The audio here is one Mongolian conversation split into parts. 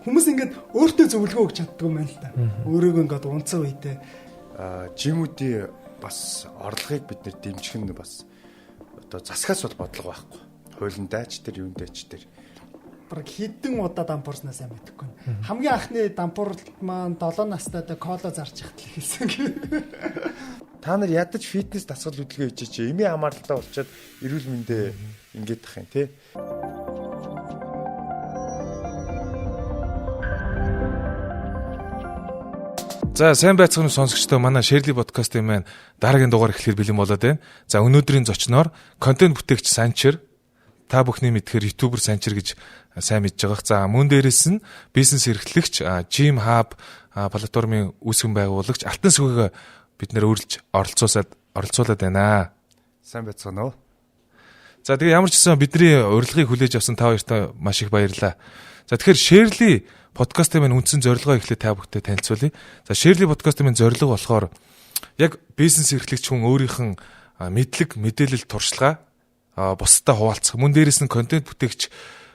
хүмүүс ингээд өөртөө зөвлөгөө өгч чаддаг юм байна л да. Өөрөөгөө ингээд унцсан үедээ жимүүдийн бас орлогыг бид нэр дэмжих нь бас одоо засгаас бол бодлого байхгүй. Хуулиндаач тэр юундаач тэр баг хэдэн удаа дампуурснаа сайн мэдэхгүй. Хамгийн анхны дампуурт маань 7 настайдаа кола зарж ихтэл хэлсэн. Та нар ядаж фитнес дасгал хөдөлгөөн хийж чи эмийн хамааралтай болчиход эрүүл мэндэ ингээд тах юм тий. За сайн байцгаана сонсогчдоо манай Шэрли подкастын маань дараагийн дугаар эхлэхээр бэлэн болоод байна. За өнөөдрийн зочноор контент бүтээгч Санчир та бүхний мэдхээр ютубер Санчир гэж сайн мэдж байгаах. За мөн дээрээс нь бизнес эрхлэгч Gym Hub платформын үүсгэн байгуулагч Алтан сүгээг бид нэр өөрлөж оролцуулаад байна. Сайн байцгаана уу. За тэгээ ямар ч гэсэн бидний урилгыг хүлээж авсан та хоёртаа маш их баярлалаа. За тэгэхээр Шэрли подкастын маань үндсэн зорилгоо эхлээд та бүхэнд танилцуулъя. За Шэрли подкастын маань зорилго болохоор яг бизнес эрхлэгч хүн өөрийнх нь мэдлэг, мэдээлэл, туршлага бусдад хуваалцах. Мөн дээрээс нь контент бүтээгч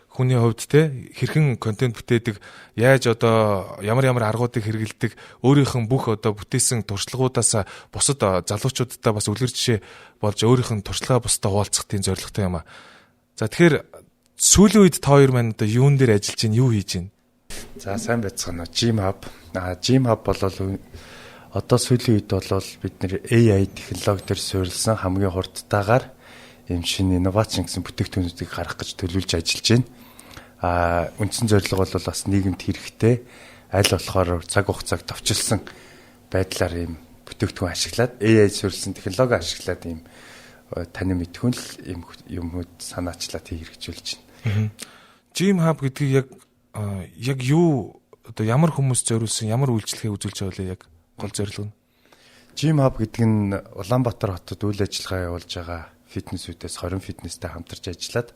хүний хувьд те хэрхэн контент бүтээдэг, яаж одоо ямар аргуудыг хэрэгэлдэг, өөрийнх нь бүх одоо бүтээсэн туршлагуудаас бусад залуучуудтай бас үлгэр жишээ болж өөрийнх нь туршлагаа бусдад хуваалцах тийм зорилготой юм аа. За тэгэхээр сүүлийн үед та хоёр маань одоо юун дээр ажиллаж байна, юу хийж байна? За сайн байцгаана уу. Gym Hub. Gym Hub бол одоо сүүлийн үед бол бид нэр AI технологи төр суурилсан хамгийн хурдтайгаар ийм шинэ инновац гэсэн бүтээгдэхүүнүүдийг гаргах гэж төлөвлөж ажиллаж байна. Үндсэн зорилго бол бас нийгэмд хэрэгтэй аль болохоор цаг хугацааг товчилсан байдлаар ийм бүтээгдэхүүн ашиглаад AI суурилсан технологи ашиглаад ийм таны мэдхүүн л ийм юмуд санаачлаад хэрэгжүүлж байна. Gym Hub гэдгийг яг юу одоо ямар хүмүүс зориулсан ямар үйлчлэгээ үзүүлж байгаа вэ яг гол зорилго нь? Gym Hub гэдэг нь Улаанбаатар хотод үйл ажиллагаа явуулж байгаа фитнесүүдээс 20 фитнестэй хамтарч ажиллаад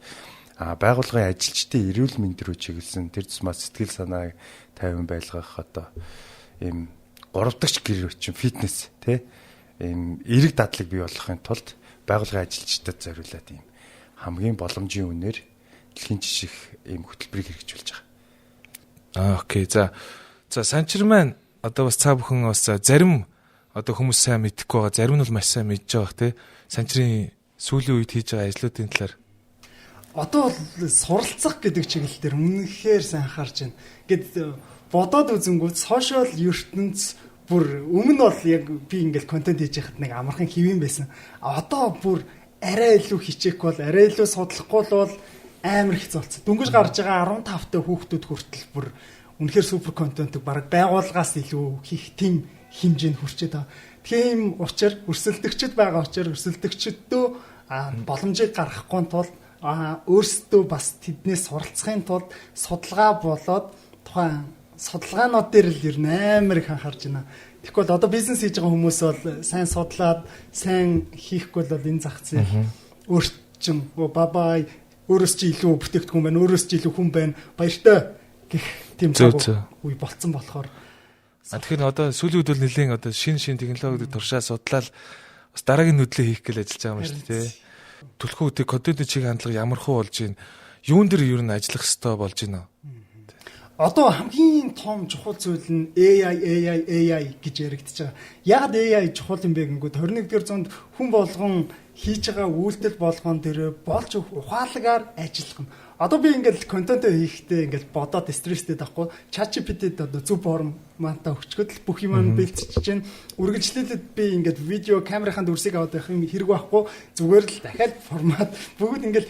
байгууллагын ажилчдын эрүүл мэнд рүү чиглэсэн тэр тусмаа сэтгэл санааг тайван байлгах одоо ийм 3 дахь гэр хүчин фитнес тий ийм эерэг дадлыг бий болгохын тулд байгууллагын ажилчдад зориулаад ийм хамгийн боломжийн үнээр дэлхийн жиших ийм хөтөлбөрийг хэрэгжүүлж байгаа. Окей. За Санчир маань одоо бас цаа бүхэн бас зарим одоо хүмүүс сайн мэдэхгүй байгаа, зарим нь бол маш сайн мэдж байгаах тий. Санчирын сүүлийн үед хийж байгаа ажлуудын талаар одоо бол суралцах гэдэг чиглэл дээр үнэхээр сайн анхаарч байна. Гэт бодоод үзэнгүүт сошиал ертөнц бүр өмнө бол яг би ингээл контент хийж байхад нэг амархан хэвэн байсан. Одоо бүр арай илүү хичээхгүй бол арай илүү судлахгүй бол амар хэцүү болсон. Дөнгөж гарч байгаа 15 та хүүхдүүд хүртэл бүр үнэхээр супер контентыг бараг байгууллагаас илүү хийх тийм хэмжээнд хүрчээд байгаа. Тийм учраас өрсөлдөгчд байгаа учраас өрсөлдөгчдөө боломжийг гаргахгүй тулд өөрсдөө бас тэднээс суралцахын тулд судалгаа болоод тухайн судалгаанууд дээр л ер нь амар их анхаарч байна. Тэгэхгүй бол одоо бизнес хийж байгаа хүмүүс бол сайн судлаад сайн хийхгүй бол энэ зах зээл өөрчн бабай өөрөөс чи илүү бүтээгдэхүүн байна, өөрөөс чи илүү хүн байна, баяртай гэх тийм үе болцсон болохоор. Тэгэхээр одоо сүүлийн үед бол нэлээд одоо шин технологиг туршаа судлаад бас дараагийн нүдлээ хийх гэж ажиллаж байгаа юм шүү дээ. Түлхүү контентын чиг хандлага ямар хөө болж байна? Юун дээр ер нь ажиллах хэрэгтэй болж байна? Одоо хамгийн том чухал зүйл нь AI гэж яригдчихэж байгаа. Яагаад AI чухал юм бэ гэнгүүт 21-р зуунд хүн болгон хийж байгаа үйлдэл болгон дээр болж ухаалгаар ажиллах нь. Одоо би ингээл контент хийхдээ ингээл бодоод стресстэй тахгүй ChatGPT-д одоо зөв форматаа өгчгöd бүх юм бэлтжиж чинь үргэлжлүүлээд би ингээд видео камерын дүрсийг аваад байх юм хэрэг байхгүй зүгээр л дахиад формат бүгд ингээл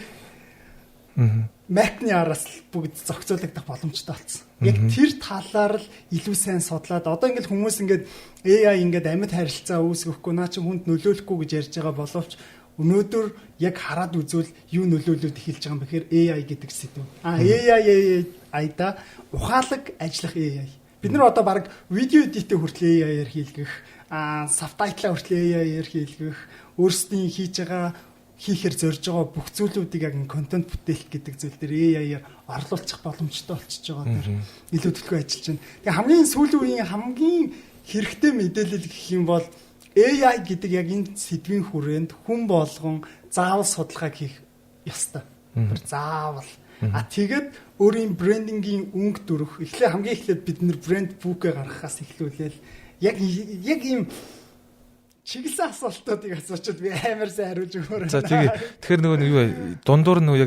Mac-ны араас бүгд зохицуулагдах боломжтой болсон. Яг тэр талаар л илүү сайн судлаад одоо ингээл хүмүүс ингээд AI ингээд амьд харилцаа үүсгэхгүй наа чи хүнд нөлөөлөхгүй гэж ярьж байгаа боловч өнөөдөр яг хараад үзвэл юу нөлөөлөд эхэлж байгаа юм бэхээр AI гэдэг сэдв. AI-да ухаалаг ажиллах AI. Бид нар одоо баг видео эдитэ хүртэл AI-аар хийлгэх, сабтайтлаа хүртэл AI-аар хийлгэх, өөрсдийн хийж байгаа хийхээр зорж байгаа бүх зүйлүүдийг яг контент бүтээх гэдэг зүйл дээр AI-аар орлуулчих боломжтой болчихж байгаа дэр илүү төлөв ажиллаж байна. Тэгээ хамгийн сүүлийн үеийн хамгийн хэрэгтэй мэдээлэл гэх юм бол AI гэдэг яг энэ сэдвийн хүрээнд хүн болгон заавал судалгаа хийх ёстой. Заавал. Тэгээд өөрийн брендингийн өнгө дүрх хамгийн эхлээд бид нэр брэнд бүкээ гаргахаас эхлүүлээл яг ийм чиглэсэн асуултуудыг асуучод би амар сайн хариулж өгөөрэй. За тэгэхээр нөгөө юу вэ? Дундуур нөгөө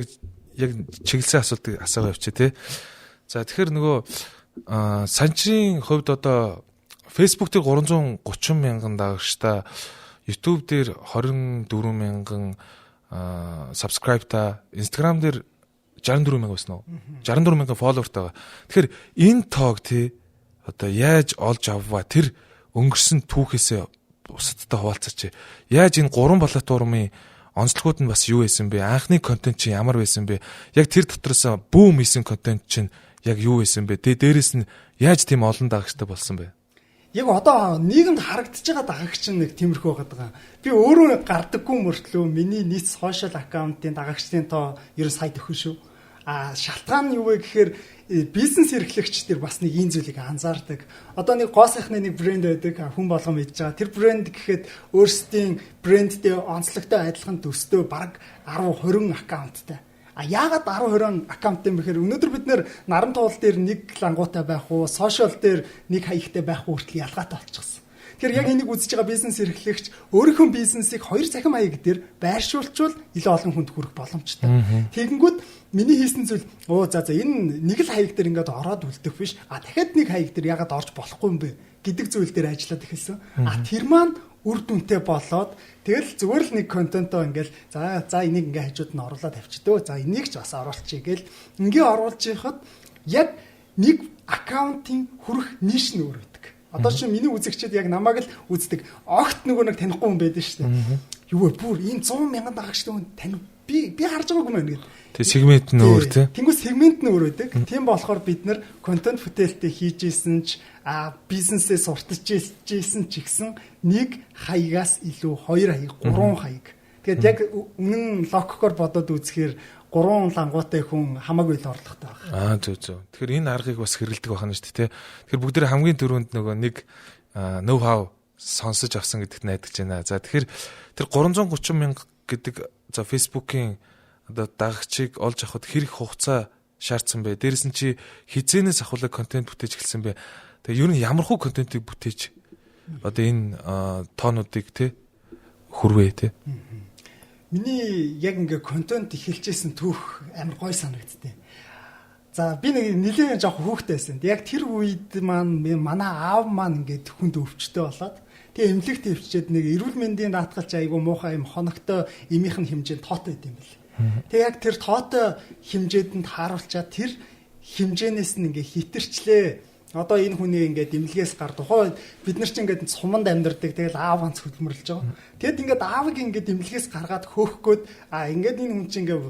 яг чиглэсэн асуултыг асуугаа явчих тий. За тэгэхээр нөгөө санчрын хувьд одоо Facebook дээр 330 мянган дагагчтай, YouTube дээр 24 мянган subscribe та, Instagram дээр 64 мянга байсан уу? 64 мянган followerтай байгаа. Тэгэхээр энэ тоог тий одоо яаж олж авва тэр өнгөрсөн түүхээсээ бусадтай хуваалцаач. Яаж энэ 3 платформын онцлогуд нь бас юу байсан бэ? Анхны контент чинь ямар байсан бэ? Яг тэр дотроос бүүм хийсэн контент чинь яг юу байсан бэ? Дээрээс нь яаж тийм олон дагагчтай болсон бэ? Яг одоо нийгэмд харагдаж байгаа дагагч нэг тиймэрхүү байгаа. Би өөрөө гардаггүй мөртлөө миний нийт сошиал аккаунтын дагагчдын тоо ерөн сая төхөн шүү. Шалтгаан нь юу вэ гэхээр бизнес эрхлэгчдэр бас нэг ийм зүйлийг анзаардаг. Одоо нэг гоо сайхны нэг брэнд байдаг, хүн болгон мэдж байгаа. Тэр брэнд гэхэд өөрсдийн брэндтэй онцлогтой адилхан төстэй бараг 10-20 аккаунттай. Яагаад 10-20 аккаунттай юм бэхээр өнөөдөр бид нэр наран туул дээр нэг лангуутай байх уу, сошиал дээр нэг хаягтай байх уу хүртэл ялгаатай болчихсон. Тэгэхээр яг энийг үзэж байгаа бизнес эрхлэгч өөрийнхөө бизнесийг 2 цахим хаяг дээр байршуулчвал илүү олон хүнд хүрэх боломжтой. Тэгэнгүүт миний хийсэн зүйл энэ нэг л хаяг дээр ингээд ороод үлдэх биш. Дахиад нэг хаяг дээр ягаад орж болохгүй юм бэ гэдэг зүйл дээр ажиллаад эхэлсэн. Тэр маань үр дүнтэй болоод тэгэл зүгээр л нэг контентоо ингээл за энийг ингээ хажууд нь оруулаад авчидөө. За энийг ч бас оруулчих гээл ингээ оруулж яхад яг нэг аккаунтын хүрэх ниш нь өөр байдаг. Одоо чи миний үзэгчид яг намайг л үздэг. Огт нөгөө нэг танихгүй хүн байдаг шүү дээ. Юу вэ? Бүр энэ 100 мянган дагагчтай хүн тань би харж байгаагүй мэн гэдэг. Тэг сегмент нь өөр тий. Тэнгүү сегмент нь өөр байдаг. Тийм болохоор бид нар контент бүтээлтэй хийжсэн ч бизнесээ сурталж ийсэн ч гэсэн нэг хаягаас илүү 2 хаяг, 3 хаяг. Тэгээд яг өмнө логикоор бодоод үзэхээр 3 лангуутай хүн хамаагүй л орлоготой байна. Зөв. Тэгэхээр энэ аргыг бас хэрэгэлдэг байна шүү дээ тий. Тэгэхээр бүгдээ хамгийн түрүүнд нөгөө нэг ноу хау сонсож авсан гэдэгт найдаж байна. За тэгэхээр тэр 330 мянга гэдэг за Facebook-ийн одоо дагагчийг олж авахд хэрэг хугацаа шаардсан бэ? Дээрээс нь чи хизээнээс ахуулаад контент бүтээж эхэлсэн бэ? Тэгээ ер нь ямархуу контентыг бүтээж одоо энэ тоонуудыг тий хүрвээ тий. Миний яг ингээ контент эхэлжсэн түүх амар гой санагдтыг. За би нэг нэлээд жоох хүүхдтэй байсан. Яг тэр үед манай аав маань ингээд хүнд өвчтөй болоод тэгээ эмнэлэгт өвччээд нэг эрүүл мэндийн даатгалч айгу муухай юм хоногтой эмийнхэн хэмжээнд тоотой байт юм бэл. Тэгээ яг тэр тоотой хэмжээдэнд харуулчаад тэр хэмжээнээс нь ингээ хитэрчлээ. Одоо энэ хүний ингээд эмнэлгээс гар тухай бид нар чинь ингээд суманд амьдардаг. Тэгэл аав ганц хөдөлмөрлөж байгаа. Тэгэд ингээд аавыг ингээд эмнэлгээс гаргаад хөөхгөөд ингээд энэ хүн чинь ингээд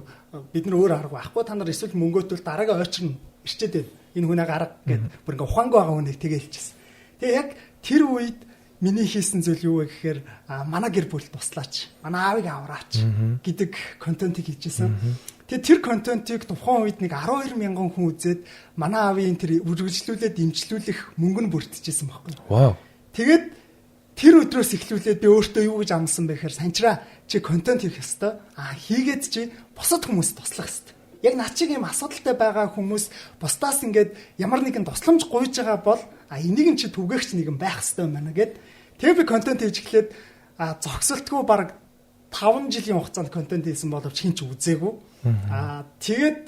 бид нар өөр арга байхгүй. Та нар эсвэл мөнгөтөл дараагийн ойчрн ирчээд байна. Энэ хүнээ гарга гэд бүр ингээд ухаангүй байгаа хүнийг тэгээ хэлчихсэн. Тэгээ яг тэр үед миний хийсэн зүйл юу вэ гэхээр манай гэр бүл туслаач. Манай аавыг авраач гэдэг контентыг хийжсэн. Тэгээ тэр контентыг тухайн үед нэг 12 мянган хүн үзээд манай аавын тэр үргэлжлүүлээд дэмжлүүлэх мөнгө нь бүрдчихсэн байхгүй. Вау. Тэгээд тэр өдрөөс эхлүүлээд би өөртөө юу гэж амласан бэ гэхээр санчраа чи контент хийх ёстой. Хийгээд чи бусад хүмүүст туслах ёстой. Яг над чиг юм асуудалтай байгаа хүмүүс бусдаас ингээд ямар нэгэн тусламж гуйж байгаа бол энийг чи түгээгч нэгэн байх ёстой юм байна гэд. Тэгээ би контент хийж эхлээд зогсолтгүй бараг 5 жилийн хугацаанд контент хийсэн боловч хин ч үзээгүй. Тэгээд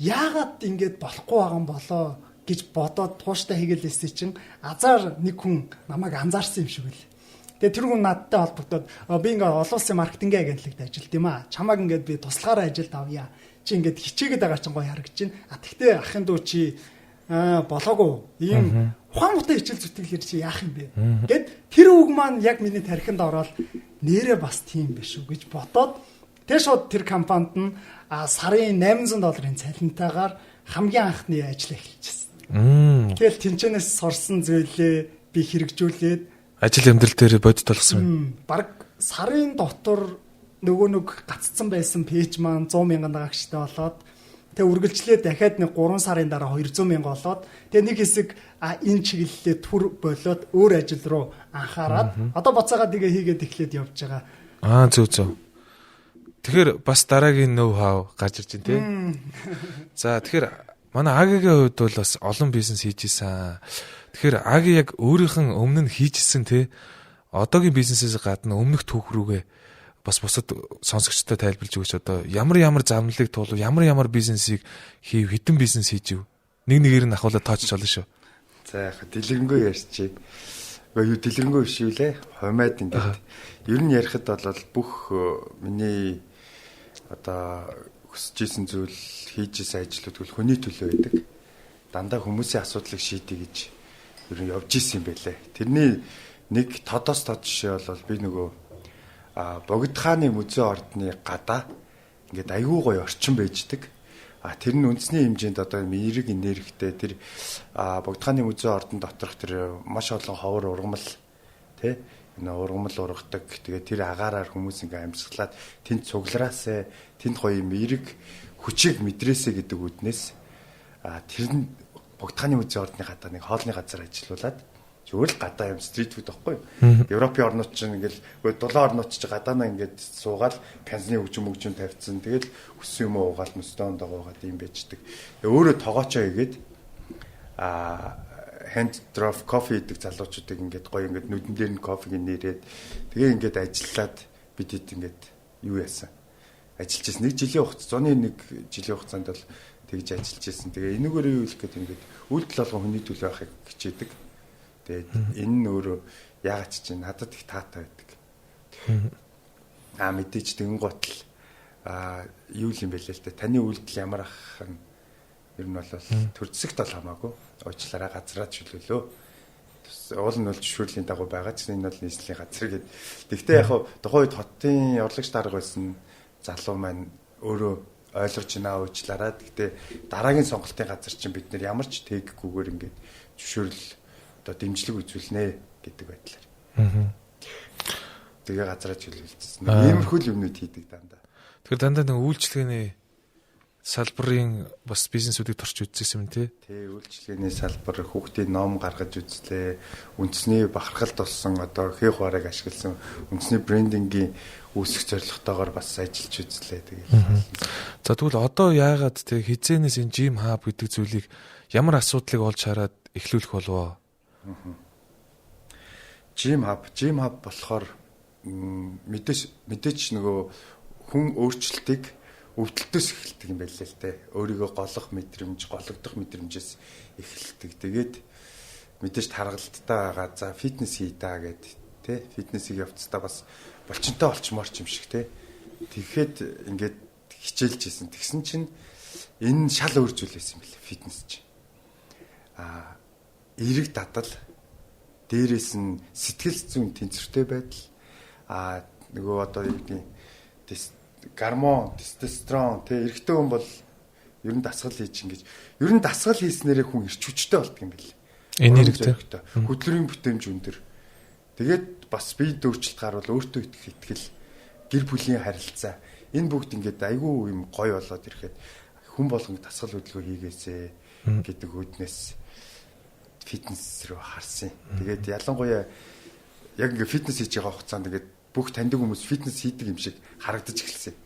яагаад ингэж болохгүй байгаа юм болоо гэж бодоод тууштай хийгэлээсэй чинь азар нэг хүн намайг анзаарсан юм шиг л. Тэгээ тэр хүн надтай холбогдоод би ингээ олон улсын маркетингийн агентлагт ажиллад юм аа. Чамааг ингээд би туслахаараа ажилд авъя. Чи ингээд хичээгээд байгаа чинь гоё харагдаж байна. Тэгтээ ахын дүү чи болоогүй. Ийм ухаан муутай хичээл зүтгэлэр чи яах юм бэ? Гэт тэр үг маань яг миний тархинд ороод нэрээ бас тийм биш үү гэж бодоод тэр шууд тэр компанид нь сарын $800 цалинтайгаар хамгийн анхны ажил эхэлчихсэн. Тэгэл тэнчэнээс сорсон зүйлээ би хэрэгжүүлээд ажил амьдрал дээр бодит болгосон. Бараг сарын дотор нөгөө нэг гаццсан байсан пэйж маань 100 мянган дагагчтай болоод тэгээ үргэлжлээд дахиад нэг 3 сарын дараа 200 мянга болоод тэгээ нэг хэсэг энэ чиглэлээ түр болоод өөр ажил руу анхаарад одоо боцоогоо тэгээ хийгээд эхлээд явж байгаа. Зөв. Тэгэхээр бас дараагийн ноу хау гарч ирж байна тий. За тэгэхээр манай Агийн хувьд бол бас олон бизнес хийж исэн. Тэгэхээр Аги яг өөрийнх нь өмнө нь хийжсэн тий. Одоогийн бизнесээс гадна өмнөх түүх рүүгээ бас бусад сонсогчтой тайлбарлаж өгч одоо ямар замналыг туулав, ямар бизнесийг хийв, хэдэн бизнес хийж ив. Нэгээр нь ахуулаад тоочч олно шүү. За яг дэлгэрэнгүй ярьчих. Юу дэлгэрэнгүй биш үү лээ. Хумайд ингээд. Ер нь ярихад бол бүх миний одоо хүсэжсэн зүйл хийжсэн ажлууд бол хүний төлөө байдаг. Дандаа хүмүүсийн асуудлыг шийдэе гэж ер нь явж исэн юм байлээ. Тэрний нэг тодос тод жишээ бол би нөгөө Богд хааны музей ордны гадаа ингээд аюу гой орчин байждаг. Тэр нь үндэсний хэмжээнд одоо эерэг энергитэй тэр Богд хааны музей ордон доторх тэр маш олон ховор ургамал тий ургамал ургадаг. Тэгээд тэр агаараар хүмүүс ингээд амьсгалаад тэнд цуглараасаа тэнд гоё эерэг хүчийг мэдрээсэ гэдэг үднээс тэр нь Богд хааны музей ордны гадаа нэг хоолны газар ажиллаулаад зүгээр л гадаа юм стрит фуд байхгүй. Европын орнууд чинь ингээл дулаан орнууд чинь гадаанаа ингээд суугаад пенсны хөгжим тавьчихсан. Тэгэл өссөн юм уугаал мөстөнд уугаад юм байждаг. Өөрөө тоогоочоо игээд hand drop coffee гэдэг залуучуудыг ингээд гоё ингээд нүдэн дээр нь кофег нэрээд тэгээ ингээд ажиллаад бид хэд ингээд юу яасан. Ажиллаж ирсэн. Нэг жилийн хугацаа, 101 жилийн хугацаанд бол тэгж ажиллаж ирсэн. Тэгээ энэгээр юу хэлэх гээд ингээд үйлдэл болгон хүний төлөө байхыг хичээдэг. Тэгээд энэ нь өөрөө яагаад ч чинь надад их таатай байдаг. Мэдээж тэгэн готл юу юм бэ л дээ. Таны үйлдэл ямар ах нь ер нь бол төрцөгт бол хамаагүй. Уучлаарай газраа чөлөөлөө. Уул нь бол жишүүрлийн дагуу байгаа ч энэ бол нийслэлийн газар гэдэг. Тэгвэл яг тухайн үед хотын орлогч дарга байсан залуу маань өөрөө ойлгож байна уучлаарай. Гэхдээ дараагийн сонголтын газар чинь бид нэр ямар ч тээггүйгээр ингээд жишүүрл одоо дэмжлэг үзүүлнэ гэдэг байдлаар. Тэгээ газараа чөлөөлсөн. Иймэрхүү юмнууд хийдэг дандаа. Тэгэхээр дандаа нэг үйлчлэгээний салбарын бас бизнесүүдийг турч үзсэн юм тий. Тий, үйлчлэгээний салбар хүүхдийн ном гаргаж үзлээ. Үндэсний бахархалд болсон одоо хээх барыг ашигласан үндэсний брендингийн үүсгэх зорилготойгоор бас ажиллаж үзлээ. Тэгээд. За тэгвэл одоо яагаад тий хизээнээс энэ Jim Hub гэдэг зүйлийг ямар асуудлыг олж хараад эхлүүлэх болов? Jim Hub болохоор мэдээж нөгөө хүн өөрчлөлтийг өвдөлтөөс эхэлдэг юм байлээ л дээ. Өөрийгөө голох мэдрэмж, гологдох мэдрэмжээс эхэлдэг. Тэгээд мэдээж таргалттай байгаа. За фитнес хий даа гэд тэ фитнесийг явцдаа бас болчинтой олчмоор ч юм шиг тэ. Тэгэхэд ингээд хичээлж исэн. Тэгсэн чинь энэ шал өөр зүйл байсан юм байлээ фитнес чинь. Эерэг дадал дээрээс нь сэтгэл зүйн тэнцвэртэй байдал нөгөө одоо юу гэдэг гормон, тестостерон тэ эрэгтэй хүн бол ер нь дасгал хийж ингэж ер нь дасгал хийснээрээ хүн эрч хүчтэй болдго юм байл. Энергитэй. Хөдөлгөөний бүтээмж өндөр. Тэгээд бас бие дөөрчлөлт гарвал өөртөө итгэл, гэр бүлийн харилцаа энэ бүгд ингээд айгүй юм гоё болоод ирэхэд хүн болгон дасгал хөдөлгөөн хийгээсэ гэдэг үднэс фитнес рүү харсан. Тэгээд ялангуяа яг ингээ фитнес хийж байгаа хугацаанд ингээд бүх таньдаг хүмүүс фитнес хийдэг юм шиг харагдаж эхэлсэн.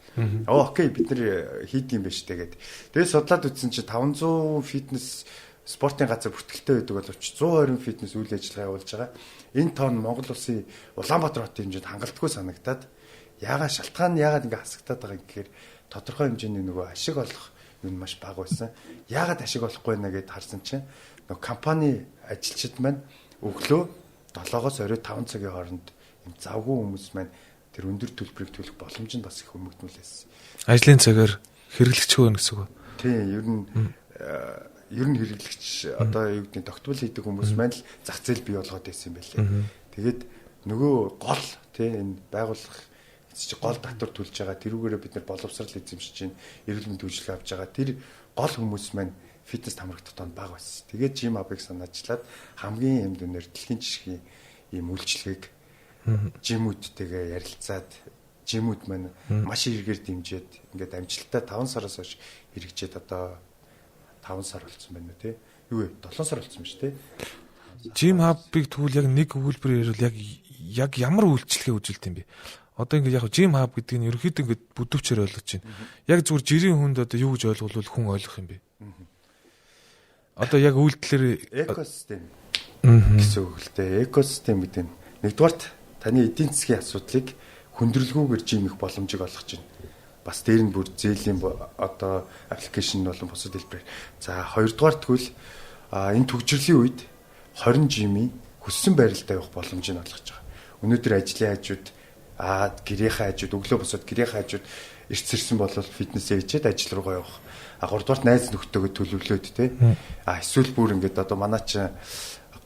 Окей, бид нар хийдэг юм байна шүү дээ. Тэгээд судлаад үзсэн чинь 500 фитнес спортын газар бүртгэлтэй байдаг боловч 120 фитнес үйл ажиллагаа явуулж байгаа. Энэ тоон Монгол улсын Улаанбаатар хотын хэмжээнд хангалтгүй санагдаад шалтгаан нь яагаад ингээ хасагтаад байгаа юм гэхээр тодорхой хэмжээний нөгөө ашиг олох юм маш бага байсан. Яагаад ашиг олохгүй байна гэдээ харсан чинь нөгөө компани ажилчид маань өглөө 7-оос орой 5 цагийн хооронд юм завгүй хүмүүс маань тэр өндөр төлбөрийг төлөх боломж нь бас их өмгдмүүлсэн. Ажлын цагаар хэрэглэгч хөө гэсэн үг. Тийм, ер нь хэрэглэгч одоо юу гэдэг тогтмол хийдэг хүмүүс маань л зах зээл бий болгоод байсан юм байлээ. Тэгээд нөгөө гол энэ байгууллага гол татвар төлж байгаа тэрүүгээрээ бид нар боловсрал эзэмшиж чинь эрүүл мэндийн үйлчлэг авч байгаа тэр гол хүмүүс маань фитнес хамрагдах тоонд бага байсан. Тэгээд Jim Hub-ыг санаачлаад хамгийн юм дүнээр дэлхийн жишгийн ийм үйлчлэгийг жимүүдтэйгээ ярилцаад жимүүд маань маш эргээр дэмжиж ингээд амжилттай 5 сараас хойш хэрэгжээд одоо 5 сар болсон байна уу те. Юу вэ? 7 сар болсон ба ш те. Jim Hub-ыг тэгвэл яг нэг үйлбэрээр яг ямар үйлчлэгээ үзүүлдэг юм бэ? одоо ингээд яг Jim Hub гэдэг нь ерөөхдөө ингээд бүдүүчээр ойлгож байна. Яг зүгээр жирийн хүнд одоо юу гэж ойлгуулвал хүн ойлгох юм бэ? Одоо яг үйлдэлээр экосистем гэсэн үг л дээ. Экосистем гэдэг нь нэгдүгээрт таны эдийн засгийн асуудлыг хүндрэлгүйгээр жимэх боломжийг олгож байна. Бас дээр нь бүр зээлийн одоо аппликейшн болон бусад хэлбэрээр. За хоёрдугаар тэгвэл энэ төгжрлийн үед 20 жими хүссэн байралтай явах боломжийг олгож байгаа. Өнөөдөр ажлын хажууд гэрийнхээ хажууд өглөө босоод гэрийнхээ хажууд ирцэрсэн бол фитнесээ хийчихэд ажил руугаа явах. Гуравдугаарт найз нөхдөөгөө төлөвлөөд те. Эсвэл бүр ингээд одоо манай чи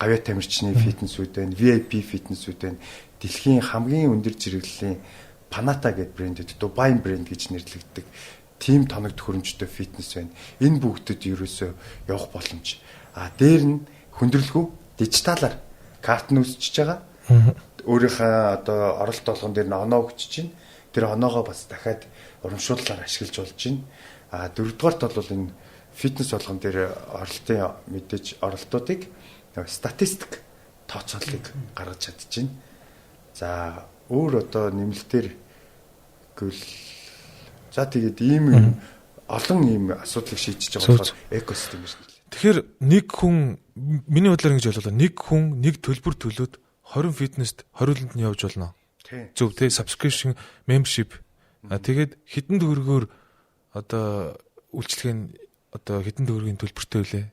гавьяа тамирчны фитнесүүд байна, VIP фитнесүүд байна. Дэлхийн хамгийн өндөр зэрэглэлийн Panata гэдэг брэндэд Dubai брэнд гэж нэрлэгддэг тим тоног төхөөрөмжтэй фитнес байна. Энэ бүгдэд ерөөсөө явах боломж. Дээр нь хүндрэлгүй дижиталаар карт нь үсчихэж байгаа. Өөрийнхөө одоо оролт болгон дээр нь оноо өгч чинь. Тэр оноогоо бас дахиад урамшууллаар ашиглаж болж байна. Дөрөвдүгээрт бол энэ фитнес болгон дээр оролтын мэдээж оролтуудыг статистик тооцооллыг гаргаж чадчихна. За өөр одоо нэмэлтээр гэвэл за тэгээд ийм олон ийм асуудлыг шийдэж байгаа болохоор экосистем гэж нэрлэв. Тэгэхээр нэг хүн миний бодлоор ингэж ойлголоо. Нэг хүн нэг төлбөр төлөөд 20 фитнест хориуланд нь явж болно. Зөв тий subscription membership. Тэгээд хэдэн төгрөгөөр одоо үйлчлэгээ нь одоо хэдэн төгрөгийн төлбөртэй үлээ.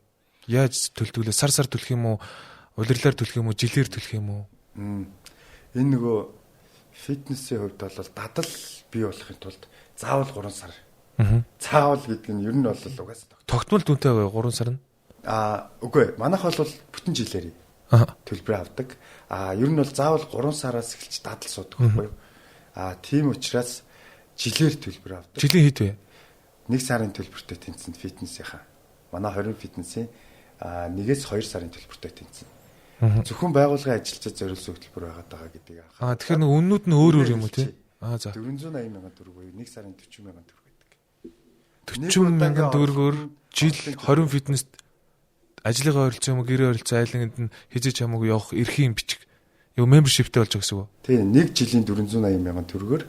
Яаж төлдөглөө? Сар төлөх юм уу? Улирлаар төлөх юм уу? Жилээр төлөх юм уу? Энэ нөгөө фитнесийн хувьд бол дадал бий болохын тулд заавал 3 сар. Заавал гэдэг нь ер нь бол угаасаа тогтмол дүнтэй байгаа 3 сар нь. Үгүй манайх бол бүтэн жилээр төлбөр авдаг. Ер нь бол заавал 3 сараас эхэлж дадал суудаг байхгүй юу? Тийм учраас жилээр төлбөр авдаг. Жилийн хэд вэ? 1 сарын төлбөртэй тэнцэн фитнесийнхаа. Манай 20 фитнесийн 1-2 сарын төлбөртэй тэнцэн. Зөвхөн байгууллагын ажилчид зориулсан хөтөлбөр байгаа гэдгийг анхаа. Тэгэхээр нэг үннүүд нь өөр өөр юм уу тий? За. 480 мянган төгрөг буюу 1 сарын 40 мянган төгрөг гэдэг. 40 мянган төгрөгөөр жил 20 фитнест ажлыгаа оролцсон юм уу, гэрээ оролцсон айлынганд нь хизээч хамаагүй явах эрхийн бичиг. Юу membershipтэй болж байгаа гэсэн үг үү? Тий, нэг жилийн 480 мянган төгрөгөөр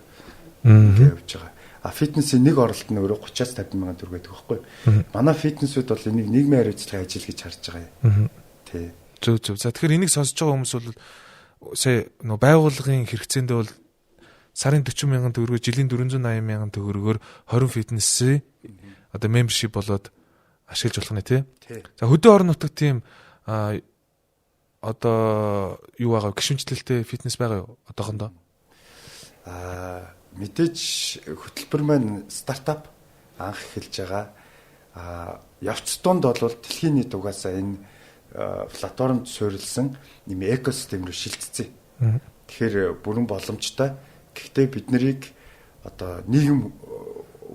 ингэ явж байгаа. Фитнесийн нэг оролт нь өөрөө 30-аас 50 мянган төгрөг гэдэг байхгүй. Манай фитнесүүд бол энийг нийгмийн хариуцлагын ажил гэж харж байгаа юм. Тий. Зөв. За тэгэхээр энийг сонсож байгаа хүмүүс бол сая нөө байгууллагын хэрэгцээндээ бол сарын 40 мянган төгрөгөөр жилийн 480 мянган төгрөгөөр 20 фитнесээ одоо membership болоод ашиглаж болох нэ тий. За хөдөө орон нутагт тийм одоо юу байгаа гişүнчлэлтэй фитнес байгаа юу одоохондоо? Мэдээж хөтөлбөр маань стартап анх эхэлж байгаа. Явц донд бол дэлхийн нийт угаасаа энэ платформд суурилсан нэм экосистем рүү шилжчихсэн. Тэгэхээр бүрэн боломжтой. Гэхдээ бид нарыг одоо нийгэм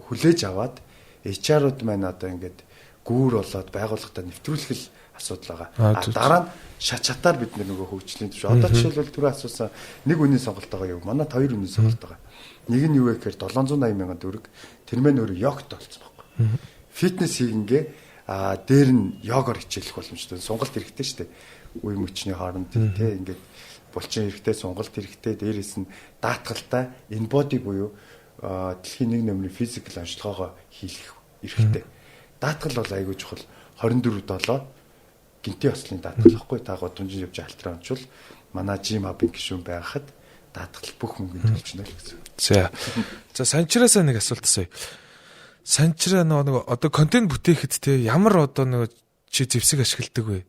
хүлээж аваад HR-ууд маань одоо ингээд гүүр болоод байгууллагатай нэвтрүүлэх асуудал байгаа. Дараа нь шат чатаар бид нөгөө хөгжлийн төв. Одоо жишээлбэл түрүү асуусан нэг үнийн сонголт байгаа юу? Манайд 2 үнийн сонголт байгаа. Нэг нь юу вэ гэхээр 780 мянган төгрөг. Тэр мэн өөрөө йогт болсон байхгүй. Фитнес хийгэнгээ дээр нь йогоор хичээлэх боломжтой. Сонголт хэрэгтэй шүү дээ. Үе мөчний хооронд тий ингээд булчин хэрэгтэй, сонголт хэрэгтэй. Дээрээс нь даатгалтай энэ боди буюу дэлхийн нэг нөмрийн физикал онцлогоогоо хийх эрхтэй. Даатгал бол айгүй чухал. 24/7 гинти ослын даатгал байхгүй. Та годомжин явж альтраа ончвол манай Jim Hub-ын гишүүн байхад даатгал бүх мөнгөнд төлчихнө л гэсэн. За санчраасаа нэг асуулт асууя. Санчраа нөгөө одоо контент бүтээхэд те ямар одоо нөгөө чи зэвсэг ашигладаг вэ?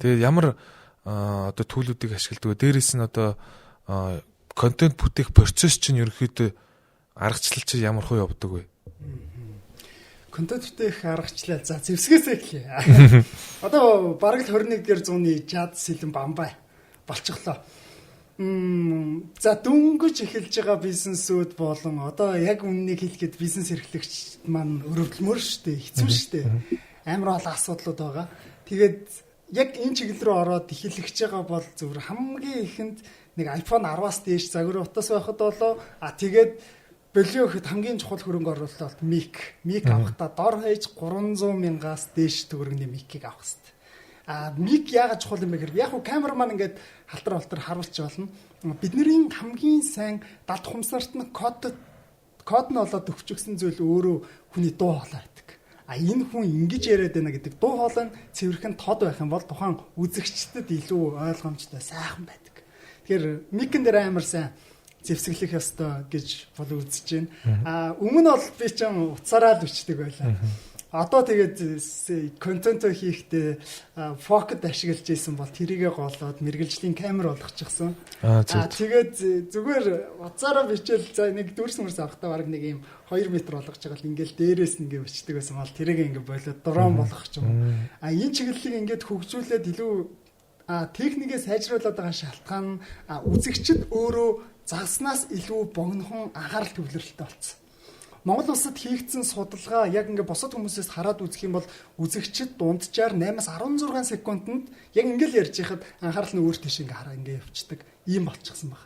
Тэгээ ямар одоо төлөвүүдийг ашигладаг вэ? Дээрээс нь одоо контент бүтээх процесс чинь ерөөхдөө аргачлал чи ямар хөө явдаг вэ? Контент бүтээх аргачлал за зэвсгээс эхлэе. Одоо бараг л 21-р зууны жад сэлэн бамбай болчихлоо. За дөнгөж эхэлж байгаа бизнесүүд болон одоо яг үннийг хэлэхэд бизнес эрхлэгч маань өрөвдлмөр штэ хэцүү штэ амар олон асуудлууд байгаа. Тэгээд яг энэ чиглэл рүү ороод эхлэгч байгаа бол зөвхөн хамгийн ихэнд нэг iPhone 10-аас дээш загвар утас байхад болоо тэгээд болио гэхэд хамгийн чухал хөрөнгө оруулалт бол мик авахдаа дор хаяж 300 мянгаас дээш төгрөгийн микийг авах хэрэгтэй. Миг яагаад чухал юм бэ гэхээр яг хуу камераман ингээд халтар харуулж болно. Бидний хамгийн сайн далд ухамсарт нь код нь болоод өвчгсөн зүйл өөрөө хүний дуу хоолой байдаг. Энэ хүн ингэж яриад байна гэдэг дуу хоолой нь цэвэрхэн тод байх юм бол тухайн үзэгчдэд илүү ойлгомжтой сайхан байдаг. Тэгэхээр микэн дээр амар сайн зэвсэглэх ёстой гэж бол үзэж байна. Өмнө нь бол би ч уцаараа л бичдэг байлаа. Одоо тэгээд контент хийхдээ фокус ашиглаж ийсэн бол тэрийгэ голоод мэргэлжлийн камер болгочихсон. Тэгээд зүгээр уцаараа бичээл за нэг дүрс мөрс авахтаа баг нэг юм 2 метр болгож байгаа л ингээл дээрээс нь ингээ бичдэг байсан бол тэрийг ингээ болоод дрон болгох ч юм уу. Энэ чиглэлийг ингээд хөгжүүлээд илүү техникээ сайжруулад байгаа шалтгаан нь үзэгчд өөрөө загснаас илүү богинохон анхаарал төвлөрөлттэй болсон. Монгол улсад хийгдсэн судалгаа яг ингээ босод хүмүүсээс хараад үзэх юм бол үзэгчд дунджаар 8-аас 16 секундэд яг ингээл ярьж байхад анхаарал нь өөр тийш ингээ хараа ингээ явцдаг ийм болчихсон баг.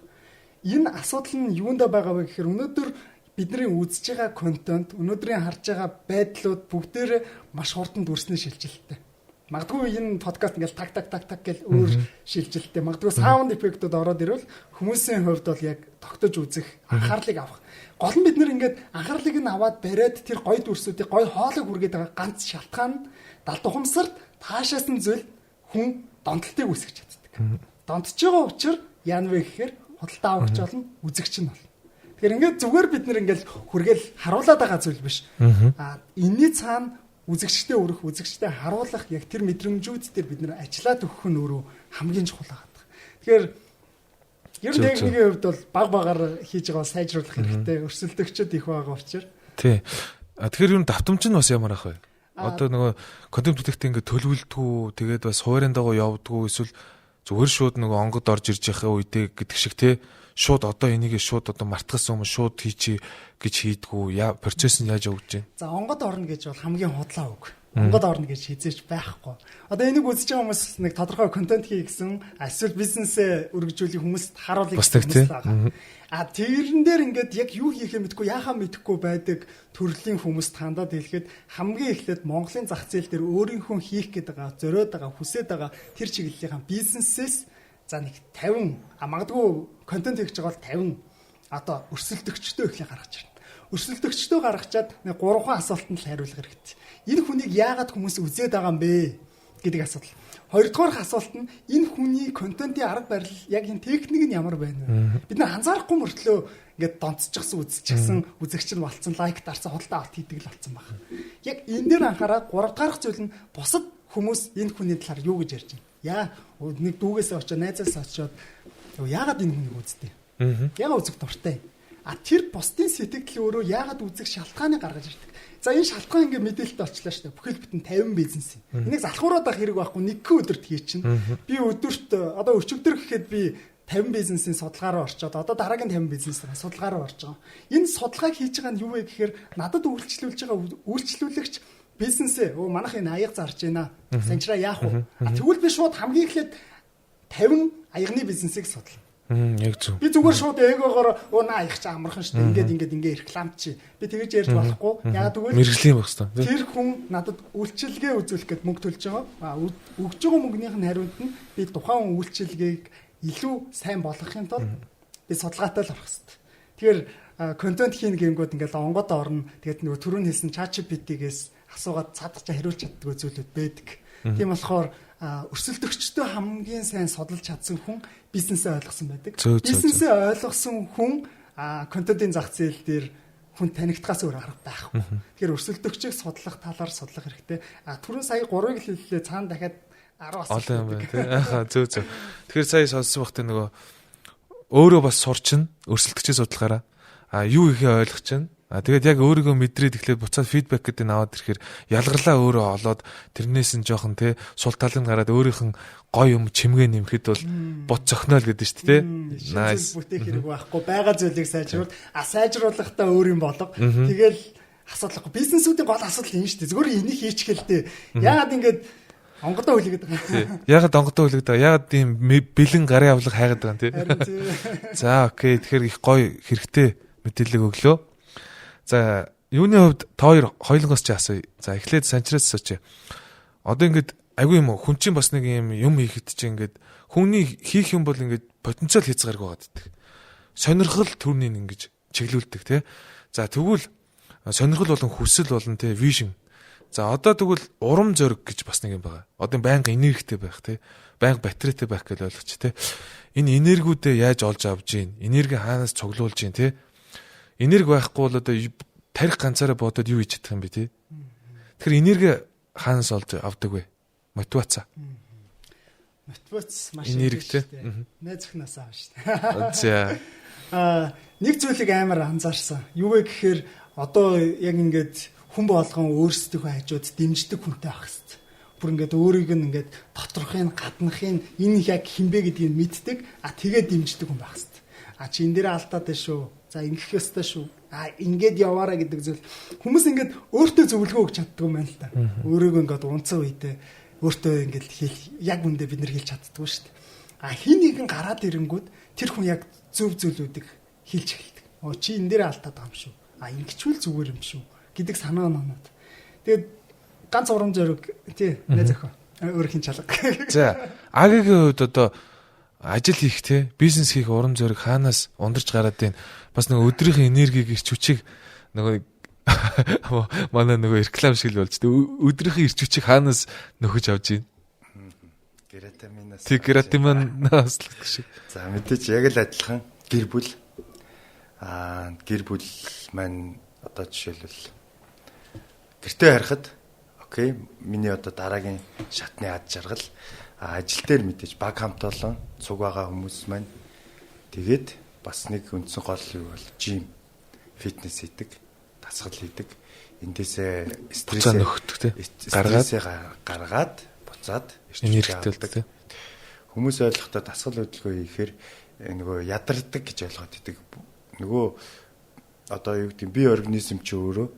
Энэ асуудал нь юундаа байгаа вэ гэхээр өнөөдөр бидний үзэж байгаа контент, өнөөдрийн харж байгаа байдлууд бүгдээрээ маш хурдан дүрснээ шилжилттэй. Магадгүй энэ подкаст ингээл так гэл өөр шилжилттэй. Магадгүй саунд эффектүүд ороод ирвэл хүмүүсийн хувьд бол яг тогтож үзэх анхаарлыг авах. Гол нь бид нэр ингээд анхаарлыг нь аваад бариад тэр гоё дүрсүүдийг гоё хоолойг үргээд байгаа ганц шалтгаан нь далд ухамсарт таашаас нь зүйл хүн донтолтыг үүсгэж чаддаг. Донтож байгаа учраас яана вэ гэхээр худалдаа авахч болно, үзэгч нь болно. Тэгэхээр ингээд зүгээр бид нэр ингээд хүргээл харуулад байгаа зүйл биш. Энэний цаана үзэгчтэй өрөх, үзэгчтэй харуулах яг тэр мэдрэмжүүд дээр бид нэр ажиллаад өгөх нь өөрөө хамгийн чухал байгаа. Тэгэхээр ер нь техникийн хувьд бол багаар хийж байгаа сайжруулах хэрэгтэй. Өрсөлдөгчд их байгаа учраас. Тий. Тэгэхээр ер нь давтамж нь бас ямар ах вэ? Одоо нөгөө контент бүтээгтээ ингээд төлөвлөдгүү, тэгээд бас хуурийн дагуу явдгүү, эсвэл зүгээр шууд нөгөө онгод орж ирж байгаа үедээ гэдэг шиг те шууд одоо энийг шууд одоо мартахаас өмнө шууд хийчи гэж хийдгүү. Процесс нь яаж явагдаж байна? За онгод орно гэж бол хамгийн худлаа үг. Онгод орно гэж хизээч байхгүй. Одоо энийг үзэж байгаа хүмүүс нэг тодорхой контент хий гэсэн эсвэл бизнесээ өргөжүүлэх хүмүүст харуулъя гэсэн байна. Тэрэн дээр ингээд яг юу хийхээ мэдгүй, яахаа мэдэхгүй байдаг төрлийн хүмүүст хандаад хэлэхэд хамгийн эхлээд Монголын зах зээл дээр өөрийнхөө хийх гээд байгаа, зориод байгаа, хүсээд байгаа тэр чиглэлийнхаа бизнесээс за нэг 50 магадгүй контент хийж байгаа бол 50 одоо өрсөлдөгчдөө ихлэ гаргаж ирнэ. Өрсөлдөгчдөө гаргачаад нэг 3 асуултанд л хариулах хэрэгтэй. Энэ хүнийг яагаад хүмүүс үзээд байгаа юм бэ гэдэг асуудал. Хоёрдугаар асуулт нь энэ хүний контентын арга барил яг энэ техник нь ямар байна вэ? Бид нар анзаарахгүй мөртлөө ингээд донцчихсан, үзчихсэн, үзэгч нь болцсон, лайк дарсан, худалдаа авалт хийдэг л болцсон байна. Яг энэ дээр анхаараад 3 дахь зүйл нь бусад хүмүүс энэ хүний талаар юу гэж ярьж байна? Нэг дүүгээсээ очоод, найзаасаа очоод яагаад энэ хүнийг үздэг? Яагаад үзэх дуртай? Тэр бусдын сэтгэл өөрөө яагаад үзэх шалтгааныг гаргаж ирдэг. За энэ шалтгаан ингээ мэдээлэлтэй олчлаа шүү дээ. Бүхэл бүтэн 50 бизнес юм. Энийг залхуураад авах хэрэг байхгүй, нэг өдөрт хий чинь. Би өдөрт одоо өчигдөр гэхэд би 50 бизнесийн судалгаараа орчоод одоо дараагийн 50 бизнесийн судалгаараа орж байгаа. Энэ судалгааг хийж байгаа нь юу вэ гэхээр надад үйлчлүүлж байгаа үйлчлүүлэгч бизнесээ манайх энэ аяг зарж байна. Санчраа яах вэ? Тэгвэл би шууд хамгийн эхлээд 50 аягны бизнесийг судлаа. Яг зөв. Би зүгээр шууд эгоогоор наа их ч амархан шүү дээ. Ингээд реклам чи. Би тэгэж ярьж болохгүй. Яагаад гэвэл мэргэжлийн байх хэрэгтэй. Тэр хүн надад үйлчилгээ үзүүлэх гээд мөнгө төлж байгаа. Өгж байгаа мөнгөний хариунд нь би тухайн үйлчилгээг илүү сайн болгохын тулд би судалгаатай л орох хэрэгтэй. Тэгэхээр контент хийн гингүүд ингээд онгод орно. Тэгээд нөгөө түрүүн хэлсэн ChatGPT-гээс асуугаад цаадах хариулж чаддаг зүйлүүд байдаг. Тийм болохоор өрсөлдөгчдөө хамгийн сайн судалж чадсан хүн бизнесээ ойлгосон байдаг. Бизнесээ ойлгосон хүн контентын зах зээл дээр хүн танигдахаас өөр арга байхгүй. Тэгэхээр өрсөлдөгчийг судлах талаар судлах хэрэгтэй. Түрүүн сая 3-ыг хэллээ, цаана дахиад 10 асуулт байна. Зөв. Тэгэхээр сая сонссон багтаа нөгөө өөрөө бас сурчин өрсөлдөгчийн судалгаараа юу ихээ ойлгож чинь. Тэгээд яг өөрийгөө мэдрээд эхлээд буцаад фидбек гэдэг нь аваад ирэхээр ялгарлаа өөрөө олоод тэрнээс нь жоохон сул талыг гараад өөрийнх нь гоё юм чимгээ нэмэхэд бол бот цохноол гэдэг шүү дээ. Nice. Бүтээх хэрэг байхгүй. Бага зүйлийг сайжруул. Сайжруулахдаа өөр юм болго. Тэгэл асуудалгүй. Бизнесүүдийн гол асуудал энэ шүү дээ. Зүгээр энийг хийчихэл дээ. Яагаад ингэж онгодоо хүлээгээд байгаа. Яагаад онгодоо хүлээгээд байгаа? Яагаад ийм бэлэн гарын авлага хайгаад байгаа юм те? За окей. Тэгэхээр их гоё хэрэгтэй мэдээлэл өглөө. За юуны хувьд та хоёр хоёулангаас ч асууя. За эхлээд санчраас асууч. Одоо ингэж айгүй юм уу хүн чинь бас нэг юм хийхэд чинь ингээд хүний хийх юм бол ингээд потенциал хязгааргүй байгаад идэх. Сонирхол төрнийг ингэж чиглүүлдэг тий. За тэгвэл сонирхол болон хүсэл болон тий вижн. За одоо тэгвэл урам зориг гэж бас нэг юм байгаа. Одоо байнга энергитэй байх тий. Байнга батарейтай байх гэж ойлгоч тий. Энэ энергиудээ яаж олж авж гин? Энерги хаанаас цуглуулж гин тий? Энерги байхгүй бол одоо тарих ганцаараа бодоод юу хийж чадах юм бэ тий? Тэгэхээр энерги хаанаас олж авдаг вэ? Мотивац. Мотивац маш энергитэй. Найз өхнөөс аав шүү дээ. За. Нэг зүйлийг амар анзаарсан. Юу вэ гэхээр одоо яг ингээд хүн болгон өөрсдийнхөө хажууд дэмждэг хүнтэй байх хэрэгтэй. Бүр ингээд өөрийг нь ингээд доторхын гаднахын энэ яг хинбэ гэдгийг мэддэг. Тэгээд дэмждэг хүн байх хэрэгтэй. Чи энэ дээр алдаад байна шүү. За ингэх ёстой шүү. Ингээд яваараа гэдэг зүйл. Хүмүүс ингээд өөртөө зөвлөгөө өгч чаддаг юм байна л да. Өөрөөгөө ингээд унцсан үедээ өөртөө ингээд яг үндэ бид нар хэлж чаддгүй шүү дээ. Хин нэгэн гараад ирэнгүүт тэр хүн яг зөв зүйлүүдийг хэлж эхэлдэг. Чи энэ дээр алдаад байгаа юм шүү. Ингэчвэл зүгээр юм шүү гэдэг санаа оноод. Тэгээд ганц урам зориг тий нэ зөхөө. Өөрхийн чалга. За, агийн хувьд одоо ажил хийх те бизнес хийх урам зориг хаанаас ундарч гараад байна. Бас нэг өдрийнхөө энергийг ирч хүчийг нөгөө манай нөгөө реклам шиг л болж тэ өдрийнхөө ирч хүчийг хаанаас нөхөж авж байна. Гератаминаас. Тэг гератаминаас л гэж. За мэдээч яг л адилхан гэр бүл. Гэр бүл маань одоо жишээлбэл гэртээ харахад окей миний одоо дараагийн шатны ад жаргал ажил дээр мэдээж баг хамт олон цуг байгаа хүмүүс маань тэгээд бас нэг үндсэн гол юу бол жим фитнес хийдэг дасгал хийдэг эндээсээ стрессээ нөхдөг те гаргаад буцаад энергитэй хүмүүс ойлгохдоо дасгал хөдөлгөөн хийхээр нөгөө ядардаг гэж ойлгоод идэг нөгөө одоо юу гэдэг бие организм чи өөрөө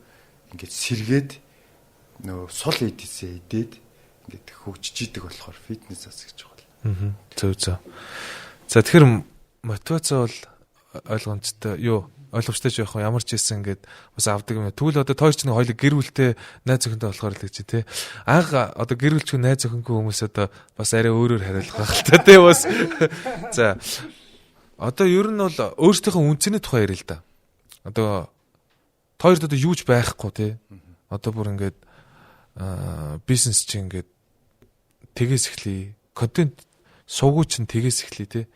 ингээд сэргээд нөгөө сул эдээсээ идээд ингээд хөгжиж идэг болохоор фитнес ас гэж байна. Зөв. За тэгэхээр мотивац бол ойлгомжтой юу ойлгомжтой ч байх ямар ч байсан ингээд бас авдаг юм. Тэгвэл одоо тооч нэг хоёул гэр бүлтэй найз охинтой болохоор л гэж тий. Анх одоо гэр бүлчгүй найз охингүй хүмүүс одоо бас арай өөрөөр хариулах байх л та тий бас. За одоо ер нь бол өөрсдийнхөө үнцний тухай ярил л да. Одоо тойрд одоо юуж байхгүй тий. Одоо бүр ингээд бизнес чинь ингээд тгээс эхлэе. Контент суугууч нь тгээс эхлэе тий.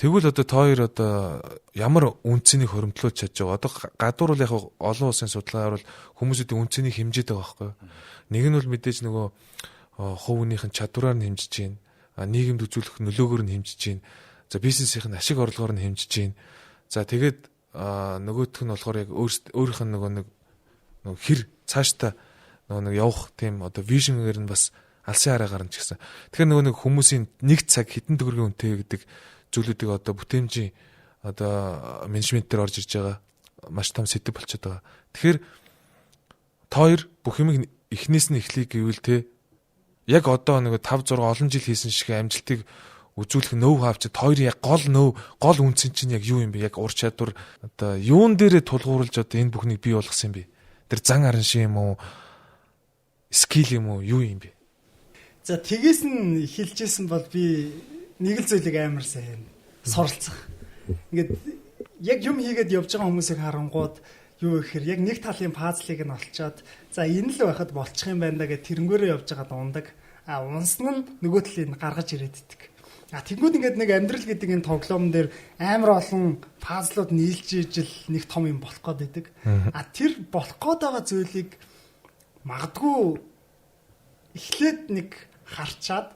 Тэгвэл одоо тойр одоо ямар үнцнийг хөрөмтлүүлж чадж байгаа. Одоо гадуур бол яг олон улсын судалгаагаар бол хүмүүсийн үнцний хэмжээд байгаа байхгүй. Нэг нь бол мэдээж нөгөө хувийнхын чадвараар нь хэмжиж гин, нийгэмд үзүүлэх нөлөөгөөр нь хэмжиж гин. За бизнесийн ашиг орлогоор нь хэмжиж гин. За тэгээд нөгөөх нь болохоор яг өөрийнх нь нөгөө хэр цаашдаа нөгөө явах тийм одоо вижнээр нь бас алсын хараагаар нь ч гэсэн. Тэгэхээр нөгөө нэг хүмүүсийн нэг цаг хэдэн төгрөгийн үнэтэй гэдэг зүйлүүдийг одоо бүтээмжийн одоо менежментээр орж ирж байгаа маш том сэдв болчиход байгаа. Тэгэхээр тойр бүх юм эхнээс нь эхлэе гэвэл те яг одоо нэг 5 6 олон жил хийсэн шиг амжилтыг үзүүлэх нөв хавч тойрын яг гол үнцэн чинь яг юу юм бэ? Яг ур чадвар одоо юун дээрээ тулгуурлаж одоо энэ бүхнийг бий болгосон юм бэ? Тэр зан аран шиг юм уу? Скил юм уу? Юу юм бэ? За тгээс нь хэлжсэн бол би нэг л зүйлийг амар сайн суралцах. Ингээд яг юм хийгээд явж байгаа хүмүүсийг харангууд юу гэхээр яг нэг талын пазлыг нь олцоод за энэ л байхад болчих юм байна да гэж тэрнгээрээ явж байгаа дундаг. Унсан нь нөгөө талыг гаргаж ирээд иддэг. Тэгмүүд ингээд нэг амьдрал гэдэг энэ тоглоом дээр амар олон пазлууд нийлж ижил нэг том юм болох гээд байдаг. Тэр болох гээд байгаа зүйлийг магадгүй эхлээд нэг харчаад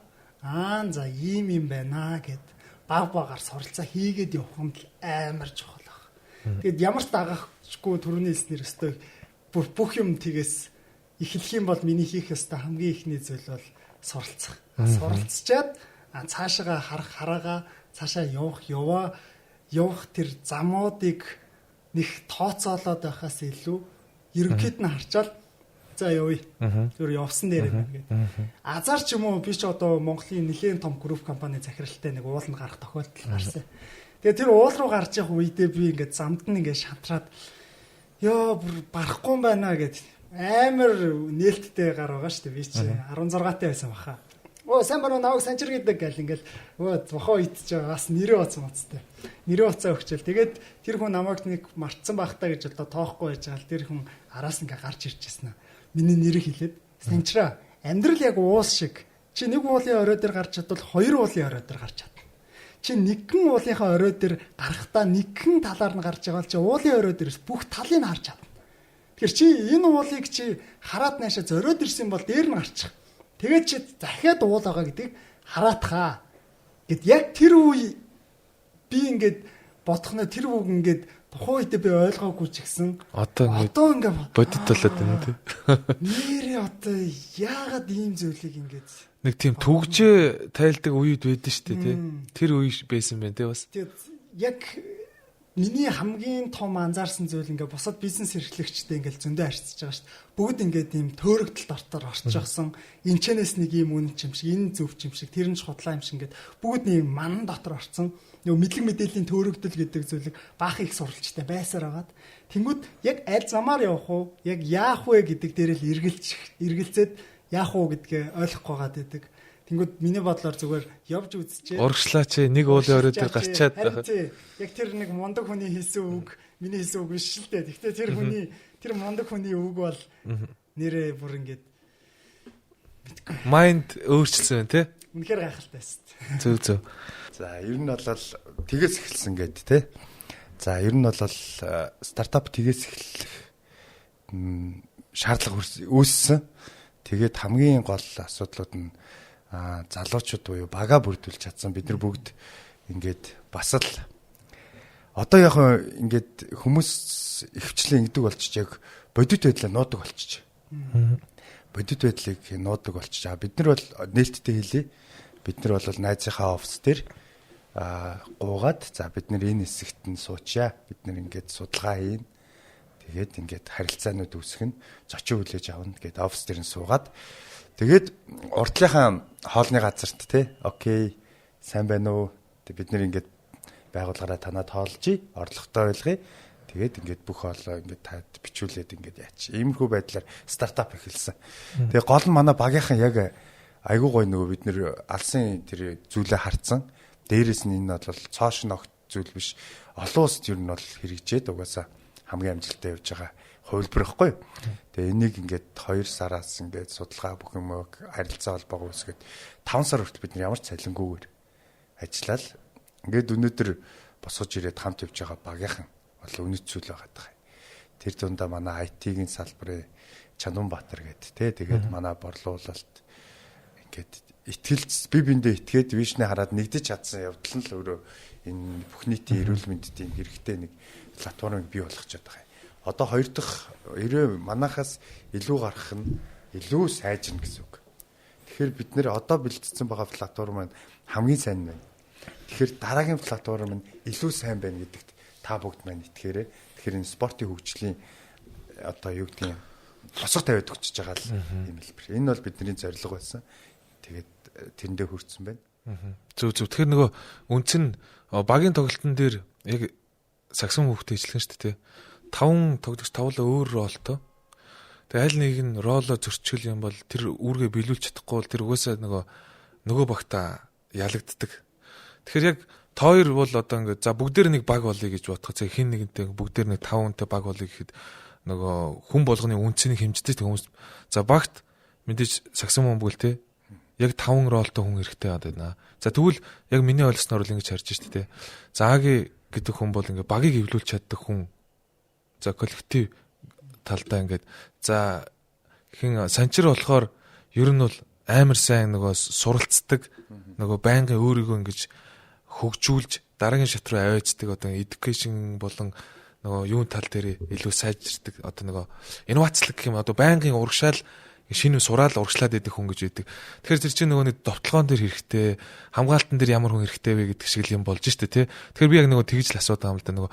за ийм юм байна гэд баг багаар суралцаа хийгээд явах юм амар чухал баг. Тэгэд ямар ч дагахгүй төрөний хэлснээр өстой бүх юм тгээс эхлэх юм бол миний хийх ёстой хамгийн ихний зүйл бол суралцах. Суралцчаад цаашаа харах хараагаа цаашаа явах тэр замуудыг нэг тооцоолоод байхаас илүү ерөнхийд нь харчаал за явъя. Тэр явсан дээр юм гэдэг. Азар ч юм уу би ч одоо Монголын нэлээд том групп компани захиралтай нэг ууланд гарах тохиолдол гарсан. Тэгээ тэр уул руу гарч явах үедээ би ингээд замд нь ингээд шантраад ёо бүр барахгүй юм байна гэд амар нээлттэй гар байгаа шүү дээ. Би чи 16-тай байсан баха. Сайн баруу наваг санчир гэдэг гал ингээл зохоо идчихэж байгаа. Бас нэрээ уцсан уцтай. Нэрээ уцаа өгчээл. Тэгээд тэр хүн намайг нэг мартсан бахтаа гэж одоо тоохгүй байж байгаа л тэр хүн араас ингээ гарч ирчихсэн аа. Миний нэрийг хэлээд санчраа амьдрал яг уус шиг. Чи нэг уулын орой дээр гарч чадвал хоёр уулын орой дээр гарч чадна. Чи нэгэн уулынхаа орой дээр гарахдаа нэгэн талаар нь гарч байгаа бол чи уулын орой дээрс бүх талыг харж чадна. Тэгэхээр чи энэ уулыг чи хараад наашаа зориод ирсэн бол дээр нь гарчих. Тэгээд чи дахиад уул байгаа гэдгийг хараатхаа. Гэт яг тэр үе би ингээд бодох нь тэр үг ингээд тухайн үед би ойлгоогүй ч гэсэн одоо ингээд бодит болоод байна тий. Нэрээ одоо яагаад ийм зүйлийг ингээд нэг тийм төгжээ тайлдаг үед байдэн шүү дээ тий. Тэр үе байсан байх тий бас. Тэгээд яг миний хамгийн том анзаарсан зүйл ингээд бусад бизнес эрхлэгчтэй ингээд зөндөө харьцаж байгаа шүү дээ. Бүгд ингээд ийм төөрөгдөл дортоор орчихсон. Энчэнэс нэг ийм үн юм шиг, энэ зөв юм шиг, тэр нь худлаа юм шиг ингээд бүгд нэг манан дотор орсон. Нөгөө мэдлэг мэдээллийн төөрөгдөл гэдэг зүйлийг баах их сурвалжтай байсаар агаад. Тэнгүүд яг аль замаар явах уу? Яг яах вэ гэдэг дээр л эргэлзээд яах уу гэдгээ ойлгохгүй гад байдаг. Тэнгүүд миний бодлоор зүгээр явж үзчихээ. Урагшлаа чи нэг уулын орой дээр гарчаад байгаа. Яг тэр нэг мундаг хүний хэлсэн үг, миний хэлсэн үг биш л дээ. Гэхдээ тэр мундаг хүний үг бол нэрээ бүр ингээд майнд өөрчлөсөн тий. Үнэхээр гайхалтай шүү. Зөв. За ер нь бол тгээс эхэлсэн гэд те. За ер нь бол стартап тгээс эхлэх шаардлага үүссэн. Тэгээд хамгийн гол асуудлууд нь залуучууд буюу бага бүрдүүлж чадсан бид нар бүгд ингээд бас л одоо яг ингээд хүмүүс ихвчлэн ингэдэг болчих яг бодит байдлаа нуудаг болчих. Бодит байдлыг нуудаг болчих. Бид нар бол нээлттэй хэлье. Бид нар бол найзынхаа офис дээр гуугаад за бид нар энэ хэсэгт нь суучаа. Бид нар ингээд судалгаа хийн. Тэгээд ингээд харилцаанууд үүсгэн зочин хүлээж авна гэд офис дээр нь суугаад тэгээд урдлынхаа хоолны газарт те окей сайн байна уу. Бид нар ингээд байгууллагаараа танаад хоолжий, орлоготой байлгая. Тэгээд ингээд бүх хоолоо ингээд таад бичүүлээд ингээд яач. Иймэрхүү байдлаар стартап эхэлсэн. Тэгээд гол нь манай багийнхан яг айгуу гой нөгөө бид нэр алсын тэр зүйлээ харцсан. Дээрээс нь энэ бол цоош ногт зүйл биш. Олон улсад юу нь бол хэрэгжээд угаасаа хамгийн амжилттай явж байгаа хувилбар ихгүй. Тэгээ энийг ингээд 2 сараас ингээд судалгаа бүх юм харилцаа холбоог үүсгээд 5 сар хүртэл бид нар ямар ч цалингүйгээр ажиллаад ингээд өнөөдөр босгож ирээд хамт явж байгаа багийнхан бол үнэт зүйл байгаа даа. Тэр дундаа манай IT-ийн салбарын Чанданбаатар гэдэг те тэгээд манай борлуулалт ингээд итгэлц би биндээ итгээд вишнээ хараад нэгдэж чадсан явдал нь л өөрөө энэ бүх нийтийн эрүүл мэндэд хэрэгтэй нэг платформыг бий болгочиход байгаа. Одоо хоёр дахь ерөө манахаас илүү гарах нь илүү сайжирна гэсэн үг. Тэгэхээр бид нэр одоо бэлтгэсэн байгаа платформ маань хамгийн сайн байна. Тэгэхээр дараагийн платформ нь илүү сайн байна гэдэгт та бүгд маань итгээрэй. Тэгэхээр энэ спортын хөгжлийн одоо юу гэдгийг босго тавиад өгчөж байгаа л юм хэлбэр. Энэ бол бидний зорилго байсан. Тэгээд тэрэндээ хүрсэн байна. Зөв. Тэгэхээр нөгөө үндсэн багийн тоглолтын дээр яг саксон хүүхдээ ажиллах нь шүү дээ. 5 тоглогч тавлаа өөр ролтой. Тэгээ аль нэг нь ролоо зөрчил юм бол тэр үүргээ биелүүлж чадахгүй бол тэр угаасаа нөгөө багтаа ялагддаг. Тэгэхээр яг тоор бол одоо ингээд за бүгдээр нэг баг болъё гэж бодох. За хин нэгэнтэй бүгдээр нэг 5 хүнтэй баг болъё гэхэд нөгөө хүн болгоны үнцнийг хэмждэг хүмүүс. За багт мэдээж саксон мөнгөл те яг 5 ролтой хүн хэрэгтэй байна. За тэгвэл яг миний ойлгосноор л ингэж харж штэ те. За Аги гэдэг хүн бол ингээд багийг эвлүүлж чаддаг хүн. За коллектив талдаа ингээд за хин санчир болохоор ер нь бол амар сайн нөгөө суралцдаг нөгөө байнгын өөрийгөө ингэж хөгжүүлж дараагийн шат руу аваачдаг одоо education болон нөгөө юун тал дээр илүү сайжирдаг одоо нөгөө инновацлог гэх юм одоо байнгын урагшаал шинэ сураал урагшлаад идэх хүн гэж байдаг. Тэгэхээр тэр чинь нөгөө нэг довтлогоон дээр хэрэгтэй, хамгаалтан дээр ямар хүн хэрэгтэй вэ гэдэг шиг юм болж штэ тий. Тэгэхээр би яг нөгөө тэгж л асуудаг юм л да нөгөө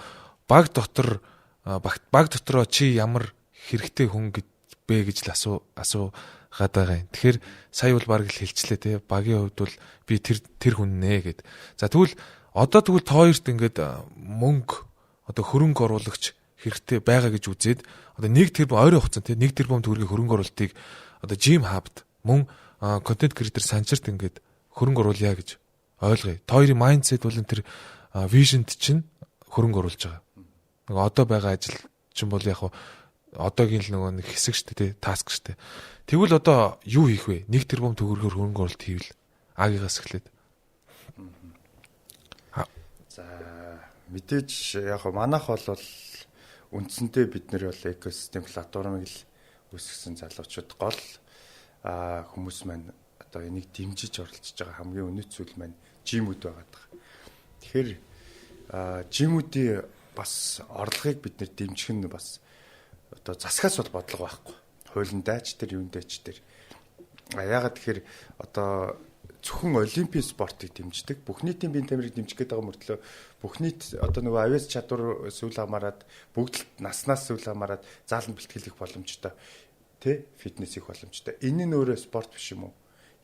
баг дотороо чи ямар хэрэгтэй хүн бэ гэж л асуугаад байгаа юм. Тэгэхээр сая бол баг л хэлчлээ тий. Багийн хувьд бол би тэр хүн нэ гэд. За тэгвэл одоо тэгвэл тооёрт ингээд мөнгө одоо хөрөнгө оруулагч хэрэгтэй байгаа гэж үзээд одоо 1 тэрбум ойрын хугацаанд те 1 тэрбум төгрөгийн хөрөнгө оруулалтыг одоо Jim Hub мөн контент креатор санчирт ингээд хөрөнгө оруулъя гэж ойлгоё. Та хоёрын майндсет бол тэр вижнд чинь хөрөнгө оруулж байгаа. Нөгөө одоо байгаа ажил чинь бол яг одоогийн л нөгөө нэг хэсэг шүү дээ, таск шүү дээ. Тэгвэл одоо юу хийх вэ? 1 тэрбум төгрөгөөр хөрөнгө оруулалт хийвэл агигаас эхлээд. За мэдээж яг манайх бол үндсэндээ бид нэр бол экосистем платформыг л үүсгэсэн залуучууд гол хүмүүс маань одоо энийг дэмжиж оролцож байгаа хамгийн өнөөц зүйл маань жимүүд байгаа даа. Тэгэхээр жимүүдийн бас орлогыг бид нэр дэмжих нь бас одоо засгаас бол бодлого байхгүй. Хуулиндаач тэр юундаач тэр. Яагаад тэгэхээр одоо зөвхөн олимпийн спортыг дэмждэг, бүх нийтийн биеийн тамирыг дэмжих гэдэг мөртлөө бүх нийт одоо нөгөө авиас чадвар сүүл хамаарад бүгд наснаас сүүл хамаарад заалан бэлтгэл их боломжтой. Тэ фитнес их боломжтой. Энэ нь өөрөө спорт биш юм уу?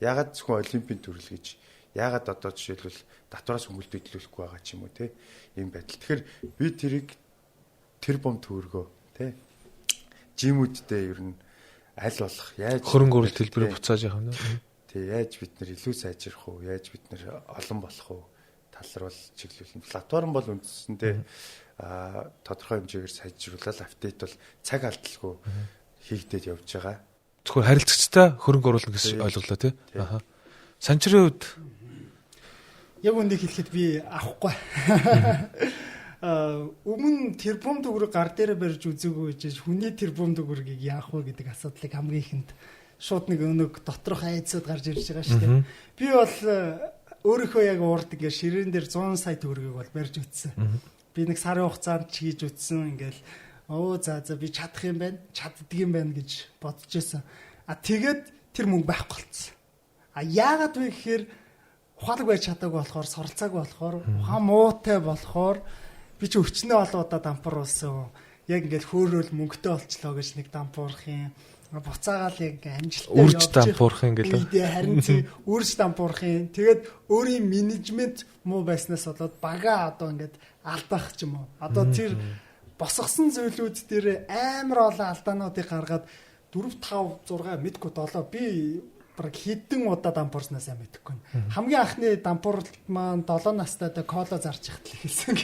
Яагаад зөвхөн олимпийн төрөл гэж? Яагаад одоо жишээлбэл татвараас хөнгөлөлт идэвхжүүлэхгүй байгаа ч юм уу те? Ийм байдал. Тэгэхээр би тэрийг тэр бом төгрөгөө те жимүүдтэй ер нь аль болох яаж хөрөнгө оруулалт хэлбэрээр буцааж явах нь. Тэг яаж бид нар илүү сайжрах уу? Яаж бид нар олон болох уу? Тал руу чиглүүлнэ. Платформ бол үндсэндээ тодорхой хэмжээгээр сайжруулаад апдейт бол цаг алдалгүй хийгдээд явж байгаа. Зөвхөн харилцагчтай хөрөнгө оруулна гэсэн ойлголоо тий. Аха. Санчрын үед яг үндийг хэлэхэд би авахгүй. Өмнө тэрбум төгрөг гар дээр барьж үзээгүй гэж хүний тэрбум төгрөгийг яах вэ гэдэг асуудлыг хамгийн ихэнд шууд нэг өнөг доторх айцад гарч ирж байгаа шүү дээ. Би бол өөрийнхөө яг урд ингээ ширээн дээр 100 сая төгрөгийг бол барьж үтсэн. Би нэг сарын хугацаанд чийж үтсэн ингээл за би чадах юм байна, чаддаг юм байна гэж бодож байсан. Тэгээд тэр мөнгө байхгүй болцсон. Яагаад вэ гэхээр ухаалаг байж чадаагүй болохоор, суралцаагүй болохоор, ухаан муутай болохоор би ч өвчнөө олоодаа дампур уусан. Яг ингээл хөөрөөл мөнгөтэй болчлоо гэж нэг дампуурах юм. Буцаагаал яг амжилттай үрж дампуурах юм гэлээ. Харин үрж дампуурах юм. Тэгээд өөрийн менежмент муу байснаас болоод бага одоо ингээд алдах ч юм уу. Одоо тэр босгосон зүйлүүд дээр амар олон алдаануудыг гаргаад 4 5 6 мэдгүй 7 би баг хэдэн удаа дампуурснаа сайн мэдэхгүй. Хамгийн анхны дампууралт маань 7 настайдаа кола зарж ихтэл эхэлсэн.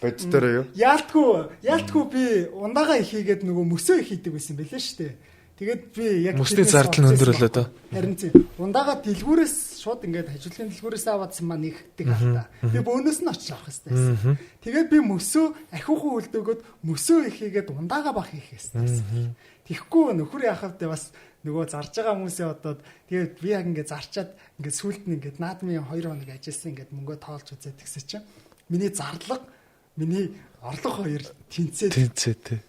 Бод дээр юу? Яалтгүй би ундаага ихийгээд нөгөө мөсөө ихийдэг байсан байлээ шүү дээ. Тэгээд би яг мөсний зардал нь өндөр болоо доо. Харин ундаага дэлгүүрээс шууд ингээд хажуулагын дэлгүүрээс аваадсан маань ихдэг хальтаа. Би бөөнөөс нь очиж авах хэрэгтэй байсан. Тэгээд би мөсөө ахиухан үлдээгөөд мөсөө ихийгээд ундаага бах хийх хэрэгтэй. Тэгэхгүй нөхөр яхавд бас нөгөө зарж байгаа хүмүүсээ одоод тэгээд би яг ингээд зарчаад ингээд сүулт нь ингээд наадмын 2 хоног ажилласан ингээд мөнгөө тоолж үзээд тэгсэн чинь миний зарлага миний орлого хоёр тэнцээд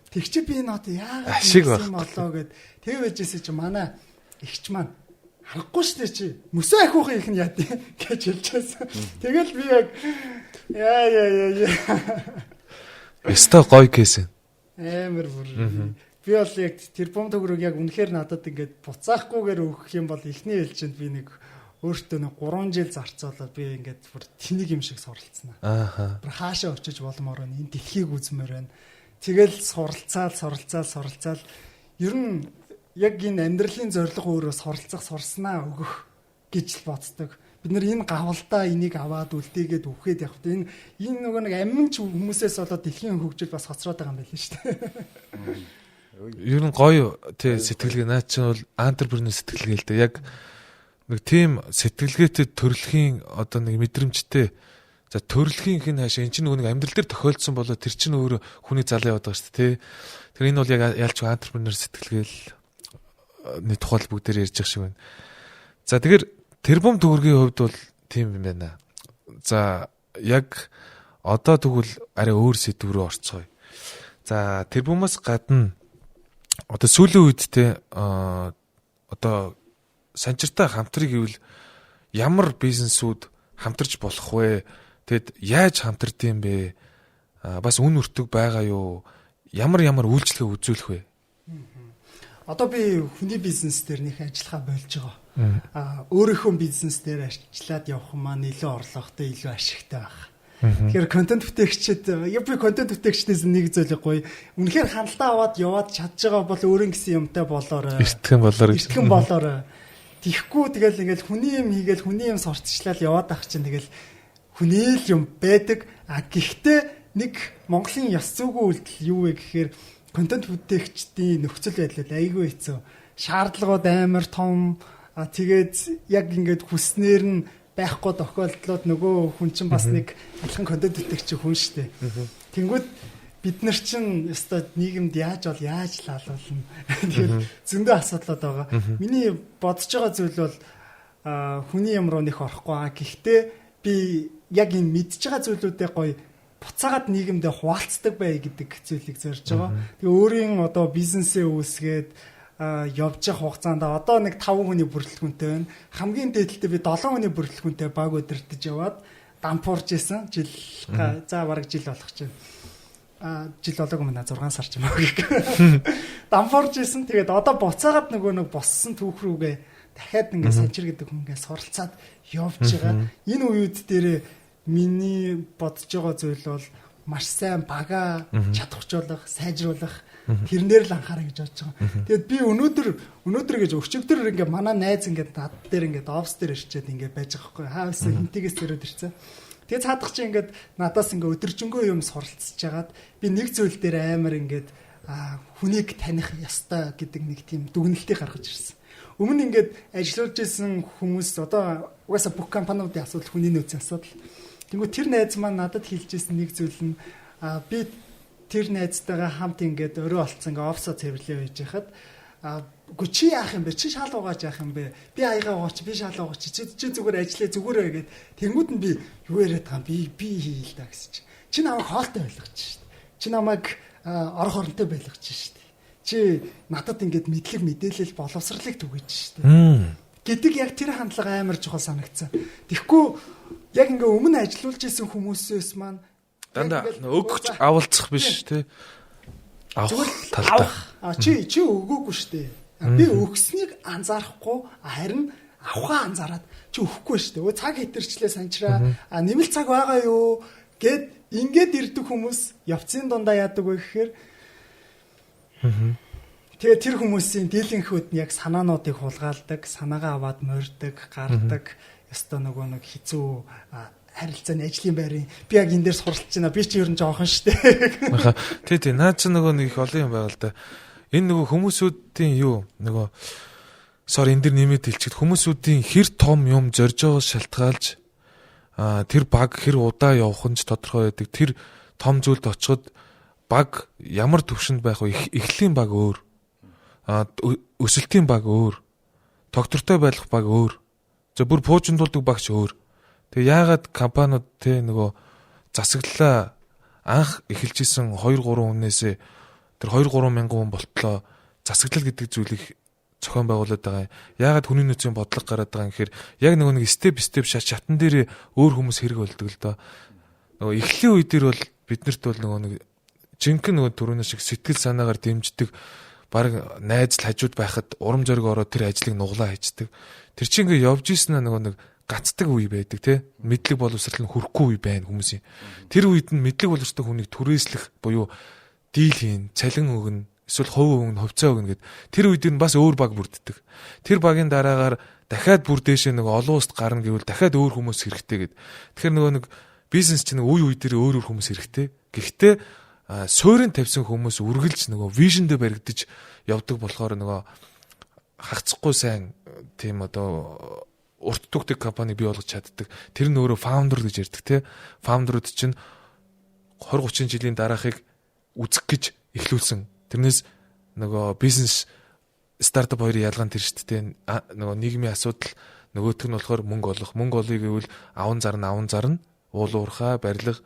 тэг чи би энэ одоо яагаад юм болоо гэд тэг байжсэн чи манай ихч маань харахгүй штэ чи мөсөө ахиухан их нь яа гэж хэлж байсан. Тэгэл би яг Эста гоё кейс. Амар бүр би бол яг тэрбум төгрөг яг үнэхээр надад ингээд буцаахгүйгээр өгөх юм бол эхний ээлжинд би нэг өөртөө нэг 3 жил зарцуулаад би ингээд бүр тэнийг юм шиг суралцсан. Бүр хаашаа очиж болмоор байна. Энэ дэлхийг үзмээр байна. Тэгэл суралцаал. Ер нь яг энэ амьдралын зорилго өөрөө сурснаа өгөх гэж л боддог. Бид нар энэ гавалдаа энийг аваад үлдээгээд өвхөд явах. Энэ нөгөө нэг аминч хүмүүсээс болоод дэлхийн хөгжил бас хоцроод байгаа юм байл шүү дээ. Ер нь гоё тий сэтгэлгээ наа чинь бол антрепренер сэтгэлгээ л дээ. Яг нэг тийм сэтгэлгээтэй төрөлхийн одоо нэг мэдрэмжтэй за төрөлхийн хин хаашаа эн чинь нөгөө нэг амьдрал дээр тохиолдсон болоо тэр чинь өөрөө хүний залуу яваад байгаа шүү дээ тий. Тэр энэ бол яг ялч антрепренер сэтгэлгээл нэг тухайл бүгдээр ярьж байгаа шиг байна. За тэгэхээр тэрбум төгрөгийн хувьд бол тийм юм байна. За яг одоо тэгвэл арай өөр сэдв рүү орцгоё. За тэрбумаас гадна одоо сүүлийн үед те одоо санчиртай хамтрыг гэвэл ямар бизнесүүд хамтарч болох вэ? Тэгэд яаж хамтард юм бэ? Бас үн өртөг байгаа юу? Ямар үйлчлэгээ үзүүлэх вэ? Одоо би хүний бизнес дээр нэг ажиллахаа болж байгаа. Өөрийнхөө бизнес дээр ажиллаад явах маань илүү орлоготой, илүү ашигтай байх. Тэгэхээр контент бүтээгчид би контент бүтээгчдээс нэг зүйл гоё. Үнэхээр ханалтаа аваад яваад чадж байгаа бол өөрийн гэсэн юмтай болоорой. Эртхэн болоорой. Тихгүй тэгэл ингээл хүний юм хийгээл хүний юм сурталчлал яваад ах чинь тэгэл хүний л юм байдаг. Гэхдээ нэг Монголын ёс зүйн үйлдэл юу вэ гэхээр контент бүтээгчдийн нөхцөл байдал айгүй хэцүү. Шаардлагууд амар том. Тэгээд яг ингээд хүснээр нь байхгүй тохиолдлууд нөгөө хүн чинь бас нэг алхан контент бүтээгч хүн шүү дээ. Тэнгүүд бид нар чинь өстой нийгэмд яаж лаалуулна. Тэгэхээр зөндөө асуудлууд байгаа. Миний бодож байгаа зүйл бол хүний юм руу нэх орохгүй байгаа. Гэхдээ би яг энэ мэдж байгаа зүйлүүдээ гоё буцаагаад нийгэмдээ хуваалцдаг бай гэдэг зүйлийг зорж байгаа. Тэгээ өөрийн одоо бизнесээ үүсгээд явж явах хугацаанд одоо нэг 5 хүний бүрэлдэхүүнтэй байна. Хамгийн дээдэлтэй би 7 хүний бүрэлдэхүүнтэй баг өдөртөж яваад дампуурж исэн. За бараг жил болох чинь. Жил болоогүй мэнэ 6 сар ч юм уу. Дампуурж исэн. Тэгээд одоо буцаагаад нэг боссон түүх рүүгээ дахиад ингээ санчир гэдэг хүнгээ суралцаад явж байгаа. Энэ үед дээр миний бодож байгаа зүйл бол маш сайн бага чадахжуулах, сайжруулах тэрнэр л анхаараа гэж бодож байгаа. Тэгээд би өнөөдөр гэж өчигдөр ингээ манай найз ингээ над дээр ингээ офс дээр ирчээд ингээ байж байгаа хгүй. Хаавс хинтигээс төрөөд ирсэн. Тэгээд цаадах чи ингээ надаас ингээ өдөржингөө юм суралцж жагаад би нэг зүйл дээр амар ингээ хүнийг таних ёстой гэдэг нэг тийм дүгнэлтийг гаргаж ирсэн. Өмнө ингээд ажиллаж исэн хүмүүс одоо угаасаа бүх компаниудын асуудал хүний нөөцийн асуудал. Тэгвэл тэр найз маань надад хэлж ирсэн нэг зүйл нь би тэр найзтайгаа хамт ингээд өрөө олцсон ингээд офсоо цэвэрлээ байж хахад үгүй чи яах юм бэ? Чи шал угааж яах юм бэ? Би аяга угаач, би шал угаач. Чи зүгээр ажиллаа зүгээрээ гэгээд тэнгууд нь би юу яриад байгаа юм би хийл та гэсэн чи. Чи намайг хоолтой байлгаж шít. Чи намайг орох оронтой байлгаж шít. Чи надад ингээд мэдлэг мэдээлэл боловсролыг түгэж шít. Гэдэг яг тэр хандлага амар чухал санагдсан. Тэгэхгүй яг ингээ өмнө ажиллаулж исэн хүмүүсээс маань дандаа өгч авалцах биш тий. Авах талтай. Чи өгөөгүй штэ. Би өгснийг анзаарахгүй харин авахаа анзаараад чи өгөхгүй штэ. Цаг хэтэрчлээ санчраа. Нэмэлт цаг байгаа юу гэд ингээд ирдэг хүмүүс явцын дундаа яадаг вэ гэхээр тэгээ тэр хүмүүсийн дийлэнхүүд нь яг санаануудыг хулгайлдаг, санаагаа аваад морьдог, гардаг. Ёстой нөгөө нэг хэцүү харилцааны ажлын байрын би яг энэ дээр суралцж байна. Би чи ер нь жоохон штэ. Тий. Наад чи нөгөө нэг их олон юм байга л да. Энэ нөгөө хүмүүсүүдийн юу нөгөө энэ дэр нэмээд хэлчихэд хүмүүсүүдийн хэр том юм зорж байгаас шалтгаалж тэр баг хэр удаа явах нь ч тодорхой байдаг. Тэр том зүйлд очиход баг ямар төвшөнд байх вэ? Эхлэлийн баг өөр. Өсөлтийн баг өөр. Тогтвортой байх баг өөр. За бүр пуужиндуулдаг багч өөр. Тэгээ яагаад компаниуд те нөгөө засаглалаа анх эхэлж исэн 2-3 хүнээсээ тэр 2-3 мянган хүн болтлоо засаглал гэдэг зүйлийг зохион байгуулад байгаа. Яагаад хүний нөөцийн бодлого гараад байгаа юм гэхээр яг нөгөө нэг степ шатан дээр өөр хүмүүс хэрэг болдог л доо. Нөгөө эхлэлийн үе дээр бол биднэрт бол нөгөө нэг жинхэнэ нөгөө түрүүний шиг сэтгэл санаагаар дэмждэг баг найз хажууд байхад урам зориг ороод тэр ажлыг нуглаа хийждэг. Тэр чинь ингээ явж ийсэн нөгөө нэг гацдаг үе байдаг тий. Мэдлэг боловсрал нь хүрхгүй үе байна хүмүүсийн. Тэр үед нь мэдлэг боловсралтай хүнийг түрээслэх буюу дийл хийн, цалин өгнө, эсвэл хувь өгнө, хувьцаа өгнө гэд тэр үед нь бас өөр баг бүрддэг. Тэр багийн дараагаар дахиад бүр дээшээ нэг олон улсад гарна гэвэл дахиад өөр хүмүүс хэрэгтэй гэд. Тэгэхээр нөгөө нэг бизнес чинь үе дээр өөр хүмүүс хэрэгтэй. Гэхдээ суурийн тавьсан хүмүүс үргэлж нөгөө вижндээ баригдаж явдаг болохоор нөгөө хагцахгүй сайн тийм одоо урт түгдэг компани бий болгож чаддаг. Тэр нь өөрөө фаундер гэж ярьдаг тий. Фаундерууд чинь 20-30 жилийн дараахыг үзэх гэж эхлүүлсэн. Тэрнээс нөгөө бизнес стартап хоёрын ялгаа нь тэр шүү дээ. Нөгөө нийгмийн асуудал нөгөөх нь болохоор мөнгө олох. Мөнгө олъё гэвэл аван зарна, уул уурхай, барилга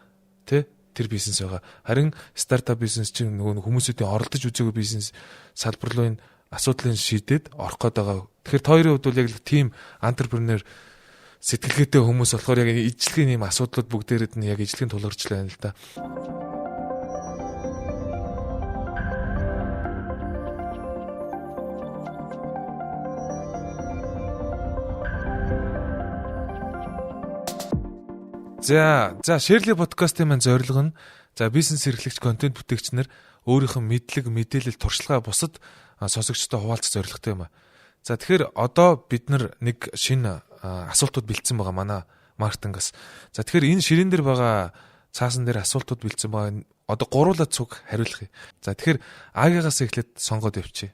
тий тэр бизнес байгаа. Харин стартап бизнес чинь нөгөө хүмүүсүүдийн оролдож үзээгүй бизнес салбар руу энэ асуудлыг шийдээд орох гээд байгаа. Тэгэхээр хоёрын хувьд бол яг л тим антрепренер сэтгэлгээтэй хүмүүс болохоор яг ижлэгийн ийм асуудлууд бүгдээрэд нь яг ижлэгийн тулгарч байна л да. За Shirley подкастын маань зорилго нь за бизнес эрхлэгч контент бүтээгч нар өөрийнх нь мэдлэг, мэдээлэл, туршлагаа бусад сонсогчтой хуваалцах зорилготой юм а. За тэгэхээр одоо бид нар нэг шинэ асуултууд бэлдсэн байгаа манай маркетингаас. За тэгэхээр энэ ширээн дээр байгаа цаасан дээр асуултууд бэлдсэн байгаа. Одоо гуруула цуг хариулах юм. За тэгэхээр Агигаас эхлээд сонгоод явчих.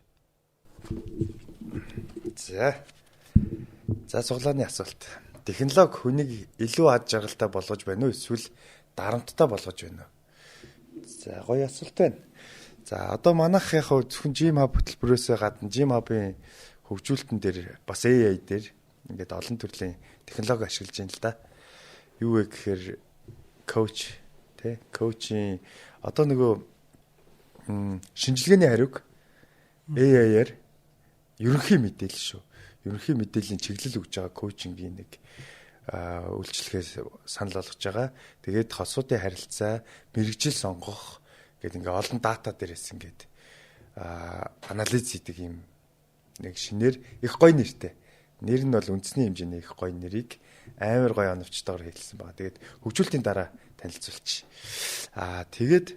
За цуглааны асуулт. Технологи хүнийг илүү ад жаргалтай болгож байна уу эсвэл дарамттай болгож байна уу? За гоё асуулт байна. За одоо манайх яг зөвхөн Gym Hub хөтөлбөрөөсөө гадна Gym Hub-ын хөгжүүлэлтэн дээр бас AI дээр ингээд олон төрлийн технологи ашиглаж байна л да. Юу вэ гэхээр коуч коучийн одоо нөгөө шинжилгээний хариуг AI-аар ерөнхий мэдээлэл шүү. Ерөнхий мэдээллийн чиглэл өгж байгаа коучингийн нэг үйлчлэгээс санал болгож байгаа. Тэгээд хосуудын харилцаа, мэрэгжил сонгох гэдэг ингээ олон дата дээрээс ингээд анализ хийдэг юм нэг шинээр их гоё нэртэй. Нэр нь бол үндэсний хэмжээний их гоё нэрийг амар гоё оновчтойгоор хэлсэн байгаа. Тэгээд хөгжүүлэлтийн дараа танилцуулчих. Тэгээд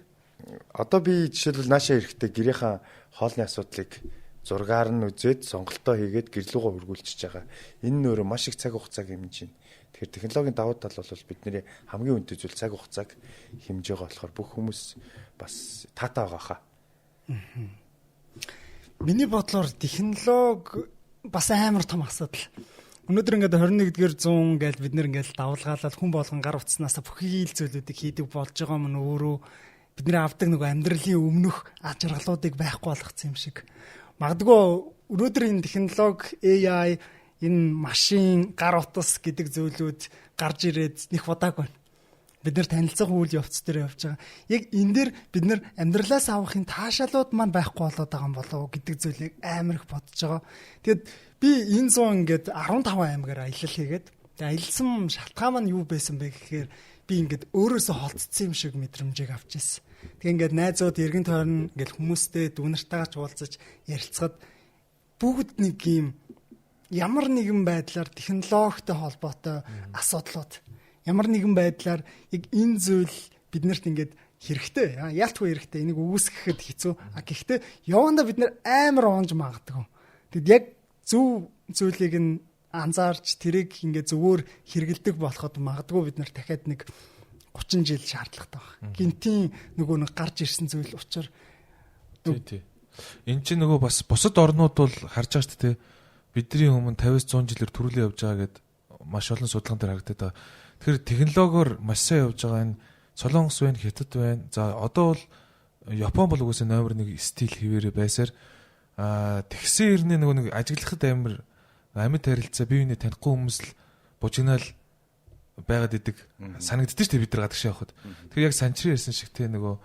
одоо би жишээлбэл наашаа эрэхтэй гэрийнхаа хоолны асуудлыг зургаар нь үзээд сонголтоо хийгээд гэрлүүгөө хөргүүлчихэж байгаа. Энэ нь өөрөө маш их цаг хугацааг хэмжиж байна. Тэгэхээр технологийн давуу тал бол бидний хамгийн үнэтэй зүйл цаг хугацааг хэмжиж байгаа болохоор бүх хүмүүс бас таатай байгаа хаа. Миний бодлоор технологи бас амар том асуудал. Өнөөдөр ингээд 21-р 100 гэж бид нэр ингээд давлгаалал хүн болгон гар утснаас бүхий л зүйлүүдийг хийдэг болж байгаа мөн өөрөө бидний авдаг нөгөө амьдралын өмнөх аж аргалуудыг байхгүй болгоцсон юм шиг. Магадгүй өнөөдөр энэ технологи AI энэ машин гар утас гэдэг зүйлүүд гарч ирээд нэг удааг байна. Бид нэр танилцах үйл явц дээр явж байгаа. Яг энэ дээр бид нэр амьдралаас авахын таашаалууд маань байхгүй болоод байгаа юм болов уу гэдэг зүйлийг амар их бодож байгаа. Тэгэд би энэ 100 ингээд 15 аймгаар аялал хийгээд аялсан шалтгаан маань юу байсан бэ гэхээр би ингээд өөрөөсөө холдсон юм шиг мэдрэмжийг авч ирсэн. Тэг ингээд найзууд эргэн тойрон ингээд хүмүүстэй дүүнартайгаа ч уулзаж ярилцахад бүгд нэг юм ямар нэгэн байдлаар технологитой холбоотой асуудлууд ямар нэгэн байдлаар яг энэ зүйл биднэрт ингээд хэрэгтэй яалтгүй хэрэгтэй энийг үүсгэхэд хэцүү гэхдээ явандаа бид нэр амар онж магадгүй. Тэгэд яг зөв зүйлийг нь анзаарч тэрийг ингээд зөвөр хэрэгэлдэг болоход магадгүй бид нар дахиад нэг 30 жил шаардлагатай байна. Гинтийн нөгөө нэг гарч ирсэн зүйл учраас тий. Энд чинь нөгөө бас бусад орнууд бол харж байгаа шүү дээ. Бидний өмнө 50-100 жилээр төрүүлээ явж байгаа гэд маш олон судалгаан дээр харагдаад байгаа. Тэгэхээр технологиор маш сайн явж байгаа энэ Солонгос байна, Хятад байна. За одоо бол Япон бол угсаа номер 1 стил хിവэрэ байсаар тэгсэн хэрнээ нөгөө нэг ажиглахад амар амьд харилцаа бие биенээ танихгүй хүмүүс л бужигнаал байгаад идэг санагддээ шүү дээ бид нар гадагш явахад. Тэгэхээр яг санчрын ярьсан шиг те нөгөө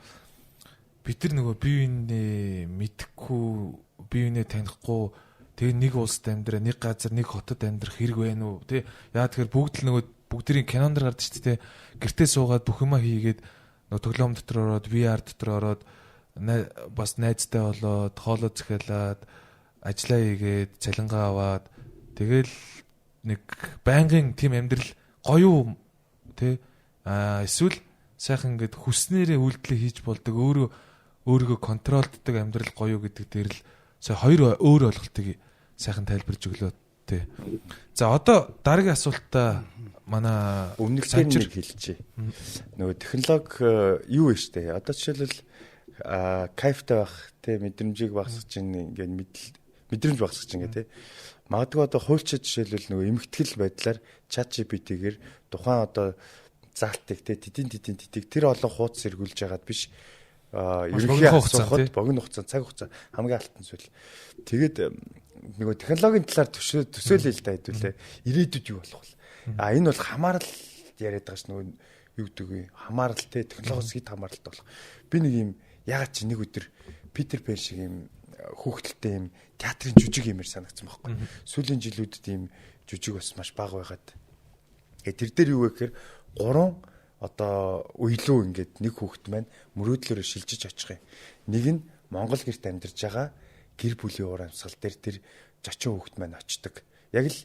бид нар нөгөө бие биенээ мэдхгүй, бие биенээ танихгүй тэгээ нэг улсад амьдраа, нэг газар, нэг хотод амьдрах хэрэг байна уу те. Яа тэгэхээр бүгд л нөгөө бүгдийн кинон дэр гардаг шүү дээ. Гэртээ суугаад бүх юмаа хийгээд нөгөө тоглоом дотор ороод, VR дотор ороод бас найзтай болоод, хоолоо захиалаад, ажиллаа хийгээд, цалингаа аваад тэгэл нэг байнгын тим амьдрал гоё тий эсвэл сайхан ингээд хүснээрээ үйлдэл хийж болдог өөрийгөө контролддог амьдрал гоё гэдэг дээр л сая хоёр өөр ойлголтыг сайхан тайлбарж өглөө тий. За одоо дараагийн асуултаа манай өмнөх санчир хэлчихье. Нөгөө технологи юу вэ штэ? Одоо жишээлбэл кайфтай байх тий мэдрэмжийг багасгах чинь ингээд мэдрэмж багасгах чинь ингээд тий. Магадгүй одоо хуульчид жишээлбэл нөгөө эмхтгэл байдлаар чат GPT-гээр тухайн одоо заалтыг тэтг тэр олон хуудас эргүүлж яагаад биш ерөнхий асуухад богино хугацаа цаг хугацаа хамгийн алтан зүйл. Тэгээд нөгөө технологийн талаар төсөөлөл та хэдүүлээ ирээдүйд юу болох вэ? Энэ бол хамаарал яриад байгаа ш нөгөө юу гэдэг вэ? Хамаарал те технологиос хэд хамааралтай болох. Би нэг юм ягаад чи нэг өдөр Питер Пэн шиг юм хүүхдэлтэй юм театрын жүжиг юмэр санагдсан байхгүй. Сүүлийн жилүүдэд ийм жүжиг бас маш бага байгаад. Тэр дээр юу вэ гэхээр 3 одоо уйлуу ингээд нэг хүүхэд маань мөрөөдлөөрөө шилжиж очих юм. Нэг нь Монгол гэрт амьдарч байгаа гэр бүлийн уур амьсгал дээр тэр жочин хүүхэд маань очдог. Яг л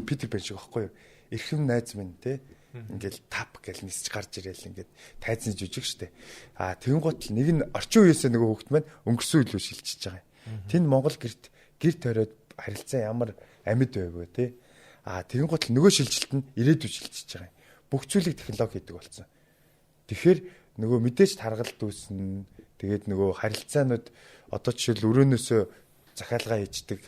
Питер Пэн шиг байхгүй юу? Эрхэм найз минь те Ингээл тап гэл нисч гарч ирээл ингээд тайзны жижиг штэ. Тэгэн гот нэг нь орчин үеэсээ нөгөө хүүхд маань өнгөрсөн үеү шилжиж байгаа юм. Тэнд Монгол гэр тойроод харилцаа ямар амьд байв те. Тэгэн гот нөгөө шилжилт нь ирээдүйд шилжиж байгаа юм. Бүх зүйлийг технологи хийдэг болсон. Тэгэхээр нөгөө мэдээж таргалт үүснэ. Тэгээд нөгөө харилцаанууд одоо жишээл өрөөнөөсөө захиалга хийждэг.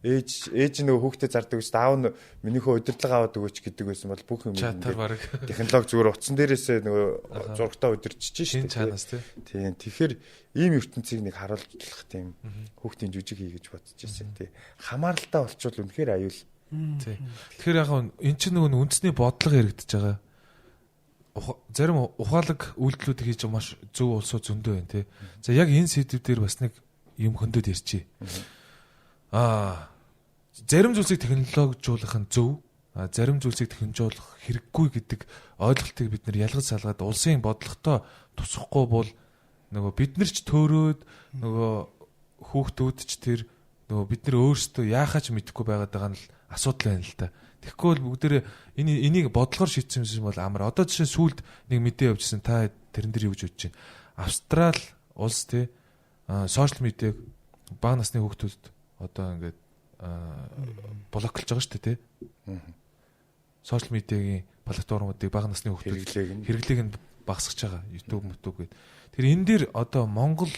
Ээж нөгөө хүүхдэд зардаг ус аав нь минийхөө удирдлага аваад өгөөч гэдэг байсан бол бүх юм технологи зүгээр утсан дээрээсээ нөгөө зургатаа удирчиж шин чанаас тийм. Тэгэхээр ийм ертөнцийг нэг харуулж тийм хүүхдийн жүжиг хий гэж бодож ирсэн тий. Хамааралтай болчвол үнэхээр аюул. Тий. Тэгэхээр яг энэ чинь нөгөө үндэсний бодлого яригдчихэж байгаа. Зарим ухаалаг үйлдэлүүд хийж маш зөв улсууд зөндөө байна тий. За яг энэ сэдв дээр бас нэг юм хөндөд ярьчих. Зарим зүйлсийг технологижуулах нь зөв, зарим зүйлсийг технологижуулах хэрэггүй гэдэг ойлголтыг бид нар ялгаж салгаад улсын бодлоготой тусахгүй бол нөгөө бид нар ч төөрөөд нөгөө хүүхдүүд ч тэр нөгөө бид нар өөрсдөө яахаач мэдэхгүй байгаад байгаа нь л асуудал байна л та. Тэгэхгүй бол бүгдээрээ энийг бодлогоор шийдсэн юм бол амар. Одоо жишээ сүүлд нэг мэдээ явуулсан та тэрэн дээр юу гэж бодож байна? Австрал улс те сошиал медиаг бага насны хүүхдүүд одоо ингээд блоклж байгаа шүү дээ тий. Сошиал медиагийн платформуудыг бага насны хүүхдүүд хэрэглээг нь багасгаж байгаа. YouTube гэдэг. Тэр энэ дээр одоо Монгол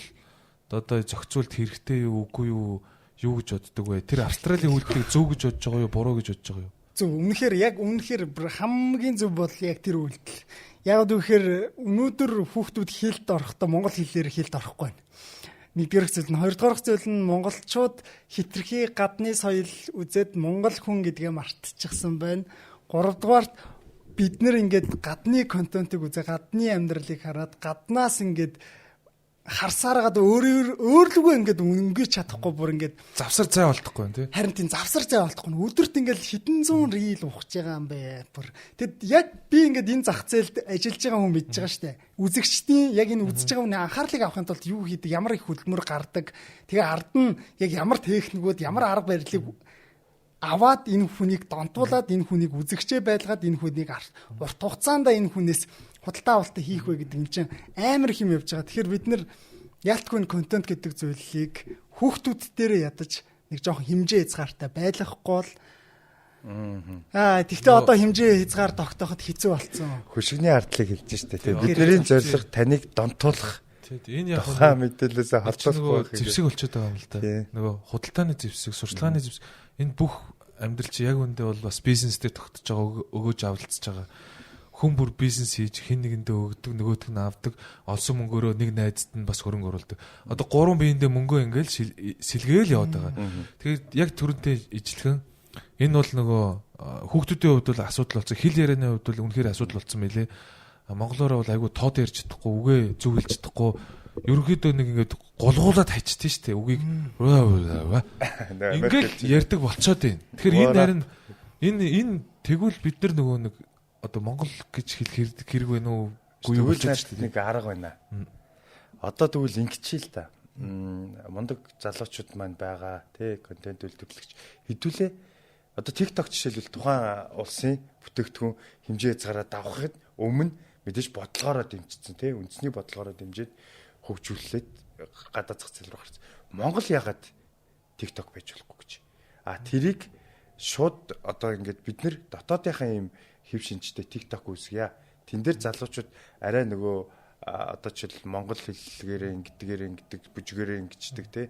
одоо зохицуулт хэрэгтэй юу үгүй юу гэж боддог вэ? Тэр Австралийн үйлдэлийг зөв гэж бодож байгаа юу, буруу гэж бодож байгаа юу? Зөв. Үнэхээр хамгийн зөв бол яг тэр үйлдэл. Яг үгээр өнөөдөр хүүхдүүд хэлд орохдоо монгол хэлээр хэлд орохгүй байна. Нэгдүгээр зүйл нь, хоёрдугаар зүйл нь монголчууд хитрхи гадны соёл үзээд монгол хүн гэдгээ мартчихсан байна. Гуравдугаарт бид нэр ингээд гадны контентыг үзээ, гадны амьдралыг хараад гаднаас ингээд харсаараад өөрлөгөө ингээд өнгөж чадахгүй бүр ингээд завсар цай болтохгүй юм тий. Харин тийм завсар цай болтохгүй. Өдөрт ингээд хэдэн зуун рил ухаж байгаа юм бэ бүр. Тэгэд яг би ингээд энэ зах зээлд ажиллаж байгаа хүн мэдж байгаа штэ. Үзэгчдийн яг энэ үзэж байгаа хүний анхаарлыг авахын тулд юу хийдэг, ямар их хөдөлмөр гардаг. Тэгээ ард нь яг ямар техникүүд, ямар арга барилыг аваад энэ хүнийг донтуулаад энэ хүнийг үзэгчээ байлгаад энэ хүнийг урт хугацаанд энэ хүнээс худалдаа авалт хийх вэ гэдэг юм чинь амар их юм явж байгаа. Тэгэхээр бид нэр ялтгүй контент гэдэг зүйлийг хүүхдүүд дээрээ ядаж нэг жоохон хэмжээ хязгаартай байлгахгүй бол тэгтээ одоо хэмжээ хязгаар тогтооход хэцүү болцсон. Хөшигний ардлыг хэлж штэ тий. Бидний зорилго таныг донтуулах. Энэ яг мэдээлэлээс холбоотой зэвсэг болчиход байгаа юм л да. Нөгөө худалдааны зэвсэг, сурчлагын зэвсэг энэ бүх амьдрал чи яг үндэ бол бас бизнестэй тогтож байгаа, өгөөж авалцж байгаа. Хүн бүр бизнес хийж хэн нэгэндээ өгдөг, нөгөөдг нь авдаг, олсон мөнгөөрөө нэг найзад нь бас хөрөнгө оруулдаг. Одоо 3 биеиндээ мөнгөө ингээл сэлгээл яваад байгаа. Тэгээд яг төрөнтэй ижилхэн энэ бол нөгөө хүүхдүүдийн хувьд бол асуудал болсон. Хэл ярианы хувьд бол үнэхээр асуудал болсон байлээ. Монголоор бол айгүй тод ярьж чадахгүй, үгээ зөв хэлж чадахгүй. Ерөнхийдөө нэг ингээд голгуулаад хайчдээ штэ үгийг. Ингээл ярьдаг болцоод байна. Тэгэхээр энэ харин энэ тэгвэл бид нар нөгөө нэг одоо Монгол гэж хэлэх хэрэг байна уу? Үгүй болчихж штэ. Нэг арга байна. Одоо тэгвэл ингэчээ л та. Мундаг залуучууд маань байгаа тий контент үйлдвэрлэгч хэдүүлээ одоо TikTok жишээлбэл тухайн улсын бүтээгдэхүүн хэмжээ хязгаараа давхад өмнө мэдээж бодлогоороо дэмжсэн тий үндэсний бодлогоороо дэмжиж хөгжүүлээд гадаад зах зээл рүү гарсан. Монгол ягаад TikTok байж болохгүй гэж. Тэрийг шууд одоо ингээд бид нэр дотоодынхаа юм хэв шинжтэй TikTok үүсгье. Тэн дээр залуучууд арай нөгөө одоо жишээл монгол хэллэгээрээ ингэдэг бүжгээрээ ингэждэг тий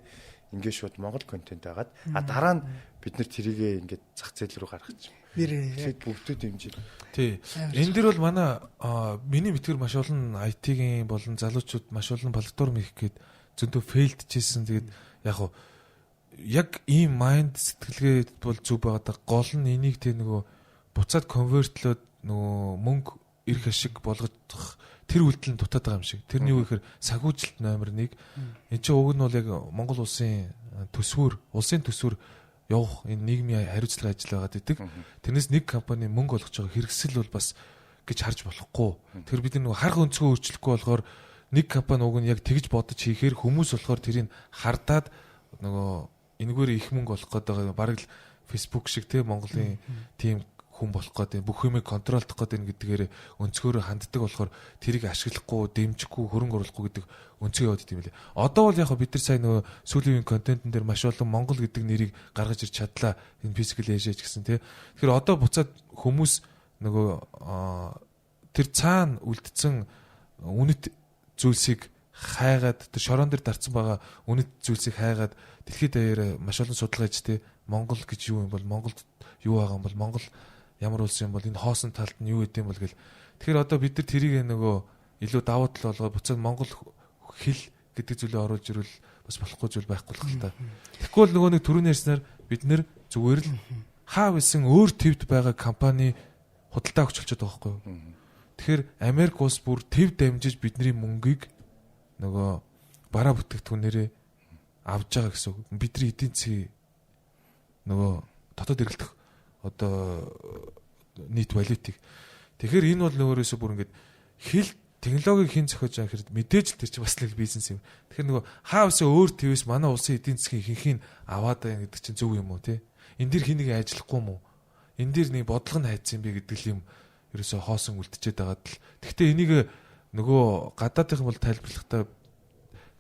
ингээд шууд монгол контент байгаад дараа нь бид нэр тэрийгээ ингээд зах зээл рүү гаргаж тэгээд бүгдөө дэмжиж тий энэ дэр бол манай миний мэдгээр маш олон IT-ийн болон залуучууд маш олон платформ их гээд зөндөө фейлдчихсэн. Тэгээд яг ийм майнд сэтгэлгээ бол зүг байгаа. Гол нь энийг тий нөгөө буцаад конвертлоод нөгөө мөнгө эрх ашиг болгох тэр үйлдэл нь дутаад байгаа юм шиг. Тэрний юу гэхээр санхүүжилт номер 1. Энд чинь уг нь бол яг Монгол улсын төсвөр явах энэ нийгмийн хариуцлага ажил байгаад идэг. Тэрнээс нэг компани мөнгө олгож байгаа хэрэгсэл бол бас гэж харж болохгүй. Тэр бид нэг харах өнцгөө өөрчлөхгүй болохоор нэг компани уг нь яг тэгж бодож хийхээр хүмүүс болохоор тэрийг хардаад нөгөө энэгээр их мөнгө олох гэдэг бараг л Facebook шиг те Монголын тийм хүн болох гэдэг, бүх юмыг контролдох гэдэг гэдгээр өнцгөөрөө ханддаг болохоор тэрийг ашиглахгүй, дэмжихгүй, хөрөнгө оруулахгүй гэдэг өнцгөө яваад идэм билээ. Одоо бол яг бид нар сайн нөгөө сүүлийн контентын дээр маш олон Монгол гэдэг нэрийг гаргаж ирч чадлаа. Энэ physical age гэсэн тий. Тэгэхээр одоо буцаад хүмүүс нөгөө тэр цаана үлдсэн үнэт зүйлсийг хайгаад тэр шорон дээр дарцсан байгаа үнэт зүйлсийг хайгаад дэлхийд даяараа маш олон судалгаа хийжтэй Монгол гэж юу юм бол Монголд юу байгаа юм бол Монгол ямар улс юм бол энэ хоосон талд нь юу гэдэм бол гэл. Тэгэхээр одоо бид нар тэрийг нөгөө илүү давуу тал болгоод буцаад Монгол хэл гэдэг зүйлээ оруулж ирвэл бас болохгүй зүйл байхгүй л хэл та. Тэгэхгүй бол нөгөө нэг түрүүний ярьснаар бид нэр зүгээр л хаа висэн өөр твд байгаа компани худалдаа өгч болчиход байгаа байхгүй юу. Тэгэхээр Америк улс бүр төв дамжиж бидний мөнгийг нөгөө бараа бүтээгдэхүүнээрээ авж байгаа гэсэн үг. Бидний эдийн засгийн нөгөө дотоод эргэлдэх одоо нийт валютыг. Тэгэхээр энэ бол нөгөөсөө бүр ингээд хэл технологиг хэн зохиож байгаа гэхээр мэдээж л тэр чинь бас нэг бизнес юм. Тэгэхээр нөгөө хаавсаа өөр твээс манай улсын эдийн засгийн ихэнхийг аваад байгаа гэдэг чинь зөв юм уу те? Энд дэр хэнийг ажиллахгүй юм уу? Энд дэр нэг бодлого нь хайцсан бэ гэдэг юм ерөөсөө хоосон үлдчихэд байгаад л. Гэхдээ энийг нөгөө гадаадын бол тайлбарлахдаа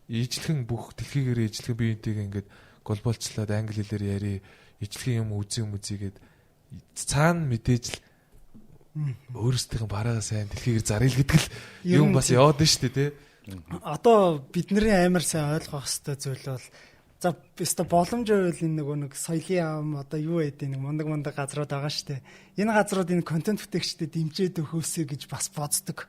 ижлэхэн бүх дэлхийгээр ижлэхэн биеинтэйгээ ингээд глобалчлаад англи хэлээр яри ижлэхэн юм үзьгээд цаана мэдээж л өөрсдийнх бараагаа сайн дэлхийгээр зарил гэдэг л юм бас яваад нь шүү дээ тий. Одоо бидний амар сайн ойлгох хэвээр зүйл бол за өстө боломж байвал энэ нэг соёлын ам одоо юу гэдэг нэг мундаг газрууд байгаа шүү дээ. Энэ газрууд энэ контент бүтээгчдэд дэмжиж өгөөсэй гэж бас боддог.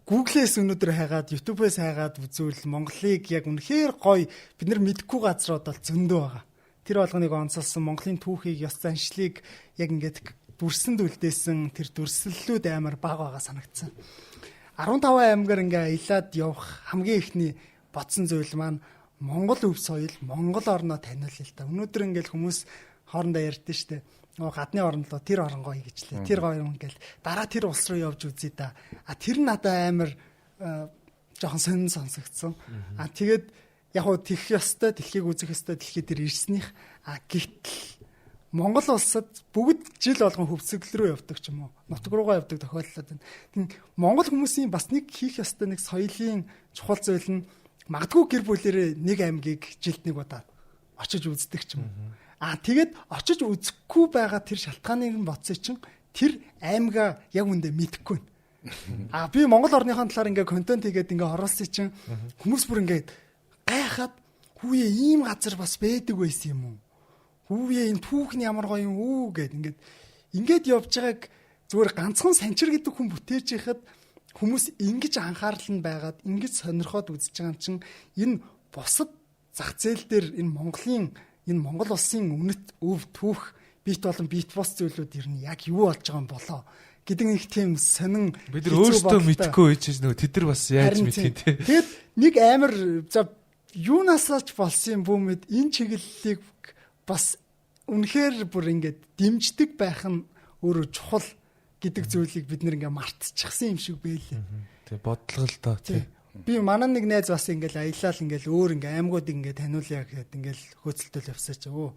Google-с өнөөдөр хайгаад, YouTube-с хайгаад үзвэл Монголыг яг үнэхээр гоё бид нар мэдгүй газрууд бол зөндөө байгаа. Тэр болгоныг онцолсон Монголын түүхийг, ёс заншлыг яг ингээд дүрсэнд үлдээсэн тэр дүрслэлүүд амар бага байгаа санагдсан. 15 аймгаар ингээ аялаад явах хамгийн ихний бодсон зүйл маань Монгол өв соёл, Монгол орноо таниулъя л та. Өнөөдөр ингээл хүмүүс хоорондоо ярьдэн штэ. Гадны орн руу тэр орн гоё гэжлээ. Тэр гоё юм ингээл дараа тэр улс руу явж үзье да. Тэр надад амар жоохон сонин сонсогдсон. Тэгээд яг хуу тэх ёстой, дэлхийг үзэх ёстой, дэлхий дээр ирснийх. Гэтэл Монгол улсад бүгд жил болгон хөвцөглөл рүү явдаг ч юм уу. Нутг руугаа явдаг тохиолдол байна. Тийм Монгол хүмүүсийн бас нэг хийх ёстой нэг соёлын чухал зүйл нь магадгүй гэр бүлэрээ нэг аймгийг жилд нэг удаа очиж үздэг ч юм уу. Тэгээд очиж үзэхгүй байгаа тэр шалтгааныг нь бодсон чинь тэр аймгаа яг үндэ мэдэхгүй байна. Би Монгол орныхон талаар ингээ контент хийгээд ингээ оруулсан чинь хүмүүс бүр ингээ гайхаад хүүе ийм газар бас байдаг байсан юм уу? Хүүе энэ түүх нь ямар гоё юм үү гэд ингээд явж байгааг зүгээр ганцхан санчир гэдэг хүн бүтээж яхад хүмүүс ингэж анхаарал нь байгаад ингэж сонирхоод үзэж байгаа юм чинь энэ бусад зах зээл дээр энэ Монгол улсын үнэт өв түүх бит болон бит бос зүйлүүд ер нь яг юу болж байгаа юм болоо гэдэг нэг тийм сонин бид нар өөрсдөө мэдхгүй байж нөгөө тэд нар бас яаж мэдхин те. Тэгэд нэг амар за юунасаач болсон юм бүү мэд энэ чиглэлийг бас үнэхээр бүр ингээд дэмждэг байх нь өөрөө чухал гэдэг зүйлийг бид нэр ингээд мартчихсан юм шиг байлээ. Тэг бодлого л доо тий. Би манай нэг найз бас ингээд аялал ингээд өөр ингээд аймагуудыг ингээд таниулъя гэхэд ингээд хөөцөлтөл явсаач өө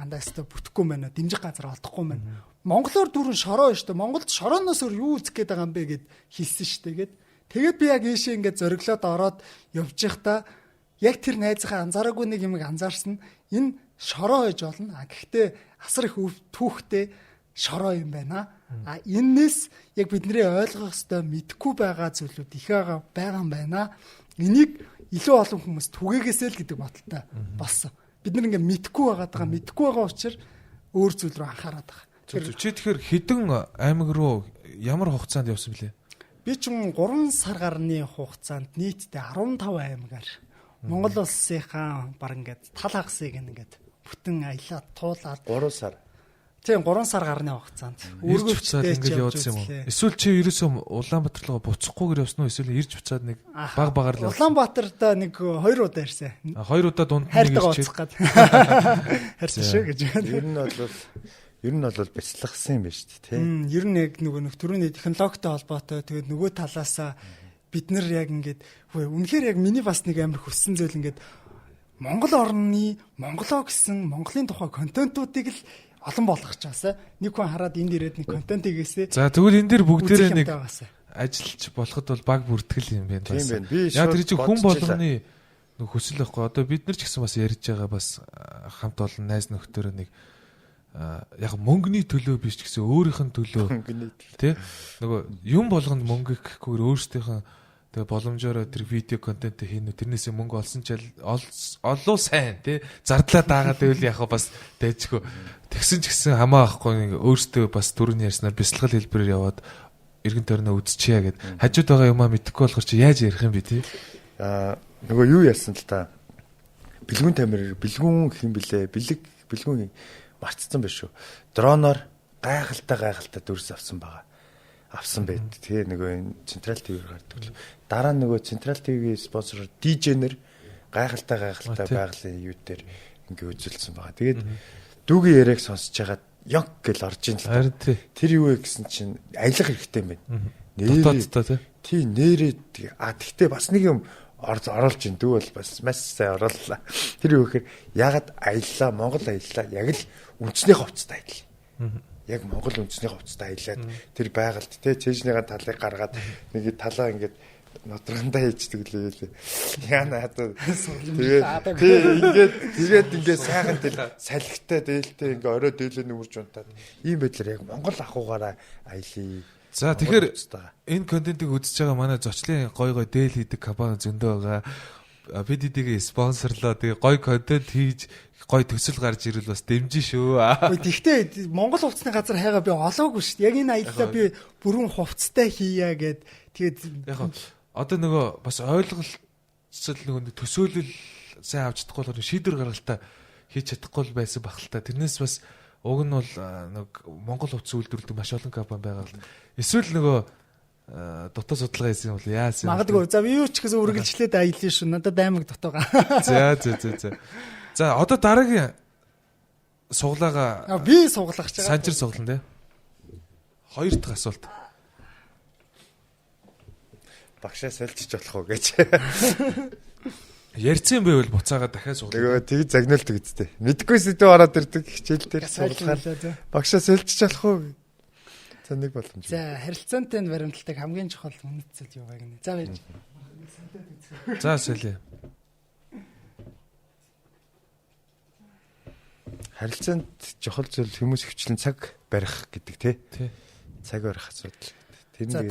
андааста бүтэхгүй байна дэмжих газар олдохгүй байна. Монголоор дөрөн шороо шүү дээ. Монголд шорооноос өөр юу үзэх гээд байгаа юм бэ гэд хэлсэн шүү дээ. Тэгээд би яг ийшээ ингээд зориглоод ороод явж байхдаа яг тэр найзынхаа анзаараагүй нэг юм анзаарсан энэ шороо гэж болно. Гэхдээ асар их түүхтэй шороо юм байна. Энээс яг бидний ойлгох ёстой мэдхгүй байгаа зүйлүүд их байгаа юм байна. Энийг илүү олон хүмүүс түгээгээсэй л гэдэг бодолтой болсон. Бид нар ингээ мэдхгүй байгаа учраас өөр зүйл рүү анхаарат байгаа. Чи тэгэхээр хэдэн аймаг руу ямар хугацаанд явсан блэ? Би ч 3 сар гарны хугацаанд нийтдээ 15 аймгаар Монгол улсынхаа баг ингээд тал хагасыг ингээд бүтэн аялаад туулаад 3 сар. Тийм 3 сар гарны хугацаанд үргэлжлээд ингээд явуулсан юм уу? Эсвэл чи ерөөсөө Улаанбаатар руу буцахгүйгээр явсан уу? Эсвэл ирж буцаад нэг баг багаар л явсан? Улаанбаатарт нэг 2 удаа ирсэн. 2 удаа дунд нэг ирчихээ. Харсан шүү гэж. Ер нь бол бяцлагсан юм байна шүү дээ, тийм. Ер нь яг нөгөө түрүүний технологитой холбоотой тэгээд нөгөө талаасаа бид нар яг ингээд үнэхээр яг миний бас нэг амар хүссэн зүйл ингээд Монгол орны Монголоо гэсэн Монголын тухай контентуудыг л олон болгочихоосаа нэг хүн хараад энд ирээд нэг контент хийгээсээ. За тэгвэл энэ дэр бүгдээрээ нэг нэг ажиллаж болоход бол баг бүртгэл юм байна. Тийм байна. Би яг тэр чинь хүн болгоны нэг хөсөл байхгүй. Одоо бид нар ч гэсэн бас ярьж байгаа бас хамт олон найз нөхдөөрөө нэг яг мөнгөний төлөө биш ч гэсэн өөрийнх нь төлөө тий нөгөө юм болгонд мөнгө гэхгүйгээр өөрсдийнх нь тэгээ боломжоор тэр видео контент хийнэ тэрнээсээ мөнгө олсон ч олоо сайн тий зардлаа даагаад байвал яг бас дайжгүй тэгсэн ч гэсэн хамаа ахгүй нэг өөртөө бас түрүүний ярьснаар бясалгал хэлбэрээр яваад эргэн тойрноо үзчихье гэд хажууд байгаа юмаа мэдэхгүй болохоор чи яаж ярих юм бэ тий нөгөө юу ярьсан л та бэлгүүн тамир бэлгүүн хэм блэ бэлгүүн марцсан байх шүү дроноор гайхалтай дүрс авсан байд тэгээ нөгөө Централ ТV-ээр гардаг дараа нөгөө Централ ТV-ийн спонсор DJ-нэр гайхалтай байгалийн юу дээр ингээ үзүүлсэн байгаа тэгээд дүүгийн яриаг сонсож хагаад ёг гэл орж ийн л харин тий тэр юу вэ гэсэн чинь аялах хэрэгтэй юм байна дотоодтой тий нэрээ тэгтээ бас нэг юм оруулж ин дүү бол бас маш сайн орууллаа. Тэр юу гэхээр ягаад аяллаа Монгол аяллаа яг л үндэсний хувцастай аяллаа. Яг Монгол үндэсний хувцастай аялаад тэр байгальд те чэжнийга талыг гаргаад нэг талаа ингээд нотргандаа хийждэг лээ. Яна хатаа тэгээд сайхан тэл салхитай дээлтэй ингээ орой дээлээ нүмерж унтаад ийм байдлаар яг Монгол ахугаараа аялье. За тэгэхээр энэ контентыг үзэж байгаа манай зочлын гой дээл хийдэг компани зөндөө байгаа. Бид эдгээр спонсорлоо тэгээ гой контент хийж гой төсөл гарч ирвэл бас дэмжин шүү. Тэгтээ Монгол хувцсны газар хайгаа би олоогүй шүү дээ. Яг энэ аяллаа би бүрэн хувцастай хийя гэд тэгээд яг одоо нөгөө бас ойлголцол нөгөө төсөөлөл сайн авч чадахгүй болохоор шийдвэр гаргалтаа хийж чадахгүй байсан бахалтай. Тэрнээс бас уг нь бол нэг Монгол хувцас үйлдвэрлэдэг маш олон компани байгаа л. Эсвэл нөгөө дутаа судалгаа хийсэн юм бол яасан. Магадгүй. За би юу ч гэсэн үргэлжлээд аялье шүү. Надад аймаг дутаагаа. За. За одоо дараагийн суглаагаа би суглах гэж байгаа. Санжир суглан тий. Хоёр дахь асуулт. Багшаа сольжиж болох уу гэж. Ярьцсан байвал буцаага дахиад суглаа. Тэгээ тийг загнуулдаг үсттэй. Мэдгүй сэдв ороод ирдэг хичээл дээр суглахаар багшаа сольжиж болох уу? За нэг боломж. За харилцаантай баримталтыг хамгийн чухал үнэт зүйл юу вэ гэнэ. За байж. За солио. Харилцаанд чухал зүйл хүмүүс хвчлэн цаг барих гэдэг тий. Цаг барих асуудал. За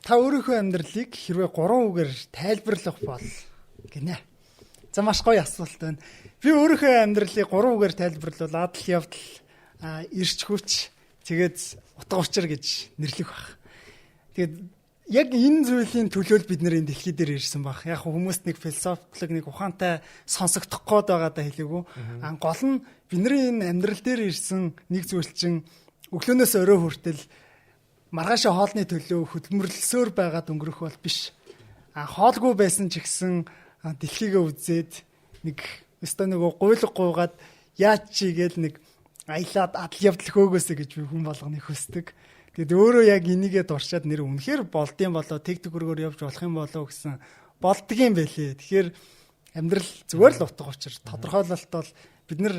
та өөрийнхөө амьдралыг хэрвээ 3 үгээр тайлбарлах бол гинэ. За маш гоё асуулт байна. Би өөрийнхөө амьдралыг 3 үгээр тайлбарлавал адал явдал, ирч хүч, тэгээд утга учир гэж нэрлэх баг. Тэгээд яг энэ зүйлийн төлөөл бид нэр энэ дэлхий дээр ирсэн баг. Яг хүмүүст нэг философик нэг ухаантай сонсогдох гээд байгаадаа хэлээгүй. Гол нь бидний энэ амьдрал дээр ирсэн нэг зүйл чинь өглөөнөөс орой хүртэл маргааш хоолны төлөө хөдөлмөрлсөөр байгаад өнгөрөх бол биш. Хоолгүй байсан ч гэсэн дэлхийгээ үзээд нэг өстой нөгөө гуйлга гуйгаад яач чигээл нэг аялаад адал явдал хөөгөөсэй гэж би хүн болгоны хүсдэг. Тэгэд өөрөө яг энийгээ дуршаад нэр үнэхээр болдсон болоо тэг төгрөгөөр явж болох юм болоо гэсэн болдгийм байлээ. Тэгэхээр амьдрал зүгээр л утга учир тодорхойлолт бол бид нар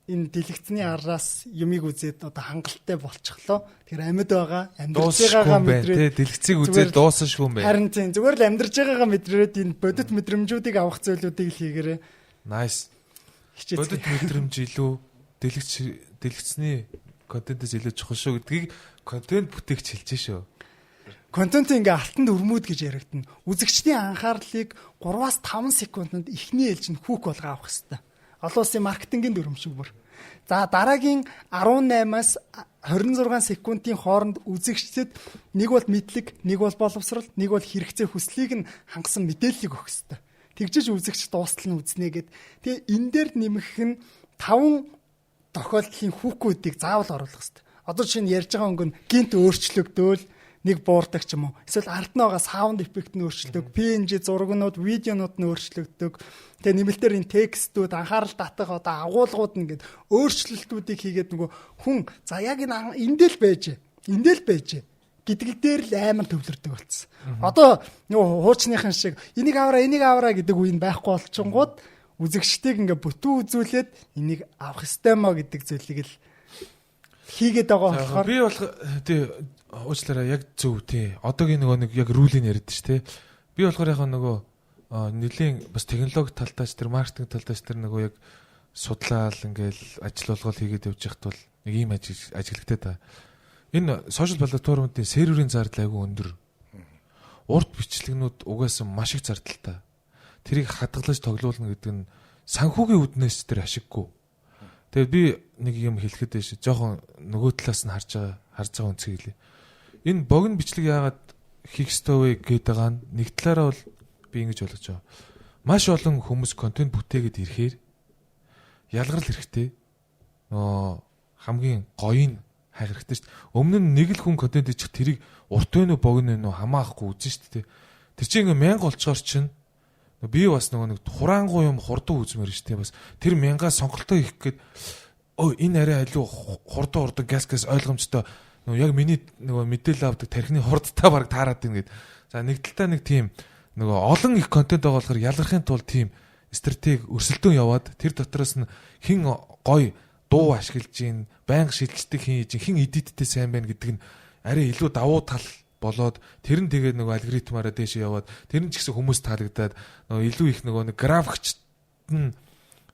энэ дэлгэцний араас юмыг үзээд одоо хангалттай болчихлоо. Тэгэхээр амьд байгаа, амьдарч байгаагаа мэдрээд дэлгэцийг үзээд дуусаншгүй юм байна. Харин тийм зүгээр л амьдарч байгаагаа мэдрээд энэ бодит мэдрэмжүүдийг авах зүйлүүдийг л хийгээрэй. Nice. Бодит мэдрэмж илүү дэлгэцний контентээс илүү чухал шүү гэдгийг контент бүтээгч хэлж шүү. Контент ингээ алтанд өрмүүд гэж яригдана. Үзэгчдийн анхаарлыг 3-5 секундэд ихний ээлжинд хүүк болгоо авах хэрэгтэй. Олон улсын маркетингийн дүрм шиг бүр. За дараагийн 18-аас 26 секундын хооронд үзэгчдэд нэг бол мэдлэг, нэг бол боловсрол, нэг бол хэрэгцээ хүслийг нь хангасан мэдээллийг өгөх хэрэгтэй. Тэгжиж үзэгч дуустал нь үзнэ гэд. Тэгээ энэ дээр нэмэх нь 5 тохиолдлын хүүкүүдийг заавал оруулах хэрэгтэй. Одоо чинь ярьж байгаа өнгө нь гинт өөрчлөгдөөл нэг буурдаг ч юм уу. Эсвэл ард нь байгаа саунд эффект нь өөрчлөгдөг, PNG зурагнууд, видеонууд нь өөрчлөгдөг. Тэгээ нэмэлтээр энэ текстүүд, анхаарал татах одоо агуулгууд нь гээд өөрчлөлтүүдийг хийгээд нөгөө хүн за яг эндэл байж гэдэг дээр л амар төвлөрдөг болсон. Одоо нөгөө хуучныхан шиг энийг аваараа гэдэг үе нь байхгүй болчихгоод үзэгчдийг ингээ бүтэн үзүүлээд энийг авах ёстой маа гэдэг зүйлийг л хийгээд байгаа болохоор би болох тий уучлаарай яг зөв тий одоогийн нэг яг рулийг яриад ш тий би болохоор яг нөгөө нэлийн бас технологи талтаач тэр маркетинг талтаач тэр нөгөө яг судлаал ингээл ажил болгол хийгээд явж байхад бол нэг ийм ажиглагтай та энэ сошиал платформуудын серверийн зардал айгүй өндөр урт бичлэгнүүд угаасаа маш их зардалтай тэрийг хадгалж тоглуулна гэдэг нь санхүүгийн үднээс тэр ашиггүй. Тэгээд би нэг юм хэлэхэд байж жоохон нөгөө талаас нь харж байгаа үнцгийг хэлье. Энэ богино бичлэг яагаад хийх ёстой вэ гэдэг байгаа нь нэг талаараа бол би ингэж ойлгож байгаа. Маш олон хүмүүс контент бүтээгээд ирэхээр ялгарл хэрэгтэй. Хамгийн гоёыг хайх хэрэгтэй шүү дээ. Өмнө нь нэг л хүн контент хийчих тэрийг урт вэ нүү богино вэ нүү хамаахгүй үзэн шүү дээ. Тэр чинь ингээ 1000 олцоор чинь би бас нэг хураангуй юм хурдан үзмээр шүү дээ. Бас тэр 1000-аа сонголтоо хийх гээд энэ арай алуу хурдан газ ойлгомжтой яг миний нөгөө мэдээлэл авдаг тархины хурдтай баг таарад байна гэд. За нэг талтаа нэг тийм нөгөө олон их контент байгаа болохоор ялгархын тулд тийм стратеги өрсөлдөөн яваад тэр дотроос нь хин гой дуу ашиглаж ийн байнга шилждэг хин эдиттэй сайн байна гэдэг нь арай илүү давуу тал болоод тэр нь тэгээд нөгөө алгоритмаараа дээшээ яваад тэр нь ч гэсэн хүмүүс таалагдаад нөгөө илүү их нөгөө графикчд нь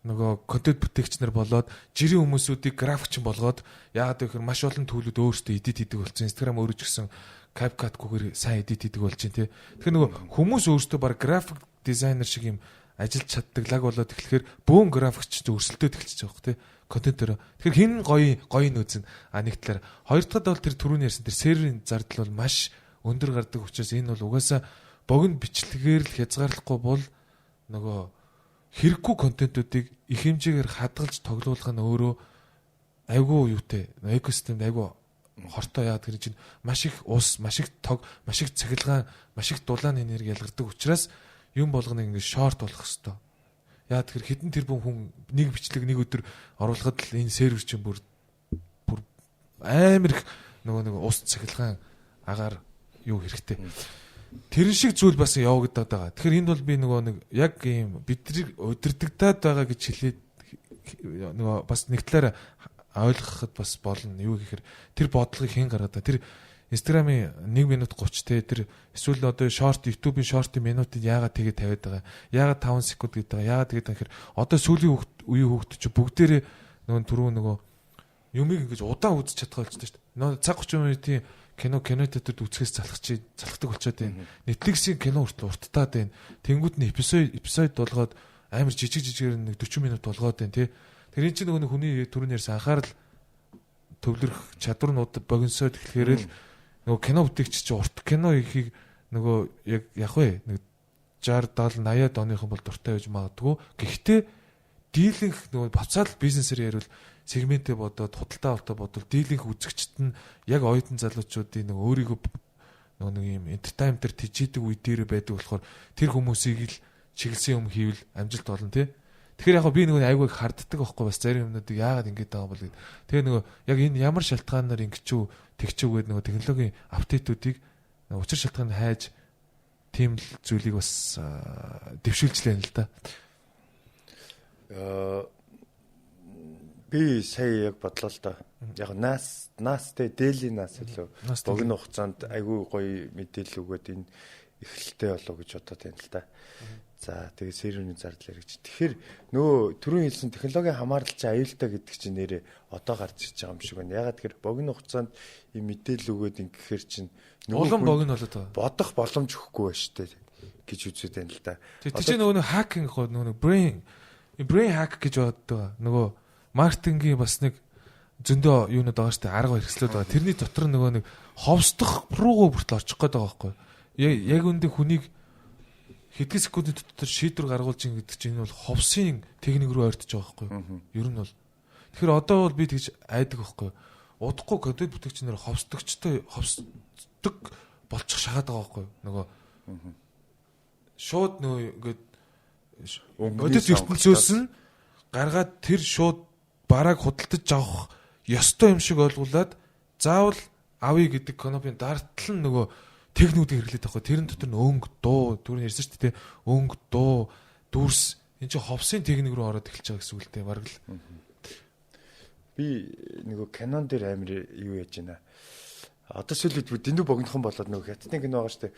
нөгөө контент бүтээгч нар болоод жирийн хүмүүсүүдийг графикч болгоод яагаад гэвэл маш олон төлөвлөд өөрсдөө эдит хийдэг болсон. Instagram өөрөө ч гэсэн CapCut-гүйгээр сайн эдит хийдэг болж байна тий. Тэгэхээр нөгөө хүмүүс өөрсдөө баг график дизайнер шиг юм ажиллаж чаддаг лаг болоод эхлэхээр бөөн графикч өрсөлдөөд эхэлчихэж байгаа хөө тий. Контентоор. Тэгэхээр хин гоё нүүцэн нэг талаар хоёр дахьд бол тэр түрүүний ярьсан тэр серверийн зардал бол маш өндөр гардаг учраас энэ бол угаасаа богино бичлэгээр л хязгаарлахгүй бол нөгөө хэрэггүй контентуудыг их хэмжээгээр хадгалж тоглуулах нь өөрөө айгүй юутэй экосистемд айгүй хортой яа тэр чинь маш их ус, маш их тог, маш их цахилгаан, маш их дулаан энерги ялгардаг учраас юм болгоныг ингэ шорт болох хэвээр. Яа тэр хэдэн тэрбум хүн нэг бичлэг нэг өдөр оруулахад л энэ сервер чинь бүр амар их нэг ус цахилгаан агаар юу хэрэгтэй. Тэр шиг зүйл бас явагдаад байгаа. Тэгэхээр энд бол би нэг яг ийм бидрийг удирдагдаад байгаа гэж хэлээд бас нэг талаараа ойлгоход бас болно. Юу гэхээр тэр бодлогыг хэн гаргаад тэр Instagram-ийн 1 минут 30 те тэр эсвэл одоо short YouTube-ийн short-ийн минутыг яагаад тэгээд тавиад байгаа. Яагаад 5 секунд гэдэг байгаа. Яагаад тэгээд тэгэхээр одоо сүүлийн үеийн хүүхдүүд чи бүгдээрээ нөгөө юмыг ингэж удаан үзэж чадах болчихсон шүү дээ. Цаг 30 минутын кино театрт үзэхээс залхдаг болчиход байна. Netflix-ийн кино хүртэл урттаад байна. Тэнгүүд нь эпизод болгоод амар жижигээр нэг 40 минут болгоод байна тий. Тэр энэ чинь нөгөө хүний түрүүний ярьсан анхаарал төвлөрөх чадварнууд богиносоод эхлэхээр л нөгөө кино бүтээгч чинь урт кино ихийг нөгөө яг вэ нэг 60 70 80-аад оныхон бол дуртай байж магадгүй. Гэхдээ дийлэнх нөгөө буцаад бизнесээр ярил сегментээ бодоод худалдаа авалтаа бодвол дийлэнх үзэгчд нь яг оюутан залуучуудын нэг өөрийгөө нэг юм entertainment-ээр тижээдэг үе дээр байдаг болохоор тэр хүмүүсийг л чиглэсэн юм хийвэл амжилт болно тий. Тэгэхээр яг би нэг айгүйг харддаг байхгүй бас зарим юмнуудыг яагаад ингэж байгаа бол гэдэг. Тэгээ нөгөө яг энэ ямар шалтгаанаар ингэчүү тэгчүү гэдэг нөгөө технологийн апдейтуудыг учир шалтгаанд хайж тийм л зүйлийг бас дэвшүүлжлээ л да. Би сая яг бодлоо л да. Яг наастэй дээлийн нас илүү богино хугацаанд айгүй гоё мэдээлэл өгөөд энэ эхлэлтэй болов гэж бодоод байна л да. За тэгээ серверийн зардал яригч. Тэгэхээр нөө түрүүн хэлсэн технологийн хамаарал чи аюултай гэдэг чинь нэрээ одоо гарч ирж байгаа юм шиг байна. Ягаад тэгэхээр богино хугацаанд ийм мэдээлэл өгөөд ингэхээр чинь улам богино болоод байгаа. Бодох боломж өгөхгүй байна шүү дээ гэж үзээд байна л да. Тэр чинь нөгөө хакинг гоо нөгөө brain hack гэж боддог. Нөгөө маркетингийн бас нэг зөндөө юунууд байгаа шүү дээ. Арга хэрэгслүүд байгаа. Тэрний дотор нөгөө нэг ховсдох руугаа бүртэл очих гээд байгаа байхгүй. Яг үндэ хүнийг хэдэн секундын дотор шийдвэр гаргуулж ин гэдэг чинь энэ бол ховсын техник рүү ойртож байгаа байхгүй. Ер нь бол. Тэгэхээр одоо бол би тэгж айдаг байхгүй. Удахгүй контент бүтээгчнэр ховсдог болчих шахаад байгаа байхгүй. Нөгөө шууд нөгөө ингээд өдөд ертөнцөөс нь гаргаад тэр шууд бараг худалдаж авах ёстой юм шиг ойлгуулад заавал авъя гэдэг конопын дартал нь нөгөө техникүүдийг хэрэглээд байгаа. Тэрэн дотор нь өнгө, дуу, түрүүн ярьсан шүү дээ. Өнгө, дуу, дүрс энэ чинь ховсын техник рүү ороод эхэлж байгаа гэсэн үг л дээ бараг л. Би нөгөө Canon дээр амир юу яаж байна. Одоо сүүлд бүр дэндүү богинохон болоод нөгөө хятадны кино байгаа шүү дээ.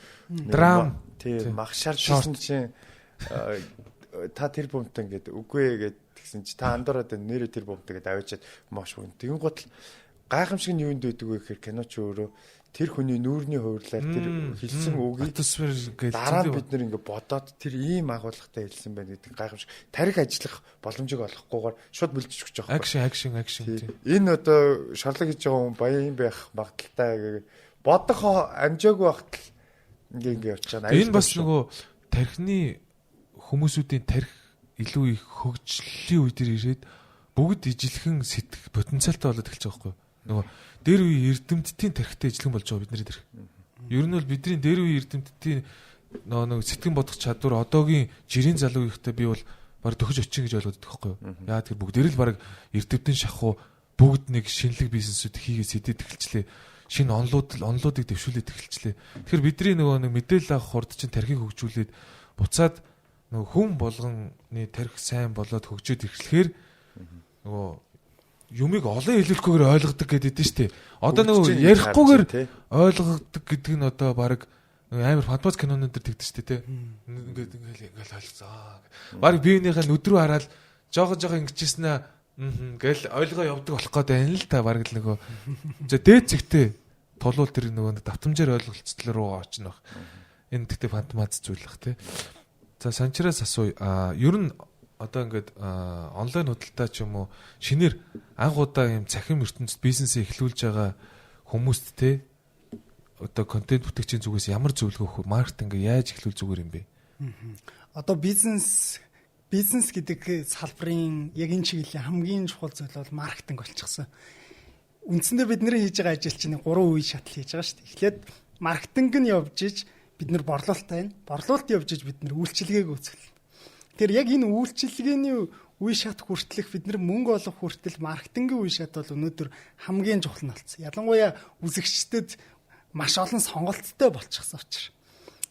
Драм. Тийм махшаар шорсон чинь та тэр бомт ингээд үгүй гэдгсэн чи та андуураад нэрээ тэр бомт гэдэг аваачаад маш бүгд. Тэгэн гол гайхамшиг нь юунд байдаг вэ гэхээр кино ч өөрөө тэр хүний нүүрний хувирлаар тэр хэлсэн үгийг дараа нь бид нэр ингээд бодоод тэр ийм агуулгатай хэлсэн байна гэдэг гайхамшиг тарих ажиллах боломжийг олохгүйгээр шууд бэлдэж өгч байгаа. Акшн. Энэ одоо шарлаг хийж байгаа хүн баян байх магадaltaй бодох амжаагүй багт ингээд явж байгаа. Энэ бас нөгөө тархины хүмүүсүүдийн тарих илүү их хөгжлийн үе дээр ирээд бүгд ижилхэн сэтгэх потенциалтай болоод эхэлж байгаа байхгүй юу? Нөгөө дээр үе эрдэмтдийн тархитай ижилхэн болж байгаа бидний тарих. Ер нь бол бидний дээр үе эрдэмтдийн нөгөө сэтгэн бодох чадвар одоогийн жирийн залуу ихтэй би бол баг төгөж очин гэж ойлгоод байгаа байхгүй юу? Яа тэр бүгд л баг эрдэмтдийн шахуу бүгд нэг шинэлэг бизнесүүд хийгээ сэдэд эхэлчлээ. Шинэ онлуудыг дэвшүүлээд эхэлчлээ. Тэгэхээр бидний нөгөө нэг мэдээлэл авах хурд чинь тархийг хөгжүүлээд буцаад нөгөө хүн болгоны тарих сайн болоод хөгжөөд эхлэхээр нөгөө юмыг олон хэлэлцгүйгээр ойлгодог гэдэг нь шүү дээ. Одоо нөгөө ярихгүйгээр ойлгодог гэдэг нь одоо баг амар фантаз кинонууд төр тэгдэж шүү дээ. Ингээд ойлгоцоо. Баг биенийхээ нүд рүү хараад жоого ингэжсэн гэл ойлгоо явдаг болох гээд байна л та баг л нөгөө дээд зэгтээ тулуул тэр нөгөө давтамжаар ойлголцол руу очно. Энэ тэгтээ фантаз зүйл бах тий. За санчраас асуу. Ер нь одоо ингээд онлайн худалдаа ч юм уу шинээр анх удаа юм цахим ертөнцид бизнесээ эхлүүлж байгаа хүмүүст те одоо контент бүтээгчийн зүгээс ямар зөвлөгөө өгөх маркетинг яаж эхлүүл зүгээр юм бэ? Одоо бизнес гэдэг салбарын яг энэ чиглэлийн хамгийн чухал зүйл бол маркетинг болчихсон. Үндсэндээ бид нэр хийж байгаа ажил чинь 3 үе шатал хийж байгаа шүү дээ. Эхлээд маркетинг нь явж иж бид нар борлуулалтаа байна. Борлуулалт явж иж бид нар үйлчилгээг үүсгэл. Тэр яг энэ үйлчилгээний үе шат хүртэлх бид нар мөнгө олох хүртэл маркетингийн үе шат бол өнөөдөр хамгийн чухал нь болсон. Ялангуяа үзэгчдэд маш олон сонголттой болчихсон учраас.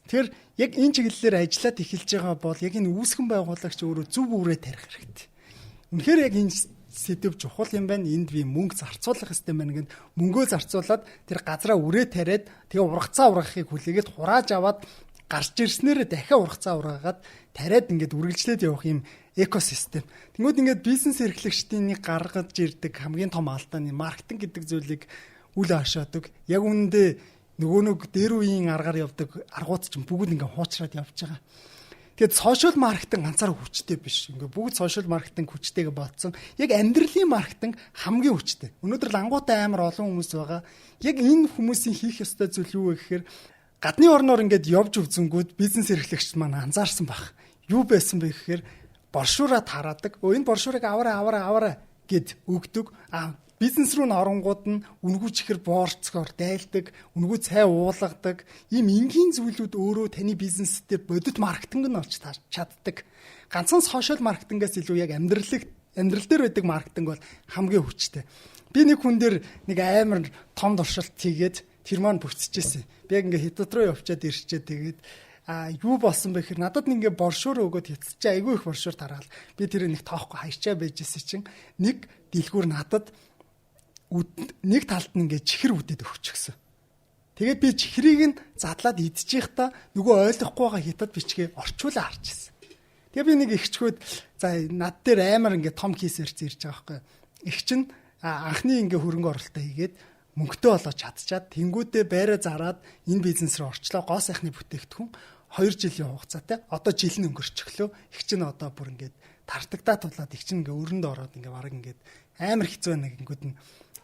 Тэр яг энэ чиглэлээр ажиллаад эхэлж байгаа бол яг энэ үүсгэн байгуулагч өөрөө зөв үрээ тарих хэрэгтэй. Үнэхээр яг энэ сэдв чухал юм байна. Энд би мөнгө зарцуулах хэрэгтэй байна гэнд мөнгөө зарцуулаад тэр газараа үрээ тариад тэгээ ургацаа ургахыг хүлээгээд хурааж аваад гарч ирснээр дахиад ургацаа ургаагаад тариад ингээд үргэлжлээд явах юм экосистем. Тэнгүүд ингээд бизнес эрхлэгчдийн гаргаж ирдэг хамгийн том алдаа нь маркетинг гэдэг зүйлийг үл хашаадаг. Яг үүндээ нөгөө нэг дээр үеийн аргаар явдаг аргууд чинь бүгд ингээд хуучраад явж байгаа. Тэгээд сошиал маркетинг ганцаар хүчтэй биш. Ингээд бүгд сошиал маркетинг хүчтэйгээ болцсон. Яг амьдралын маркетинг хамгийн хүчтэй. Өнөөдөр лангуутай амар олон хүмүүс байгаа. Яг энэ хүмүүсийн хийх ёстой зүйл юу вэ гэхээр гадны орноор ингээд явж үзэнгүүд бизнес эрхлэгч маань анзаарсан баг. Юу байсан бэ гэхээр боршуураа тараадаг. Энэ боршуурыг аваарай гэд өгдөг. Бизнес руу н оронгууд нь үнгүй чихэр боорцгоор дайлдаг, үнгүй цай уулгадаг. Ийм энгийн зүйлүүд өөрөө таны бизнес дээр бодит маркетинг нь олж чаддаг. Ганцхан сошиал маркетингээс илүү яг амьдрал дээр байдаг маркетинг бол хамгийн хүчтэй. Би нэг хүн дээр нэг амар том туршилт хийгээд тэр маань бүтчихсэн. Би яг ингээ хятад руу явчаад ирчээд тэгээд юу болсон бэ гэхээр надад ингээ боршуур өгөөд хятадчаа айгүй их боршуур тараал. Би тэр нэг тоохгүй хайчаа байжсэн чинь нэг дэлгүүр надад нэг талд нь ингээ чихэр үдээд өгчихсөн. Тэгээд би чихрийг нь задлаад идчих та нөгөө ойлгохгүй байгаа хятад бичгээ орчуулаа харж ирсэн. Тэгээд би нэг ихчгүүд за над дээр амар ингээ том кейсэрч ирж байгаа байхгүй. Их чинь анхны ингээ хөрөнгө оруулалтаа хийгээд мөнгөтэй болоод чадчихад тэнгүүдээ байраа зараад энэ бизнес рүү орчлоо. Гоо сайхны бүтээгдэхүүн 2 жилийн хугацаатай. Одоо жил нь өнгөрчихлөө. Их чинь одоо бүр ингээ тартагдаа тулаад их чинь ингээ өрөнд ороод ингээ бараг ингээ амар хэцүү байна гингүүд нь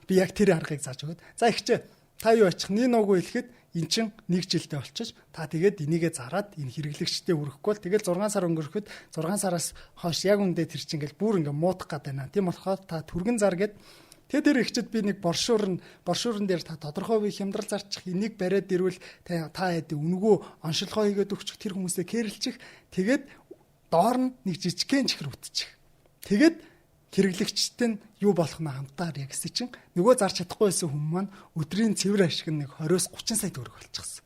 би яг тэр аргыг зааж өгöd. За ихчээ та юу ачих нэг нуугүй хэлэхэд эн чин 1 жилдээ болчих. Та тэгээд энийгээ зараад энэ хэрэглэгчтэй өрөхгүй бол тэгэл 6 сар өнгөрөхөд 6 сараас хойш яг үндэ тэр чинь ингээл бүр ингээ муудах гад байна. Тийм болохоор та түргэн зар гэд тэр ихчэд би нэг боршуурн дээр та тодорхой үе хямдрал зарчих энийг бариад ирвэл та хэдий үнгөө оншилгоо хийгээд өгчих тэр хүмүүсээ кэрлчих. Тэгээд доор нь нэг жижигхэн чихэр үтчих. Тэгээд хэрэглэгчтэй нь юу болох нь хамтаар яг гэсэн чинь нөгөө зарч чадахгүй байсан хүмүүс маань өдрийн цэвэр ашиг нэг 20-30 сая төгрөг болчихсон.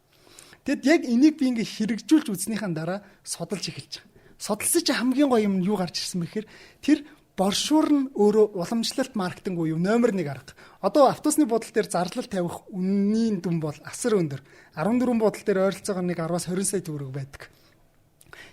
Тэгэд яг энийг би ингээ хэрэгжүүлж үзнийхэн дараа судалж эхэлж байгаа. судалсан чинь хамгийн гоё юм нь юу гарч ирсэн бэхээр тэр боршуур нь өөрөө уламжлалт маркетинг уу номер 1 арга. Одоо автобусны буудал дээр зарлал тавих үнийн дүн бол асар өндөр. 14 буудал дээр ойролцоогоор нэг 10-аас 20 сая төгрөг байдаг.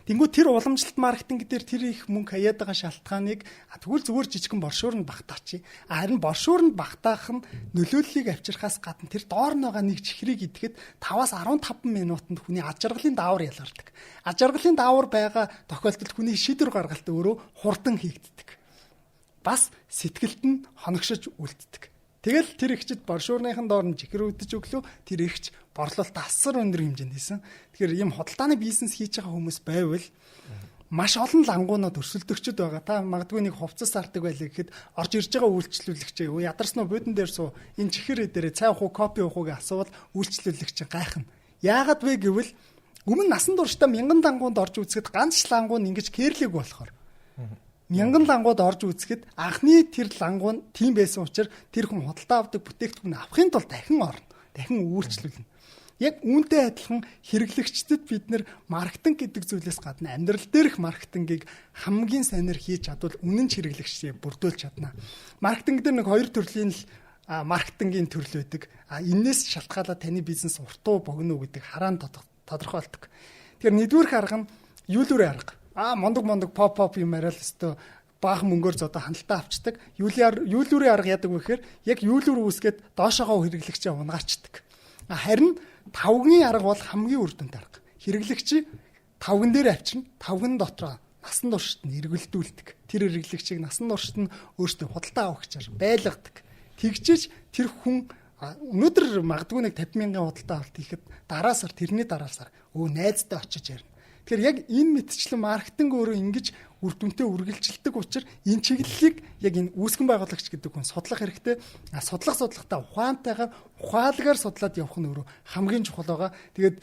Тэнгүү тэр уламжлалт маркетинг дээр тэр их мөнгө хаяад байгаа шалтгааныг тэгвэл зүгээр жижигхэн боршуур нь багтаачих. Харин боршуур нь багтаах нь нөлөөллийг авчирхаас гадна тэр доор нь байгаа нэг чихрийг идэхэд 5-аас 15 минутанд хүний аж аргалын даавар ялгардаг. Аж аргалын даавар байгаа тохиолдолд хүний шийдвэр гаргалт өөрөө хурдан хийгддэг. Бас сэтгэлд нь хоногшиж үлддэг. Тэгэл тэр ихчд боршуурныхан доор нь чихэр үүдэж өглөө тэр ихч борлуулалт асар өндөр хэмжээнд хийсэн. Тэгэхээр ийм худалдааны бизнес хийж байгаа хүмүүс байвал маш олон лангуунууд өрсөлдөгчд байгаа. Та магадгүй нэг хувцас арддаг байлаа гэхэд орж ирж байгаа үйлчлүүлэгч ядарсан уу бодон дээр суу энэ чихэр дээрээ цай уух уу кофе уух ууг асуувал үйлчлүүлэгч гайхна. Яагаад вэ гэвэл өмнө насан туршдаа мянган лангуунд орж үзэхэд ганц лангуун ингэж кэрлэг болохоор мянган лангууд орж үзэхэд анхны тэр лангуун тийм байсан учраас тэр хүн худалдаа авдаг бүтээгдэхүүн авахын тулд дахин орно. Дахин үйлчлүүлнэ. Яг үүнтэй адилхан хэрэглэгчдэд бид нэр маркетинг гэдэг зүйлээс гадна амьдрал дээрх маркетингийг хамгийн сайнаар хийж чадвал үнэн ч хэрэглэгчдээ бүрдүүлж чадна. Маркетинг дээр нэг хоёр төрлийн л маркетингийн төрөл байдаг. Энээс шалтгаалаад таны бизнес уртуу богино гэдэг хараан тодорхойлдог. Тэгэхээр нэгдүгээр арга нь юулүрэ арга. Мондог поп юм арай л өстө баахан мөнгөөр зодоо ханалтаа авчдаг. Юулүрийн арга яадаг вэ гэхээр яг юулүр үүсгээд доошоогоо хэрэглэгчээ унгаачдаг. Харин тавгийн арга бол хамгийн үр дүнтэй арга. Хэрэглэгчийг тавган дээр авчирна. Тавган дотроо насан туршид нь эргэлдүүлдэг. Тэр хэрэглэгчийг насан туршид нь өөртөө худалдаа авах гэж байлгадаг. Тэгжиж тэр хүн өнөөдөр магадгүй нэг 50,000 худалдаа авалт хийхэд дараа сар тэрний дараа сар найзтай очиж ярина. Тэгэхээр яг энэ мэтчлэн маркетинг өөрөө ингэж үр дүнтэй үргэлжилдэг учраас энэ чиглэлийг яг энэ үүсгэн байгуулагч гэдэг хүн судлах хэрэгтэй. Судлахтаа ухаалгаар судлаад явах нь өөрөө хамгийн чухал байгаа. Тэгээд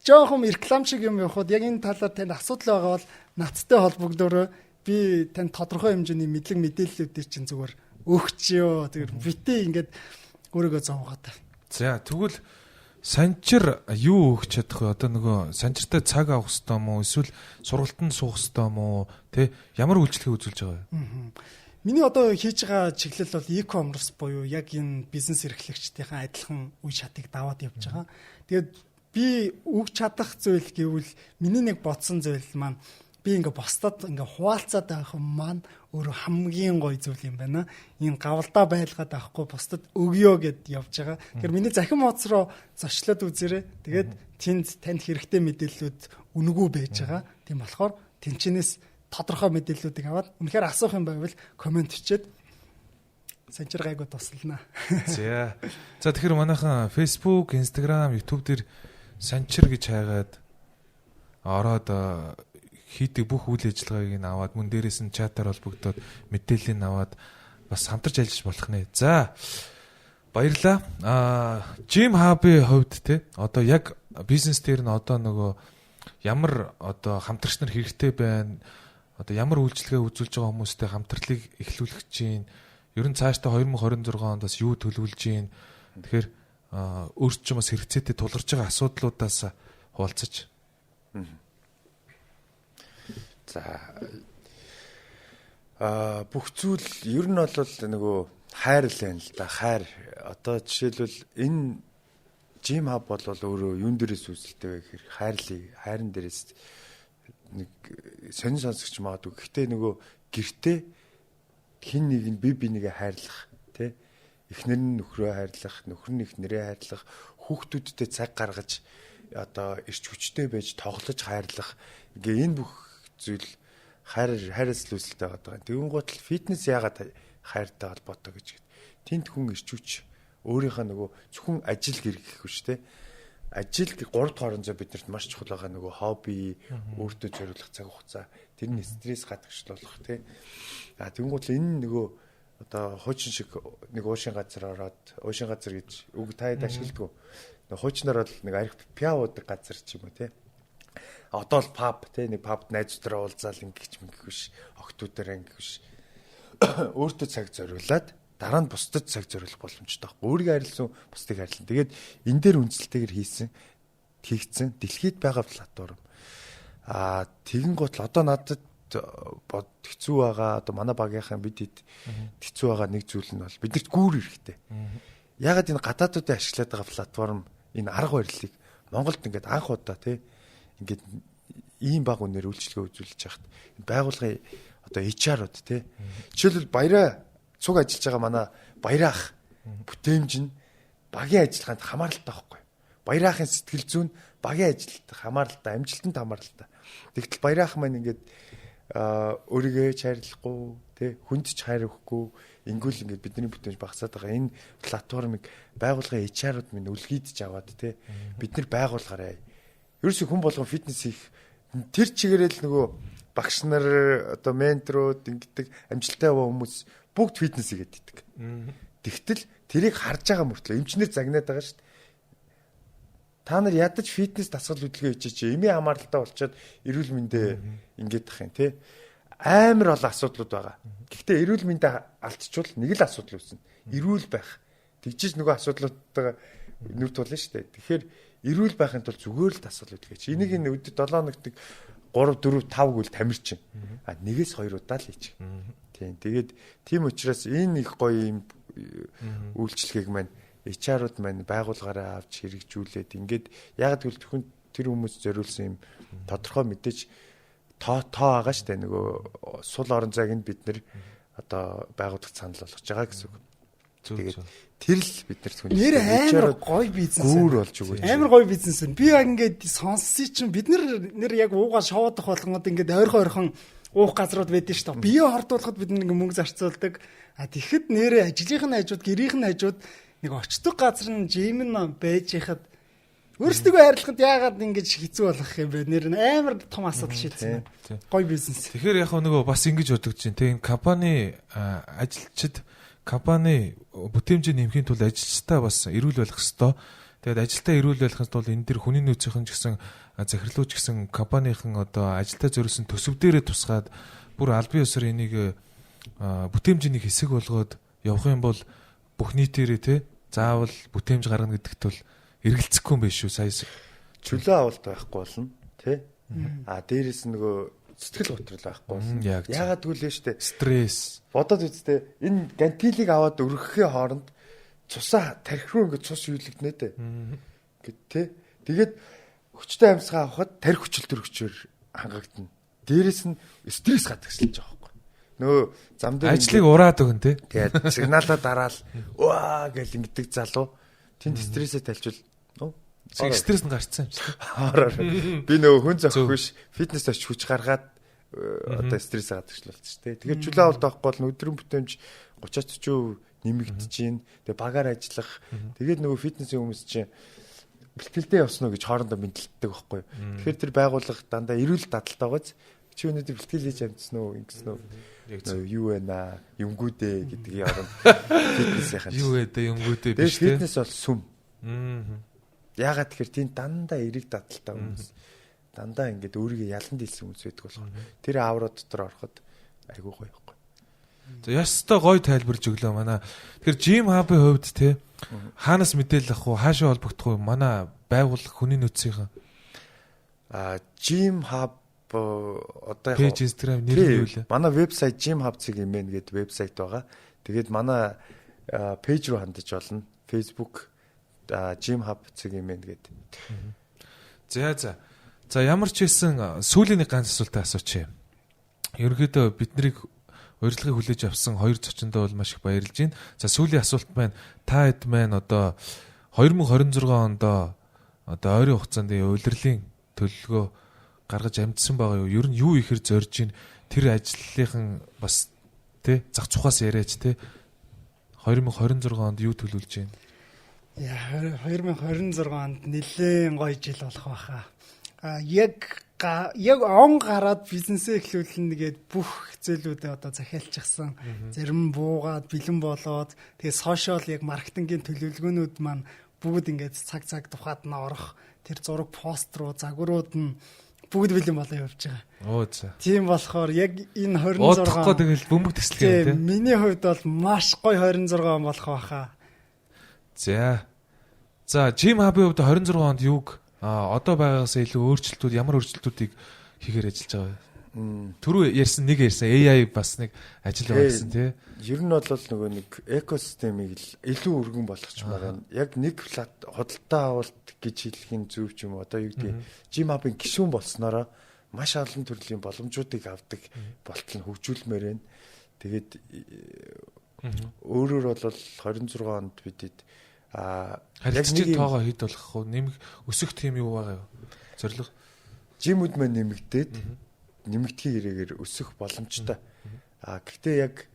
жоохон реклам шиг юм явахад яг энэ талаар танд асуудал байгаа бол нацтай холбогдороо би танд тодорхой хэмжээний мэдлэг мэдээллүүдийг чинь зүгээр өгчөө. Тэгээд битээ ингээд өөрийгөө зовгоод. За тэгвэл санчир юу өгч чадах вэ? Одоо нөгөө санчиртай цаг авах хэрэгтэй юм уу? Эсвэл сургалтанд суух хэрэгтэй юм уу? Тэ ямар үйлчлэгээ үзүүлж байгаа вэ? Миний одоо хийж байгаа чиглэл бол e-commerce буюу яг энэ бизнес эрхлэгчдийн адилхан үе шатыг даваад явж байгаа. Тэгээд би өгч чадах зүйл гэвэл миний нэг бодсон зүйл маань би ингээ босдод ингээ хуваалцаад байх юм маань өөрөө хамгийн гоё зүйл юм байна. Энэ гавалдаа байлгаад авахгүй бусдад өгөө гэд явж байгаа. Тэгэхээр миний захин моц руу зочлоод үзээрэй. Тэгээд танд хэрэгтэй мэдээллүүд үнэгүй байж байгаа. Тийм болохоор тэнчнээс тодорхой мэдээллүүдийг аваад үнэхээр асуух юм байвал комент бичээд санчир гайгүй туслана. За тэгэхээр манайхан Facebook, Instagram, YouTube дээр санчир гэж хайгаад ороод хийдэг бүх үйл ажиллагааг нь аваад мөн дээрээс нь чатаар холбогдоод мэдээллийг аваад бас хамтарч ажиллаж болох нэ. За баярлаа. Jim Hub-ийн хувьд те одоо яг бизнес дээр нь одоо нөгөө ямар одоо хамтрагч нар хэрэгтэй байна. Одоо ямар үйлчлэгээ үзүүлж байгаа хүмүүстэй хамтралыг эхлүүлэх чинь ер нь цаашдаа 2026 онд бас юу төлөвлөж чинь тэгэхээр өөрчлөж бас хэрэгцээтэй тулгарч байгаа асуудлуудаас хуваалцаж. За бүх зүйл ер нь бол нөгөө хайр л байна л да. Хайр одоо жишээлбэл энэ Jim Hub бол өөрөө юун дээрээс үүсэлтэй вэ гэхээр хайрын дээрээс нэг сонин сонсогч магадгүй. Гэхдээ нөгөө гэртээ хин нэг нь бие биенийгээ хайрлах тий эхнэр нь нөхрөө хайрлах, нөхөр нь эхнэрээ хайрлах, хүүхдүүдтэй цаг гаргаж одоо ирч хүчтэй байж тоглож хайрлах. Ингээ энэ бүх зүйл хайраас л үүсэлтэй байгаа. Тэгвэл гол фитнес яагаад хайртай холбоотой гэж гээд. Тэнд хүн ирч хүч өөрийнхөө нөгөө зөвхөн ажил гэр гэхгүй шүү дээ. Ажил 3 дахь хоорондоо биднэрт маш чухал байгаа нөгөө хобби, өөртөө зориулах цаг хугацаа, тэрний стресс гадагшлуулах тий. Тэгвэл энэ нөгөө одоо хуучин шиг нэг уушин газар ороод уушин газар гэж үг таад ашигладаг. Хуучнаар бол нэг арх пиаудаг газар ч юм уу тий. Одоо л паб тий нэг пабд найзуудаараа уулзаал ингэч мэгэх биш, охтуудаараа ингэх биш. Өөртөө цаг зориулаад дараа нь бусдад цаг зориулах боломжтой байхгүй. Өөрийгөө харилсан, бусдыг харилсан. Тэгээд энэ дээр үнэлтэйгээр хийгдсэн дэлхийд байгаа платформ. Тэгэн гот л одоо надад хэцүү байгаа. Одоо манай багийнхан бидэд хэцүү байгаа нэг зүйл нь бол бидэрт гүүр хэрэгтэй. Ягаад энэ гадаадуудын ашиглаад байгаа платформ энэ арга барилыг Монголд ингээд анх удаа тий ингээд ийм баг үнээр үйлчлэгээ үзүүлж яхад байгууллагын одоо HR-ууд тий жишээлбэл баяраа цуг ажиллаж байгаа манай баяраах бүтээмж нь багийн ажиллагаанд хамааралтай байхгүй. Баяраахын сэтгэл зүйн багийн ажилд хамааралтай, амжилтанд хамааралтай. Тэгтэл баяраах маань ингээд өөрийгөө хайрлахгүй тий хүнд ч хайр өгөхгүй ингүүл ингээд бидний бүтээмж багасаад байгаа энэ платформыг байгууллагын HR-ууд минь үлгийдэж аваад тий бид нар байгуулгаарай. Ерөөсөө хүн болгон фитнес хийх тэр чигээрэл нөгөө багш нар одоо менторууд ингэдэг амжилттай яваа хүмүүс бүгд фитнес хийгээд идэг. Тэгтэл тэрийг харж байгаа мөртлөө эмчнэр загнаад байгаа шүү дээ. Та нар ядаж фитнес дасгал хөдөлгөөн хийж эмээ хамааралтай болчоод эрүүл мэндээ ингээд ах юм тий. Амар олон асуудлууд байгаа. Гэхдээ эрүүл мэндээ алдчихвал нэг л асуудал үүснэ. Эрүүл байх. Тэгжиж нөгөө асуудлуудтайгаа нүр тулна шүү дээ. Тэгэхээр эрүүл байхын тулд зүгээр л дасгал хөдөлгөөч. Энийг энэ өдөрт 7 хоногт 3 4 5 гүйл тамирчин. Нэгээс 2 удаа л хийж. Тийм. Тэгээд тийм учраас энэ их гоё юм үйлчлэгийг маань HR-ууд маань байгуулгаараа авч хэрэгжүүлээд ингээд яг тэгвэл тэр хүмүүс зориулсан юм тодорхой мэдээж тоо байгаа шүү дээ. Нөгөө сул орон зайг нь бид нэр одоо байгууллагад санал болгож байгаа гэсэн үг. Тэгээд тэр л бид нарт хүн нэр амар гоё бизнес гүүр болж өгөөч. Амар гоё бизнес. Би яг ингээд сонссон чинь бид нэр яг уугаа шоудах болгоод ингээд ойрхон уух газрууд байдэн шүү дээ. Бие хордуулахад бид нэг мөнгө зарцуулдаг. Тэгэхэд нэрээ ажлынх нь хажууд, гэрийнх нь хажууд нэг очдог газар нь жим нь байж хахад өөрсдөө хайрлахад яагаад ингэж хэцүү болох юм бэ? Нэр нь амар том асуудал шийдсэн. Гоё бизнес. Тэгэхээр яг нөгөө бас ингэж бодож чинь тийм компани ажилчид компани бүтээмжийг нэмхийн тулд ажилчдаа бас эрүүл байх ёстой. Тэгээд ажилтаа эрүүл байхын тулд энэ дэр хүний нөөцийн ч гэсэн захирлууч гэсэн компанийн одоо ажилтаа зориулсан төсөв дээрээ тусгаад бүр аль бие усаар энийг бүтээмжийн хэсэг болгоод явах юм бол бүх нийтээрээ те заавал бүтээмж гаргана гэдэгт бол эргэлзэхгүй юм биш үү сая чөлөө авалт байхгүй болно тий дээрээс нөгөө сэтгэл готрол байхгүй болно ягаад гэвэл штэ стресс бодоод үзтээ энэ гантилийг аваад өргөхийн хооронд цусаа тархи руу ингээд цус юулэгдэнэ дээ гэт тий тэгээд хүчтэй амьсгаа авахад тархи хүчил төрөгчөөр хангагдана дээрээс нь стресс гадагшлаж байгаа байхгүй нөө зам дээр ажлыг ураад өгөн тий тэгээд сигналаа дараал ваа гэл ингэдэг залуу тэнд стрессээ талжвал стресс нь гарцсан юм чинь би нөгөө хүн зохих биш фитнес очиж хүч гаргаад одоо стресс гадагшлуулсан шүү дээ тэгээд чөлөө авалт авахгүй бол өдрөн бүтээмж 30-40% нэмэгдэж гин тэгээд багаар ажиллах тэгээд нөгөө фитнесийн хүмүүс чинь бэлтгэлдээ явсан уу гэж хоорондоо мэдлэгддэг байхгүй тэгэхээр тэр байгууллага дандаа эрүүл дадалтай байгааз чи өнөөдөр бэлтгэл хийж амжсан уу ингэсэн үү юу вэ наа юмгүүдээ гэдгийг орон фитнесийнхэн юу вэ дээ юмгүүдээ биш тийм фитнес бол сүм ягаад тэгэхээр тийм дандаа эрэг дадалтай хүмүүс дандаа ингээд өөрийгөө ялан дийлсэн хүмүүс байдаг болохоор тэр авраа дотор ороход айгүй гоё байхгүй за ястаа гоё тайлбарж өглөө манай тэгэхээр жим хабын хувьд те хаанаас мэдээлэл авах уу хаашаа холбогдох уу манай байгууллага хүний нөөцийн жим хаб одоо яг пэйж инстаграм нэр юу вэ? Манай вебсайт gymhub.cg-ийн гэдэг вебсайт байгаа. Тэгээд манай пэйж руу хандаж болно. Facebook gymhub.cg-ийн гэдэг. За ямар ч байсан сүүлийн нэг ганц асуултаа асуучих. Ерөнхийдөө бид нарыг урилгыг хүлээж авсан хоёр зочиндоо бол маш их баярлж байна. За сүүлийн асуулт маань та хэд маань одоо 2026 онд одоо ойрын хугацаанд улирлын төлөвлөгөө гаргаж амжсан байгаа юу? Ер нь юу ихэр зорж ийн тэр ажлынхан бас тий зах цухаас яриач тий 2026 онд юу төлөвлөж байна? Яа 2026 онд нэлээд гоё жил болох байхаа. Яг он гараад бизнесээ эхлүүлнэ гээд бүх зөөлүүдээ одоо захиалчихсан. Зарим буугаад бэлэн болоод тэгээ сошиал яг маркетингийн төлөвлөгөөнүүд маань бүгд ингээд цаг тухайд нь орох тэр зураг пост руу загварууд нь бүгд бэлэн болоо явж байгаа. Оо за. Тийм болохоор яг энэ 26 Удахгүй тэгэл бөмбөг тэслэгээ тийм. Миний хувьд бол маш гоё 26 он болох байхаа. За, Gym Hub-ийн хувьд 26 онд юуг одоо байгаагаас илүү өөрчлөлтүүд ямар өөрчлөлтүүдийг хийхээр ажиллаж байгаа. Түрүү ярьсан AI бас нэг ажил байгаа гэсэн тий. Ер нь бол нөгөө нэг экосистемийг илүү өргөн болгочмаар байна. Яг нэг худалдаа авалт гэж хэлхийн зөв ч юм уу. Одоо юу гэдэг Gmap-ын гишүүн болсноороо маш олон төрлийн боломжуудыг авдаг болтол нь хөгжүүлмээр байна. Тэгээд өөрөөр бол 26 онд бидэд харилцагчийн тоогоо хэд болох вэ? Нэмэх өсөх тийм юу байгаа юу? Зорилго Gmүүд маань нэмэгдхийн хэрэгээр өсөх боломжтой. Гэхдээ яг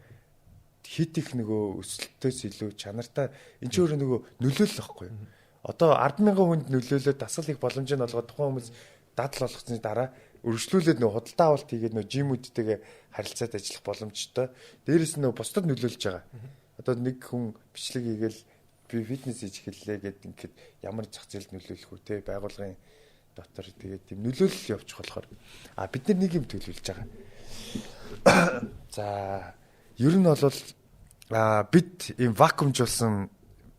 хит их нөгөө өсөлтөөс илүү чанартай энэ ч өөрөө нөгөө нөлөөлөл واخгүй. Одоо 10,000 хүнд нөлөөлөд дасгал их боломжийг олгоод тухайн хүмүүс дадал болгосны дараа өргөжлүүлээд нөгөө худалдаа авалт хийгээд нөгөө Gmүүдтэйгээ харилцаад ажиллах боломжтой. Дээрээс нь нөгөө бусдад нөлөөлж байгаа. Одоо нэг хүн бичлэг хийгээл би фитнес хийж эхэллээ гэд ингээд ямар зах зээлд нөлөөлөх үү те байгууллагын дотор тэгээд тийм нөлөөлөл явуучих болохоор бид нар нэг юм төлөвлөж байгаа. За ер нь бол бид ийм вакуумжуулсан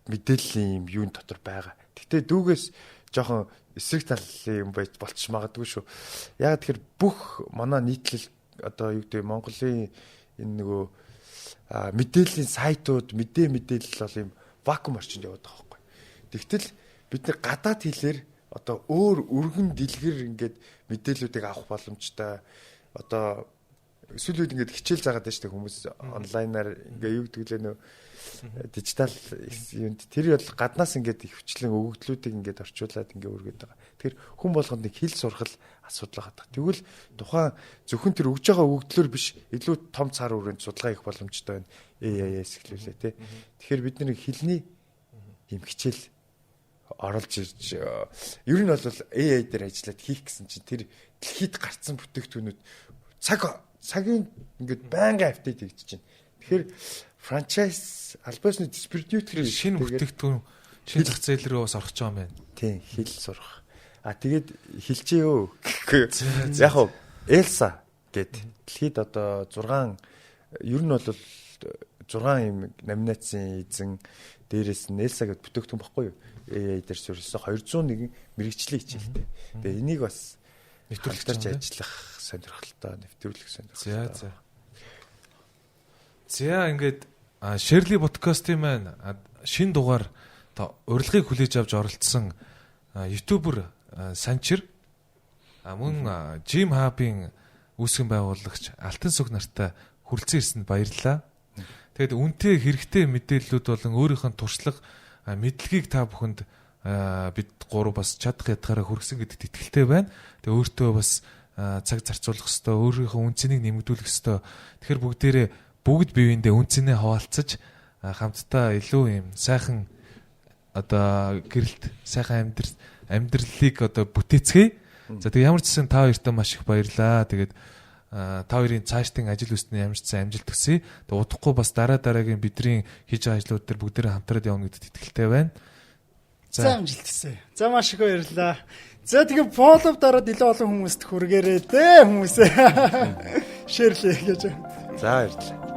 мэдээллийн юм юун дотор байгаа. Гэхдээ дүүгээс жоохон эсрэг талын юм байж болчих магадгүй шүү. Яг тэгэхээр бүх манай нийтлэл одоо юу гэдэг Монголын энэ нөгөө мэдээллийн сайтууд мэдээлэл бол ийм вакуум орчинд яваад байгаа байхгүй. Тэгтэл бид нар гадаад хэлээр одоо өөр өргөн дэлгэр ингээд мэдээллүүдийг авах боломжтой. Одоо эсвэл үед ингээд хичээл заагаад байж таг хүмүүс онлайнаар ингээ юу гэдэг лээ нөө дижитал юунд тэр бол гаднаас ингээд их хвчлэн өгөгдлүүдийг ингээд орчуулад ингээ өргөд байгаа. Тэгэхээр хүн болгонд нэг хэл сургал асуудал байгаа. Тэгвэл тухайн зөвхөн тэр өгж байгаа өгөгдлөөр биш илүү том цар хүрээнд судалгаа хийх боломжтой байна. AI-ээс эхлүүлээ тий. Тэгэхээр бид нэг хэлний юм хичээл оролж ирж ер нь бол AI дээр ажиллаад хийх гэсэн чинь тэр дэлхийд гарцсан бүтээгдэхүүнүүд цагийн ингээд байнгын апдейт хийгдэж байна. Тэгэхээр франчайз албасны дистрибьютор шинэ бүтээгдэхүүн шинэ зах зээл рүү бас орох гэж байгаа юм байна. Тийм хэл сурах. Тэгээд хэлжээ өө. Яг хоо Элса гэд дэлхийд одоо 6 ер нь бол 6 юм номинацийн эзэн дээрээс нь Элса гэд бүтээгдэхүүн баггүй юу? AI дээр суурилсан 201 мэрэгжлийн хичээлтэй. Тэгээ энийг бас нэвтрүүлэгч ажиллах сонирхолтой, нэвтрүүлэх сонирхолтой. За ингээд Shirley подкастын маань шинэ дугаар урилгыг хүлээж авч оролцсон ютубер Санчир мөн Gmap-ын үүсгэн байгуулагч Алтан сүг нартай хүрэлцэн ирсэнд баярлалаа. Тэгэд үнэтэй хэрэгтэй мэдээллүүд болон өөрийнх нь туршлага мэдлэгийг та бүхэнд бид гурав бас чадах ядгаараа хүргэсэн гэдэгт итгэлтэй байна. Тэгээ өөртөө бас цаг зарцуулах ёстой, өөрийнхөө үнцнийг нэмэгдүүлэх ёстой. Тэгэхээр бүгд биеиндээ үнцнээ хаваалцаж хамтдаа илүү юм сайхан одоо гэрэлт сайхан амьдралыг одоо бүтээцгээе. За тэгээ ямар ч гэсэн та хоёртаа маш их баярлалаа. Тэгээд та хоёрын цаашдын ажил үстний ямар ч сайн амжилт хүсье. Тэгээд удахгүй бас дараагийн бидний хийж байгаа ажлууд дээр бүгдээрээ хамтраад явна гэдэгт итгэлтэй байна. За амжилт хүсье. За маш их баярлалаа. За тэгээ фоллоу дараад илүү олон хүмүүст хүргээрэй дээ хүмүүсээ. Shirley гэж. За баярлалаа.